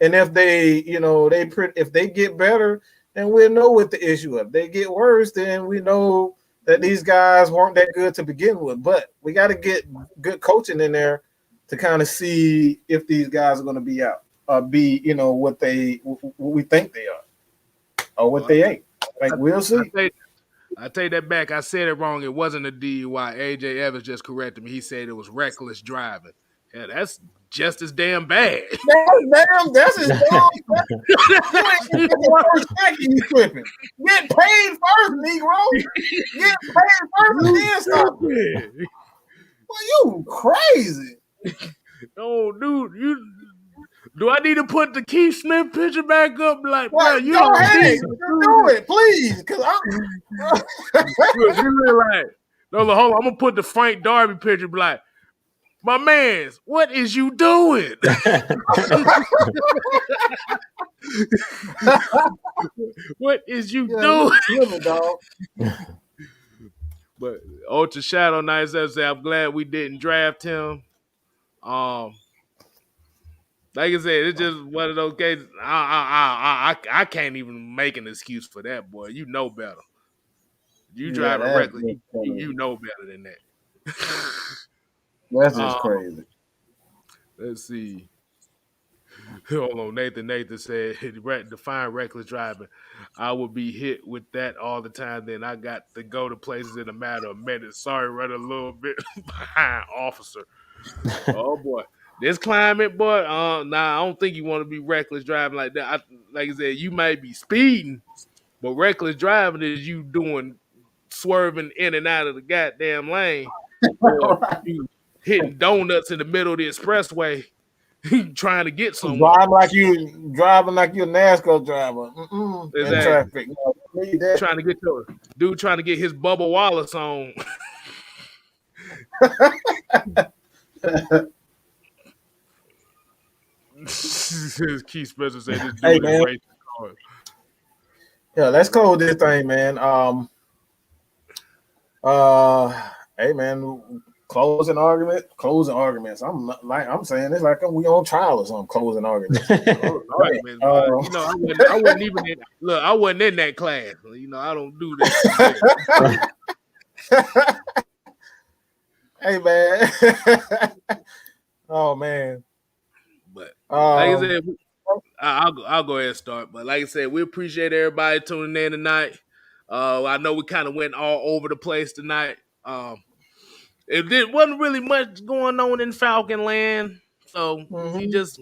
And if if they get better, then we'll know what the issue is. If they get worse, then we know that these guys weren't that good to begin with. But we got to get good coaching in there to kind of see if these guys are going to be out or be, what we think they are or what they ain't. We'll see. I take that back. I said it wrong. It wasn't a DUI. AJ Evans just corrected me. He said it was reckless driving. Yeah, that's just as damn bad. That's his job. You ain't get the first check, you tripping. Get paid first, Negro. Get paid first and then stop. Well, you crazy. Oh, dude, do I need to put the Keith Smith picture back up? Like, well, bro, you go don't ahead. Do it, please. Because you're like, no, hold on, I'm gonna put the Frank Darby picture. Be like, my man's, what is you doing? What is you doing? Living, dog. But Ultra Shadow 97 said, I'm glad we didn't draft him. Like I said, it's just one of those cases. I can't even make an excuse for that, boy. You know better. You driving reckless. You know better than that. That's just crazy. Let's see. Hold on, Nathan said, define reckless driving. I would be hit with that all the time. Then I got to go to places in a matter of minutes. Sorry, running a little bit behind, officer. Oh boy, this climate, boy. Nah, I don't think you want to be reckless driving like that. Like I said, you might be speeding, but reckless driving is you doing swerving in and out of the goddamn lane, or you hitting donuts in the middle of the expressway. Trying to get somewhere. Driving like you're a NASCAR driver. Exactly. In traffic. Trying to get his Bubba Wallace on. Keith Spencer said this dude hey, man. Yeah, let's close this thing, man. Hey, man. Closing arguments. I'm saying it's like we on trial or something. Closing arguments. I wasn't even in. Look, I wasn't in that class. I don't do that. Hey, man. Oh man. But like I said, I'll go ahead and start. But like I said, we appreciate everybody tuning in tonight. I know we kind of went all over the place tonight. It wasn't really much going on in Falcon Land, so we just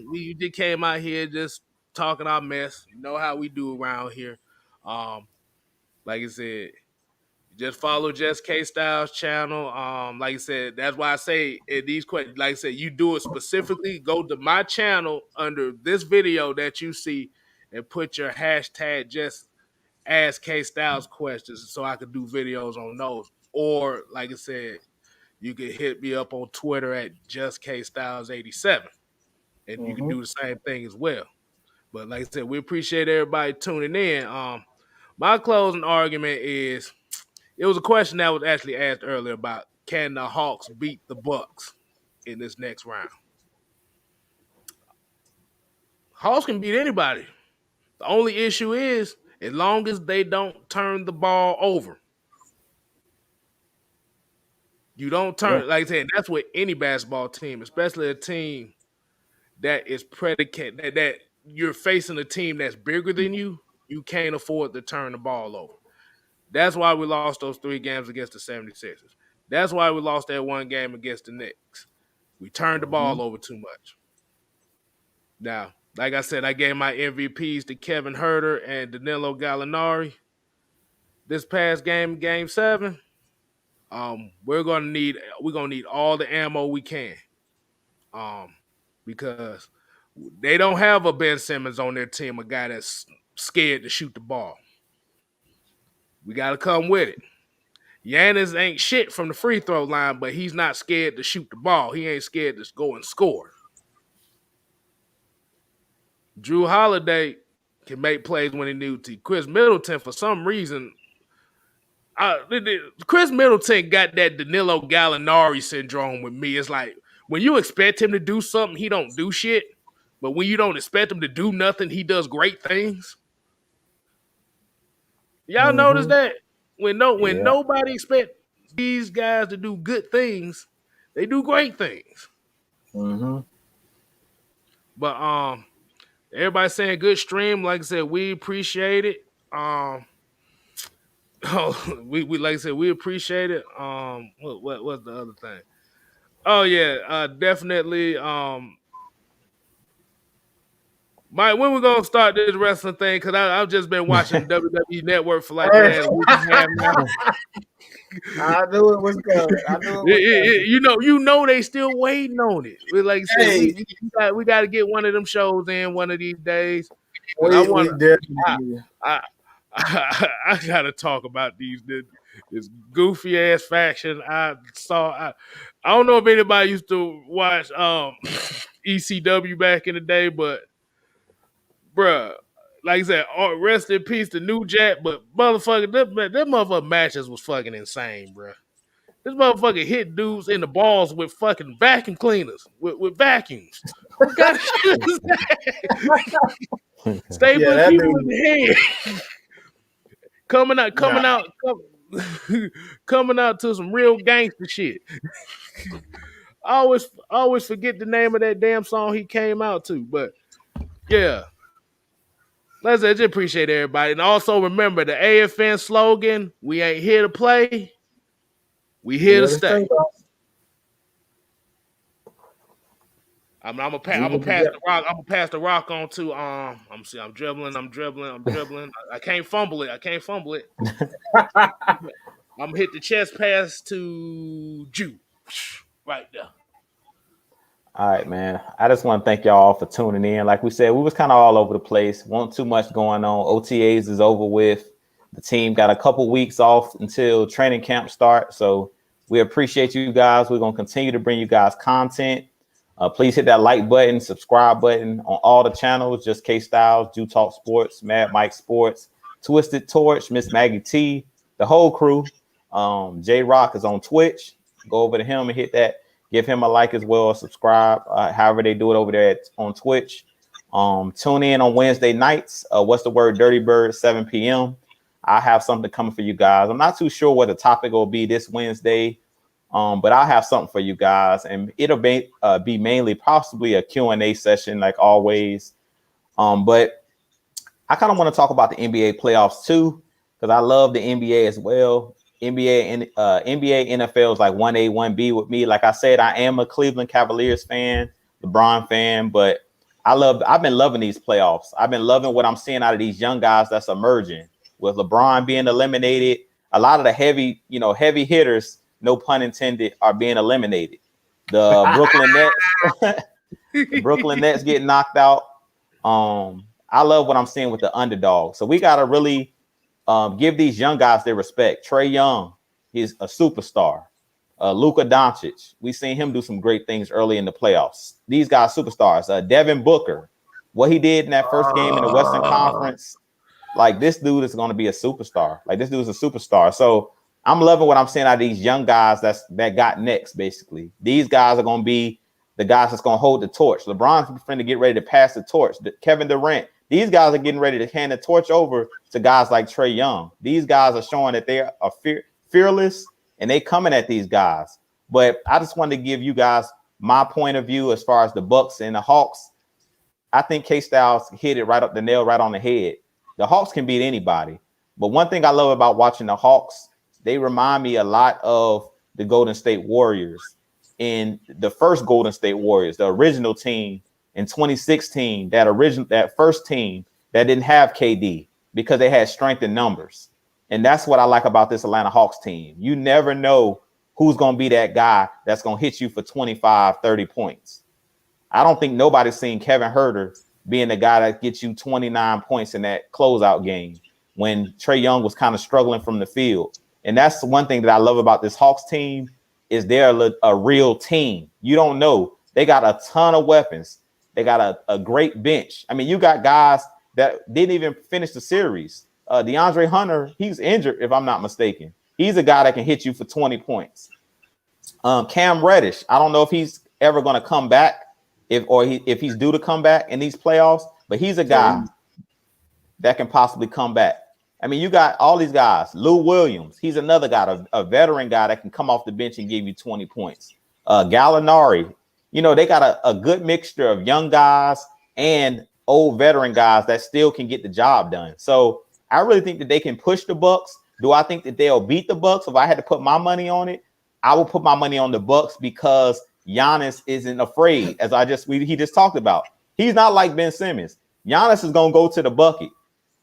came out here just talking our mess. You know how we do around here. Like I said, just follow Just Kstylz channel. Like I said, that's why I say in these questions, like I said, you do it specifically. Go to my channel under this video that you see and put your hashtag Just Ask Kstylz questions so I could do videos on those. Or like I said, you can hit me up on Twitter at JustKStylz87, and you can do the same thing as well. But like I said, we appreciate everybody tuning in. My closing argument is, it was a question that was actually asked earlier about, can the Hawks beat the Bucks in this next round? Hawks can beat anybody. The only issue is, as long as they don't turn the ball over. You don't turn, like I said, that's with any basketball team, especially a team that is predicated, that you're facing a team that's bigger than you, you can't afford to turn the ball over. That's why we lost those 3 games against the 76ers. That's why we lost that 1 game against the Knicks. We turned the ball over too much. Now, like I said, I gave my MVPs to Kevin Huerter and Danilo Gallinari. This past game, Game 7, we're gonna need all the ammo we can, because they don't have a Ben Simmons on their team, a guy that's scared to shoot the ball. We got to come with it. Giannis ain't shit from the free throw line, but he's not scared to shoot the ball. He ain't scared to go and score. Drew Holiday can make plays when he needs to. Chris Middleton, for some reason, Chris Middleton got that Danilo Gallinari syndrome with me. It's like, when you expect him to do something, he don't do shit. But when you don't expect him to do nothing, he does great things. Y'all notice that? When nobody expect these guys to do good things, they do great things. But everybody's saying good stream. Like I said, we appreciate it. We like I said, we appreciate it. What's the other thing? Oh yeah, definitely. Mike, when we gonna start this wrestling thing? Because I've just been watching WWE Network for like the last week and a half now. I knew it was coming. I knew it was coming. You know, they still waiting on it. Like you said, Hey, we got to get one of them shows in one of these days. Because we definitely. I, I gotta talk about this goofy ass faction I saw. I don't know if anybody used to watch ECW back in the day, but bruh, like I said, rest in peace to New Jack, but motherfucker, that motherfucker matches was fucking insane, bruh. This motherfucker hit dudes in the balls with fucking vacuum cleaners, with vacuums. What kind of shit is that? Stapling people in the head. coming out to some real gangster shit. I always forget the name of that damn song he came out to, but yeah. Let's just appreciate everybody. And also remember the AFN slogan, we ain't here to play, we here to stay. I'm gonna pass the rock. I'm gonna pass the rock on to I'm dribbling. I can't fumble it. I'm gonna hit the chest pass to Jew. Right there. All right, man. I just want to thank y'all for tuning in. Like we said, we was kind of all over the place. Wasn't too much going on. OTAs is over with. The team got a couple weeks off until training camp starts. So we appreciate you guys. We're going to continue to bring you guys content. Please hit that like button, subscribe button on all the channels. Just Kstlyz, Jew Talk Sports, Mad Mike Sports, Twisted Torch, Miss Maggie T, the whole crew. J Rock is on Twitch. Go over to him and hit that. Give him a like as well, subscribe, however they do it over there on Twitch. Tune in on Wednesday nights. What's the word? Dirty Bird, 7 p.m. I have something coming for you guys. I'm not too sure what the topic will be this Wednesday, but I'll have something for you guys. And it'll be mainly possibly a Q&A session like always. But I kind of want to talk about the NBA playoffs too, because I love the NBA as well. NBA and NBA NFL is like 1A, 1B with me. Like I said, I am a Cleveland Cavaliers fan, LeBron fan, but I've been loving these playoffs. I've been loving what I'm seeing out of these young guys that's emerging. With LeBron being eliminated, a lot of the heavy hitters, no pun intended, are being eliminated. The Brooklyn Nets get knocked out. I love what I'm seeing with the underdog. So we gotta really give these young guys their respect. Trae Young, he's a superstar. Luka Doncic, we've seen him do some great things early in the playoffs. These guys, superstars. Devin Booker, what he did in that first game in the Western Conference, like this dude is going to be a superstar. Like this dude is a superstar. So I'm loving what I'm seeing out of these young guys that got next, basically. These guys are going to be the guys that's going to hold the torch. LeBron's going to get ready to pass the torch. Kevin Durant, these guys are getting ready to hand the torch over to guys like Trae Young. These guys are showing that they are fearless and they coming at these guys. But I just wanted to give you guys my point of view as far as the Bucks and the Hawks. I think Kstlyz hit it right on the head. The Hawks can beat anybody. But one thing I love about watching the Hawks, they remind me a lot of the Golden State Warriors. In the first Golden State Warriors, the original team in 2016, that first team that didn't have KD because they had strength in numbers. And that's what I like about this Atlanta Hawks team. You never know who's going to be that guy that's going to hit you for 25, 30 points. I don't think nobody's seen Kevin Huerter being the guy that gets you 29 points in that closeout game when Trae Young was kind of struggling from the field. And that's one thing that I love about this Hawks team is they're a real team. You don't know. They got a ton of weapons. They got a great bench. I mean, you got guys that didn't even finish the series. DeAndre Hunter, he's injured, if I'm not mistaken. He's a guy that can hit you for 20 points. Cam Reddish, I don't know if he's ever going to come back, if he's due to come back in these playoffs, but he's a guy that can possibly come back. I mean, you got all these guys. Lou Williams, he's another guy, a veteran guy that can come off the bench and give you 20 points. Gallinari, they got a good mixture of young guys and old veteran guys that still can get the job done. So I really think that they can push the Bucks. Do I think that they'll beat the Bucks? If I had to put my money on it, I would put my money on the Bucks because Giannis isn't afraid, as he just talked about. He's not like Ben Simmons. Giannis is going to go to the bucket.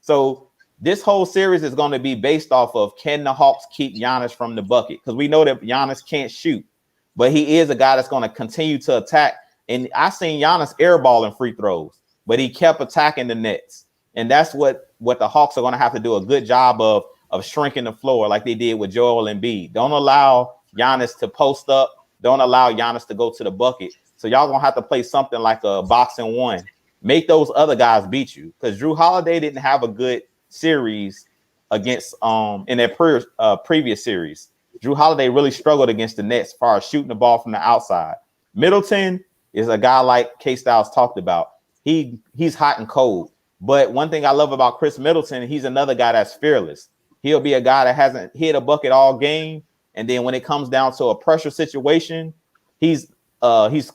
So this whole series is going to be based off of, can the Hawks keep Giannis from the bucket? Because we know that Giannis can't shoot, but he is a guy that's going to continue to attack. And I seen Giannis airballing free throws, but he kept attacking the nets. And that's what the Hawks are going to have to do a good job of shrinking the floor like they did with Joel Embiid. Don't allow Giannis to post up. Don't allow Giannis to go to the bucket. So y'all going to have to play something like a boxing one. Make those other guys beat you, because Drew Holiday didn't have a good series against in that previous series. Drew Holiday really struggled against the Nets as far as shooting the ball from the outside. Middleton is a guy like Kstlyz talked about. He's hot and cold. But one thing I love about Chris Middleton, he's another guy that's fearless. He'll be a guy that hasn't hit a bucket all game, and then when it comes down to a pressure situation, he's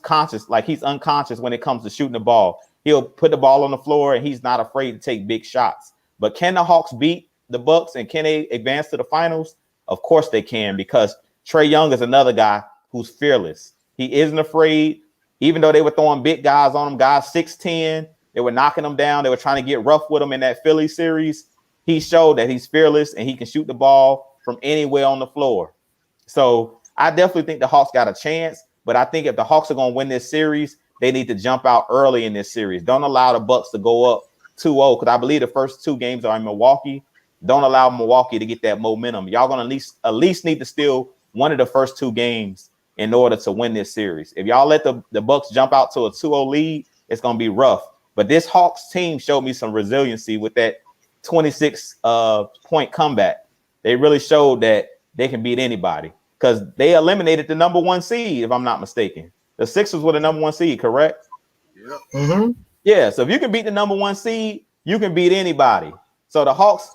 conscious, like he's unconscious when it comes to shooting the ball. He'll put the ball on the floor, and he's not afraid to take big shots. But can the Hawks beat the Bucks, and can they advance to the finals? Of course they can, because Trae Young is another guy who's fearless. He isn't afraid, even though they were throwing big guys on him, guys 6'10", they were knocking him down. They were trying to get rough with him in that Philly series. He showed that he's fearless and he can shoot the ball from anywhere on the floor. So I definitely think the Hawks got a chance, but I think if the Hawks are going to win this series, they need to jump out early in this series. Don't allow the Bucks to go up 2-0, because I believe the first two games are in Milwaukee. Don't allow Milwaukee to get that momentum. Y'all going to at least need to steal one of the first two games in order to win this series. If y'all let the Bucks jump out to a 2-0 lead, it's going to be rough. But this Hawks team showed me some resiliency with that 26 point comeback. They really showed that they can beat anybody, because they eliminated the number one seed, if I'm not mistaken. The Sixers were the number one seed, correct? Yeah. Mm-hmm. Yeah. So if you can beat the number one seed, you can beat anybody. So the Hawks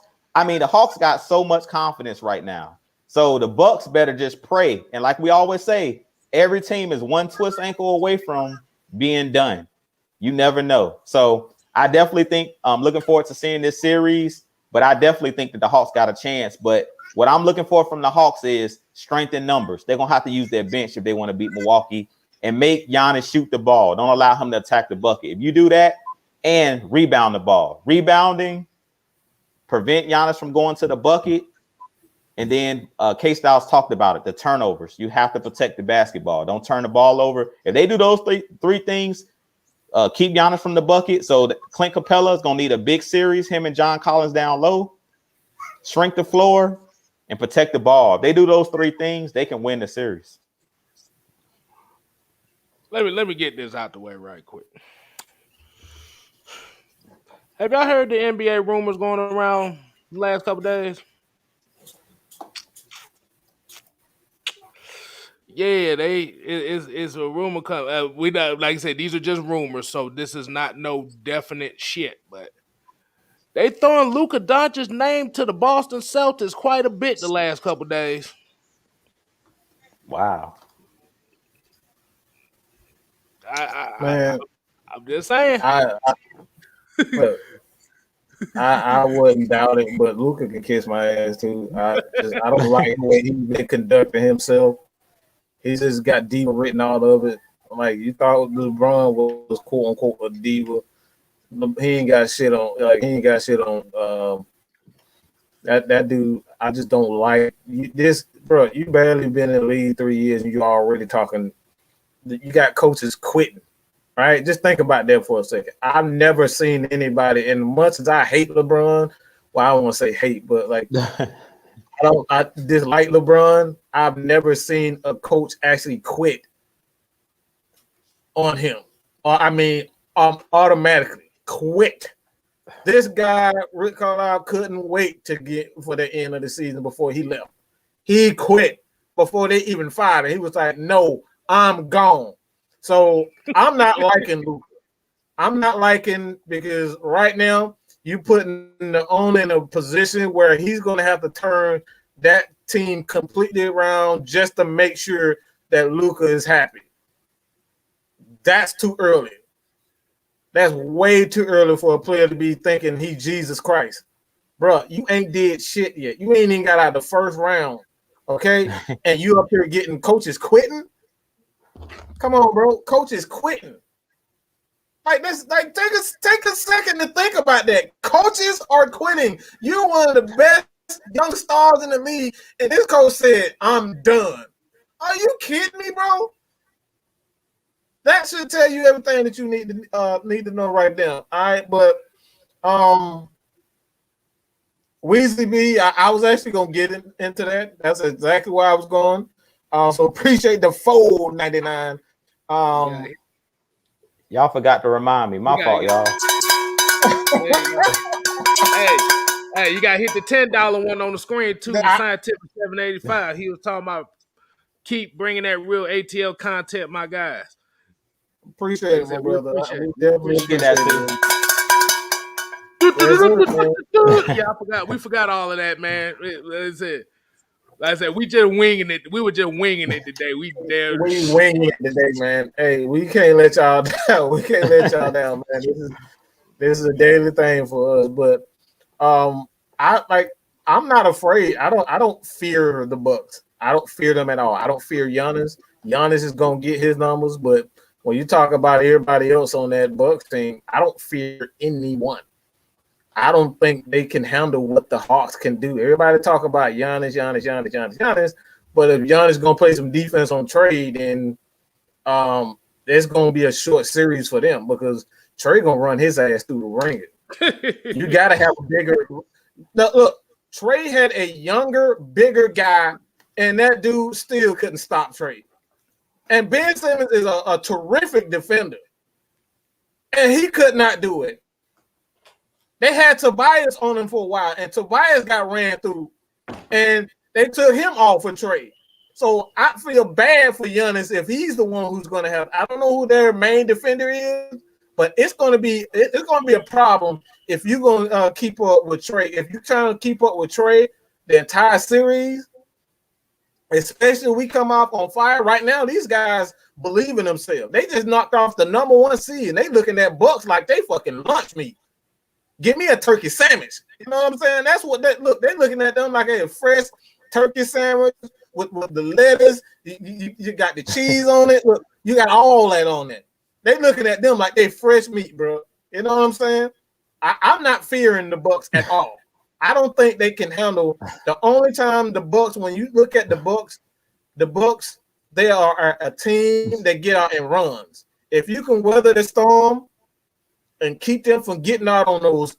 got so much confidence right now. So the Bucks better just pray. And like we always say, every team is one twist ankle away from being done. You never know. So I definitely think I'm looking forward to seeing this series, but I definitely think that the Hawks got a chance. But what I'm looking for from the Hawks is strength in numbers. They're going to have to use their bench if they want to beat Milwaukee, and make Giannis shoot the ball. Don't allow him to attack the bucket. If you do that, and rebound the ball. Rebounding, prevent Giannis from going to the bucket. And then Kstlyz talked about it, the turnovers. You have to protect the basketball. Don't turn the ball over. If they do those three things, keep Giannis from the bucket. So Clint Capella is going to need a big series, him and John Collins down low, shrink the floor, and protect the ball. If they do those three things, they can win the series. Let me get this out the way right quick. Have y'all heard the NBA rumors going around the last couple days? Yeah, it's a rumor. We not, like I said, these are just rumors, so this is not no definite shit. But they throwing Luka Doncic's name to the Boston Celtics quite a bit the last couple days. Wow. I'm just saying. I wouldn't doubt it, but Luka can kiss my ass too. I don't like the way he's been conducting himself. He just got diva written all over it. Like, you thought LeBron was quote unquote a diva. He ain't got shit on. That dude. I just don't like this, bro. You barely been in the league 3 years and you already talking. You got coaches quitting. Right, just think about that for a second. I've never seen anybody, and much as I hate LeBron, well, I don't want to say hate, but like I dislike LeBron. I've never seen a coach actually quit on him. Automatically quit. This guy, Rick Carlisle, couldn't wait to get for the end of the season before he left. He quit before they even fired him. He was like, "No, I'm gone." So I'm not liking Luka. I'm not liking, because right now you putting the owner in a position where he's going to have to turn that team completely around just to make sure that Luka is happy. That's too early. That's way too early for a player to be thinking he's Jesus Christ. Bro, you ain't did shit yet. You ain't even got out of the first round, okay? And you up here getting coaches quitting? Come on, bro. Coach is quitting. Like this, like take a second to think about that. Coaches are quitting. You're one of the best young stars in the league, and this coach said, "I'm done." Are you kidding me, bro? That should tell you everything that you need to know right now. All right, but Weezy B, I was actually gonna get into that. That's exactly where I was going. So appreciate the $4.99. Y'all forgot to remind me. My fault, y'all. Hey, you gotta hit the $10 one on the screen too. The Scientific 785. He was talking about keep bringing that real ATL content, my guys. Appreciate it, my brother. Appreciate that too. Yeah, we forgot all of that, man. Like I said, we just winging it. We were just winging it today. We winging it today, man. Hey, we can't let y'all down. We can't let y'all down, man. This is a daily thing for us. But I'm not afraid. I don't fear the Bucks. I don't fear them at all. I don't fear Giannis. Giannis is gonna get his numbers, but when you talk about everybody else on that Bucks team, I don't fear anyone. I don't think they can handle what the Hawks can do. Everybody talk about Giannis, but if Giannis gonna play some defense on Trey, then there's gonna be a short series for them because Trey gonna run his ass through the ringer. You gotta have a bigger. Now, look, Trey had a younger, bigger guy, and that dude still couldn't stop Trey. And Ben Simmons is a terrific defender, and he could not do it. They had Tobias on him for a while, and Tobias got ran through, and they took him off for trade. So I feel bad for Giannis if he's the one who's going to have. I don't know who their main defender is, but it's going to be a problem if you're going to keep up with Trey. If you're trying to keep up with Trey the entire series, especially when we come off on fire right now, these guys believe in themselves. They just knocked off the number 1 seed, and they looking at Bucks like they fucking lunch meat. Give me a turkey sandwich. You know what I'm saying? That's what they look. They're looking at them like a fresh turkey sandwich with the lettuce. You got the cheese on it. Look, you got all that on it. They looking at them like they fresh meat, bro. You know what I'm saying? I'm not fearing the Bucks at all. I don't think they can handle. The only time the Bucks, when you look at the Bucks, they are a team that get out and runs. If you can weather the storm and keep them from getting out on those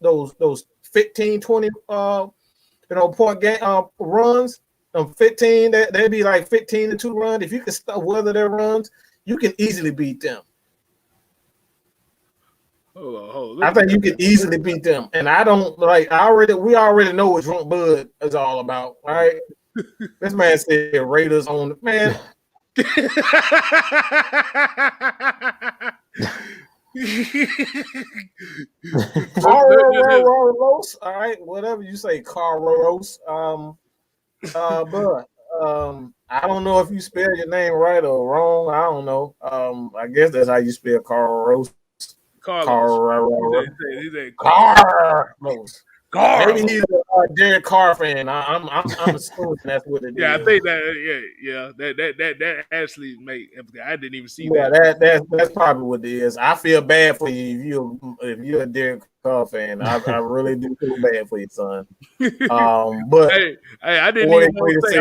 15, 20 point game runs, 15, they'd be like 15-2 runs. If you can weather their runs, you can easily beat them. Hold on. I think you can easily beat them. And I don't we already know what Drunk Bud is all about, right? This man said Raiders on the man. Carlos, all right, whatever you say, Carlos. But I don't know if you spell your name right or wrong. I don't know. I guess that's how you spell Carlos. Carlos. Maybe he's a Derek Carr fan. I'm assuming that's what it is. Yeah, I think that actually I didn't even see that. That's probably what it is. I feel bad for you if you're a Derek Carr fan. I really do feel bad for you, son. But hey, I didn't even want to say. I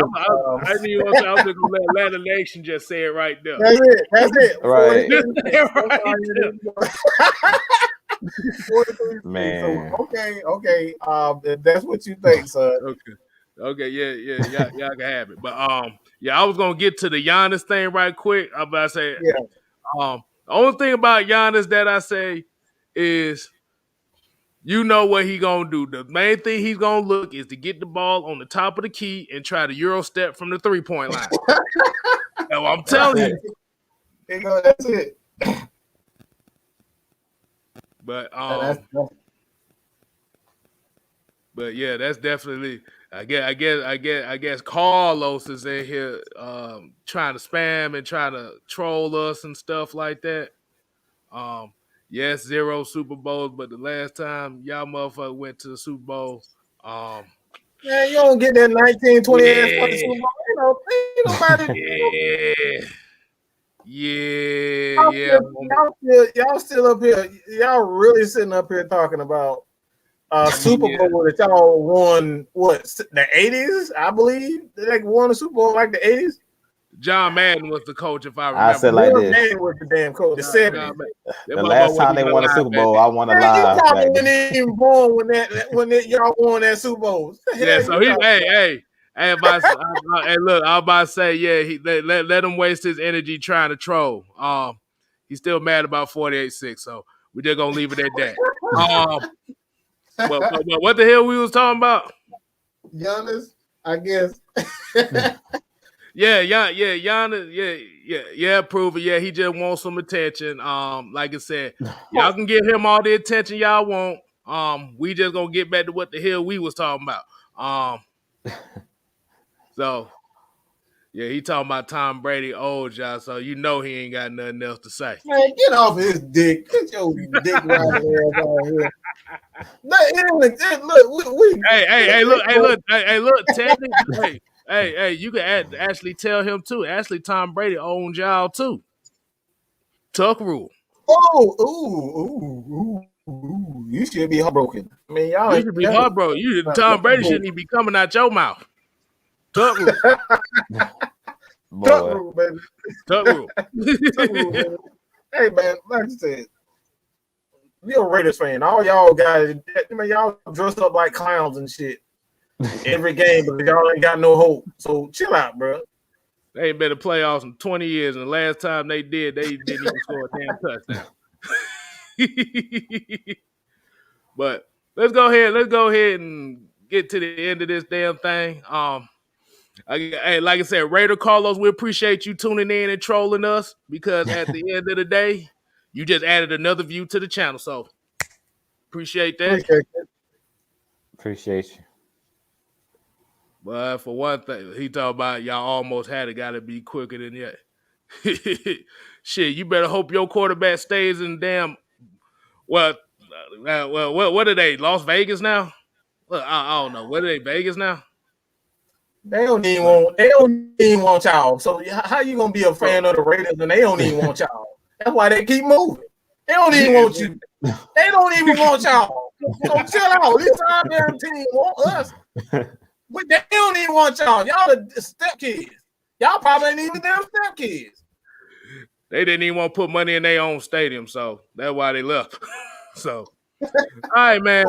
didn't even want to say. I was just gonna let Atlanta Nation just say it right there. That's it. Right. Man. So, okay. If that's what you think, son. Okay, yeah, y'all can have it. But I was gonna get to the Giannis thing right quick. I'm about to say, the only thing about Giannis that I say is, you know what he gonna do. The main thing he's gonna look is to get the ball on the top of the key and try to Euro step from the 3-point line. So I'm telling you. That's it. But yeah, that's definitely. I guess Carlos is in here trying to spam and trying to troll us and stuff like that. Yes, 0 Super Bowls, but the last time y'all motherfucker went to the Super Bowl, man, you don't get that 19, 20 ass fucking Super Bowl. Ain't nobody. Yeah. Y'all still up here. Y'all really sitting up here talking about Super Bowl that y'all won. What, the 80s? I believe they won a Super Bowl like the 80s. John Madden was the coach, if I remember. I said like this. Madden was the damn coach. The 70s. The last time they won a Super Bowl, I won a live. You probably wasn't even born when y'all won that Super Bowl. Yeah, so he, hey, look, I was about to say, yeah, let him waste his energy trying to troll. He's still mad about 48-6, so we're just gonna leave it at that. But what the hell we was talking about? Giannis, I guess. Giannis, prove it. Yeah, he just wants some attention. Like I said, y'all can give him all the attention y'all want. We just gonna get back to what the hell we was talking about. So yeah, he talking about Tom Brady old y'all, so you know he ain't got nothing else to say. Man, get off his dick. Get your dick right on here. Look, technically, hey, you can actually tell him too. Actually, Tom Brady owns y'all too. Tuck rule. Ooh. You should be heartbroken. I mean, y'all. You should be heartbroken. Tom Brady shouldn't even be coming out your mouth. Tuck rule. Tuck rule, baby. Tuck rule. Baby. Hey, man, like I said, you're a Raiders fan. All y'all guys, y'all dress up like clowns and shit every game, but y'all ain't got no hope. So chill out, bro. They ain't been in the playoffs in 20 years, and the last time they did, they didn't even score a damn touchdown. But let's go ahead and get to the end of this damn thing. Like I said, Raider Carlos, we appreciate you tuning in and trolling us, because at the end of the day, you just added another view to the channel. So appreciate that. Appreciate you. But for one thing, he talking about y'all almost had it, gotta be quicker than that. Shit, you better hope your quarterback stays in damn. What are they? Las Vegas now? Well, I don't know. What are they? Vegas now? They don't even want y'all. So how you gonna be a fan of the Raiders and they don't even want y'all? That's why they keep moving. They don't even want you. They don't even want y'all. So chill out. This time their team want us. But they don't even want y'all. Y'all the stepkids. Y'all probably ain't even them stepkids. They didn't even want to put money in their own stadium, so that's why they left. So, all right, man.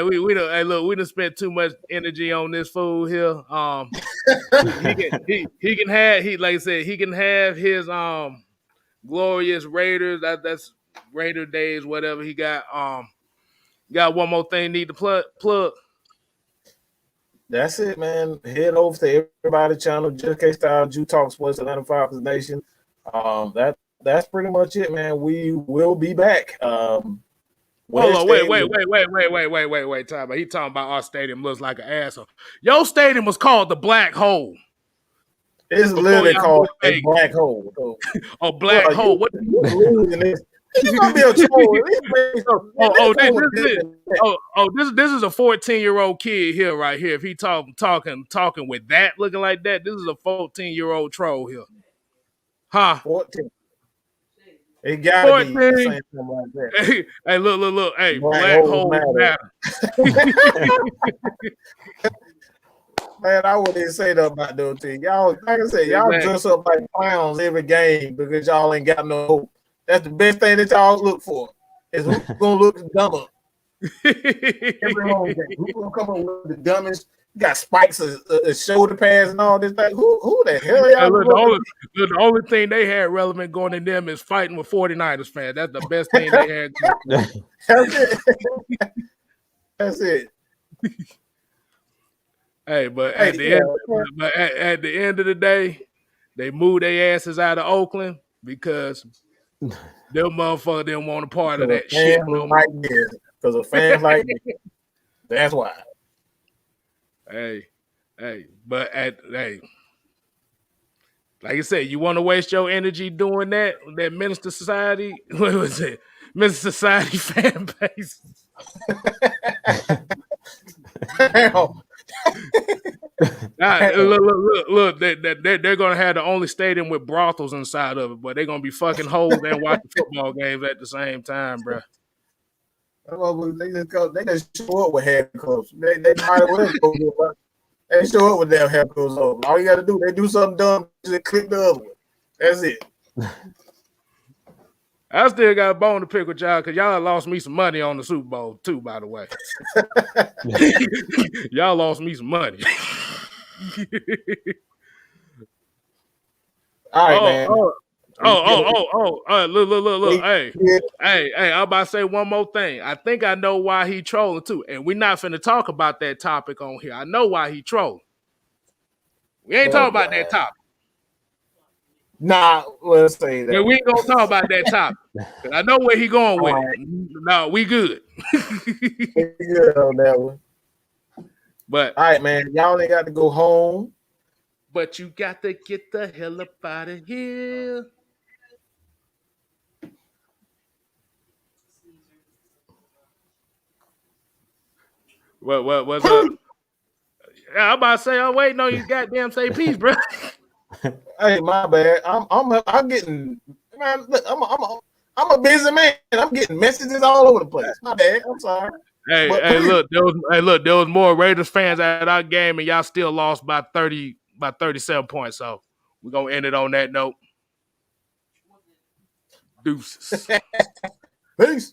We don't. Hey, look, we done spent too much energy on this fool here. He can have like I said, he can have his glorious Raiders. That's Raider days, whatever he got. Got one more thing need to plug. That's it, man. Head over to everybody's channel, just KSTYLZ, Jew Talk Sports, Atlanta Falcons Nation. That's pretty much it, man. We will be back. Hold on, wait, time. He talking about our stadium looks like an asshole. Your stadium was called the Black Hole. It's literally called a black hole. So, a black hole. What? You gonna be a troll. This is a 14-year-old kid here, right here. If he talking with that, looking like that, this is a 14-year-old troll here. Huh? 14. It gotta be saying something like that. Hey, look. Hey, black hole matter. Man, I wouldn't say that about those things. Y'all, like I said, y'all dress up like clowns every game because y'all ain't got no hope. That's the best thing that y'all look for. Is who's gonna look dumber. Every home game. Who's gonna come up with the dumbest? You got spikes, a shoulder pads, and all this thing. Who the hell are y'all? The only thing they had relevant going in them is fighting with 49ers fans. That's the best thing they had. That's it. That's it. Hey, but at the end of the day, they moved their asses out of Oakland because them motherfuckers didn't want a part of that shit. Because of fans like this. That's why. Hey, but like I said, you want to waste your energy doing that Minister Society? What was it? Minister Society fan base. Look, they're gonna have the only stadium with brothels inside of it, but they're gonna be fucking hoes and watching football games at the same time, bro. They just show up with handcuffs. They might as well go. They show up with their handcuffs on. All you got to do, they do something dumb, just click the other one. That's it. I still got a bone to pick with y'all because y'all lost me some money on the Super Bowl too. By the way, y'all lost me some money. All right, man. Look. Hey, I'm about to say one more thing. I think I know why he trolling too. And we're not finna talk about that topic on here. I know why he trolling. We ain't talking about that topic. Nah, let's say that. Yeah, we ain't gonna talk about that topic. I know where he going with it. No, we good. We good on that one. But all right, man. Y'all ain't got to go home. But you got to get the hell up out of here. What's up? I'm about to say, I'm waiting on you goddamn say peace, bro. Hey, my bad. I'm getting, man. Look, I'm a busy man. I'm getting messages all over the place. My bad. I'm sorry. Look, there was more Raiders fans at our game, and y'all still lost by 37 points. So we're gonna end it on that note. Deuces. Peace.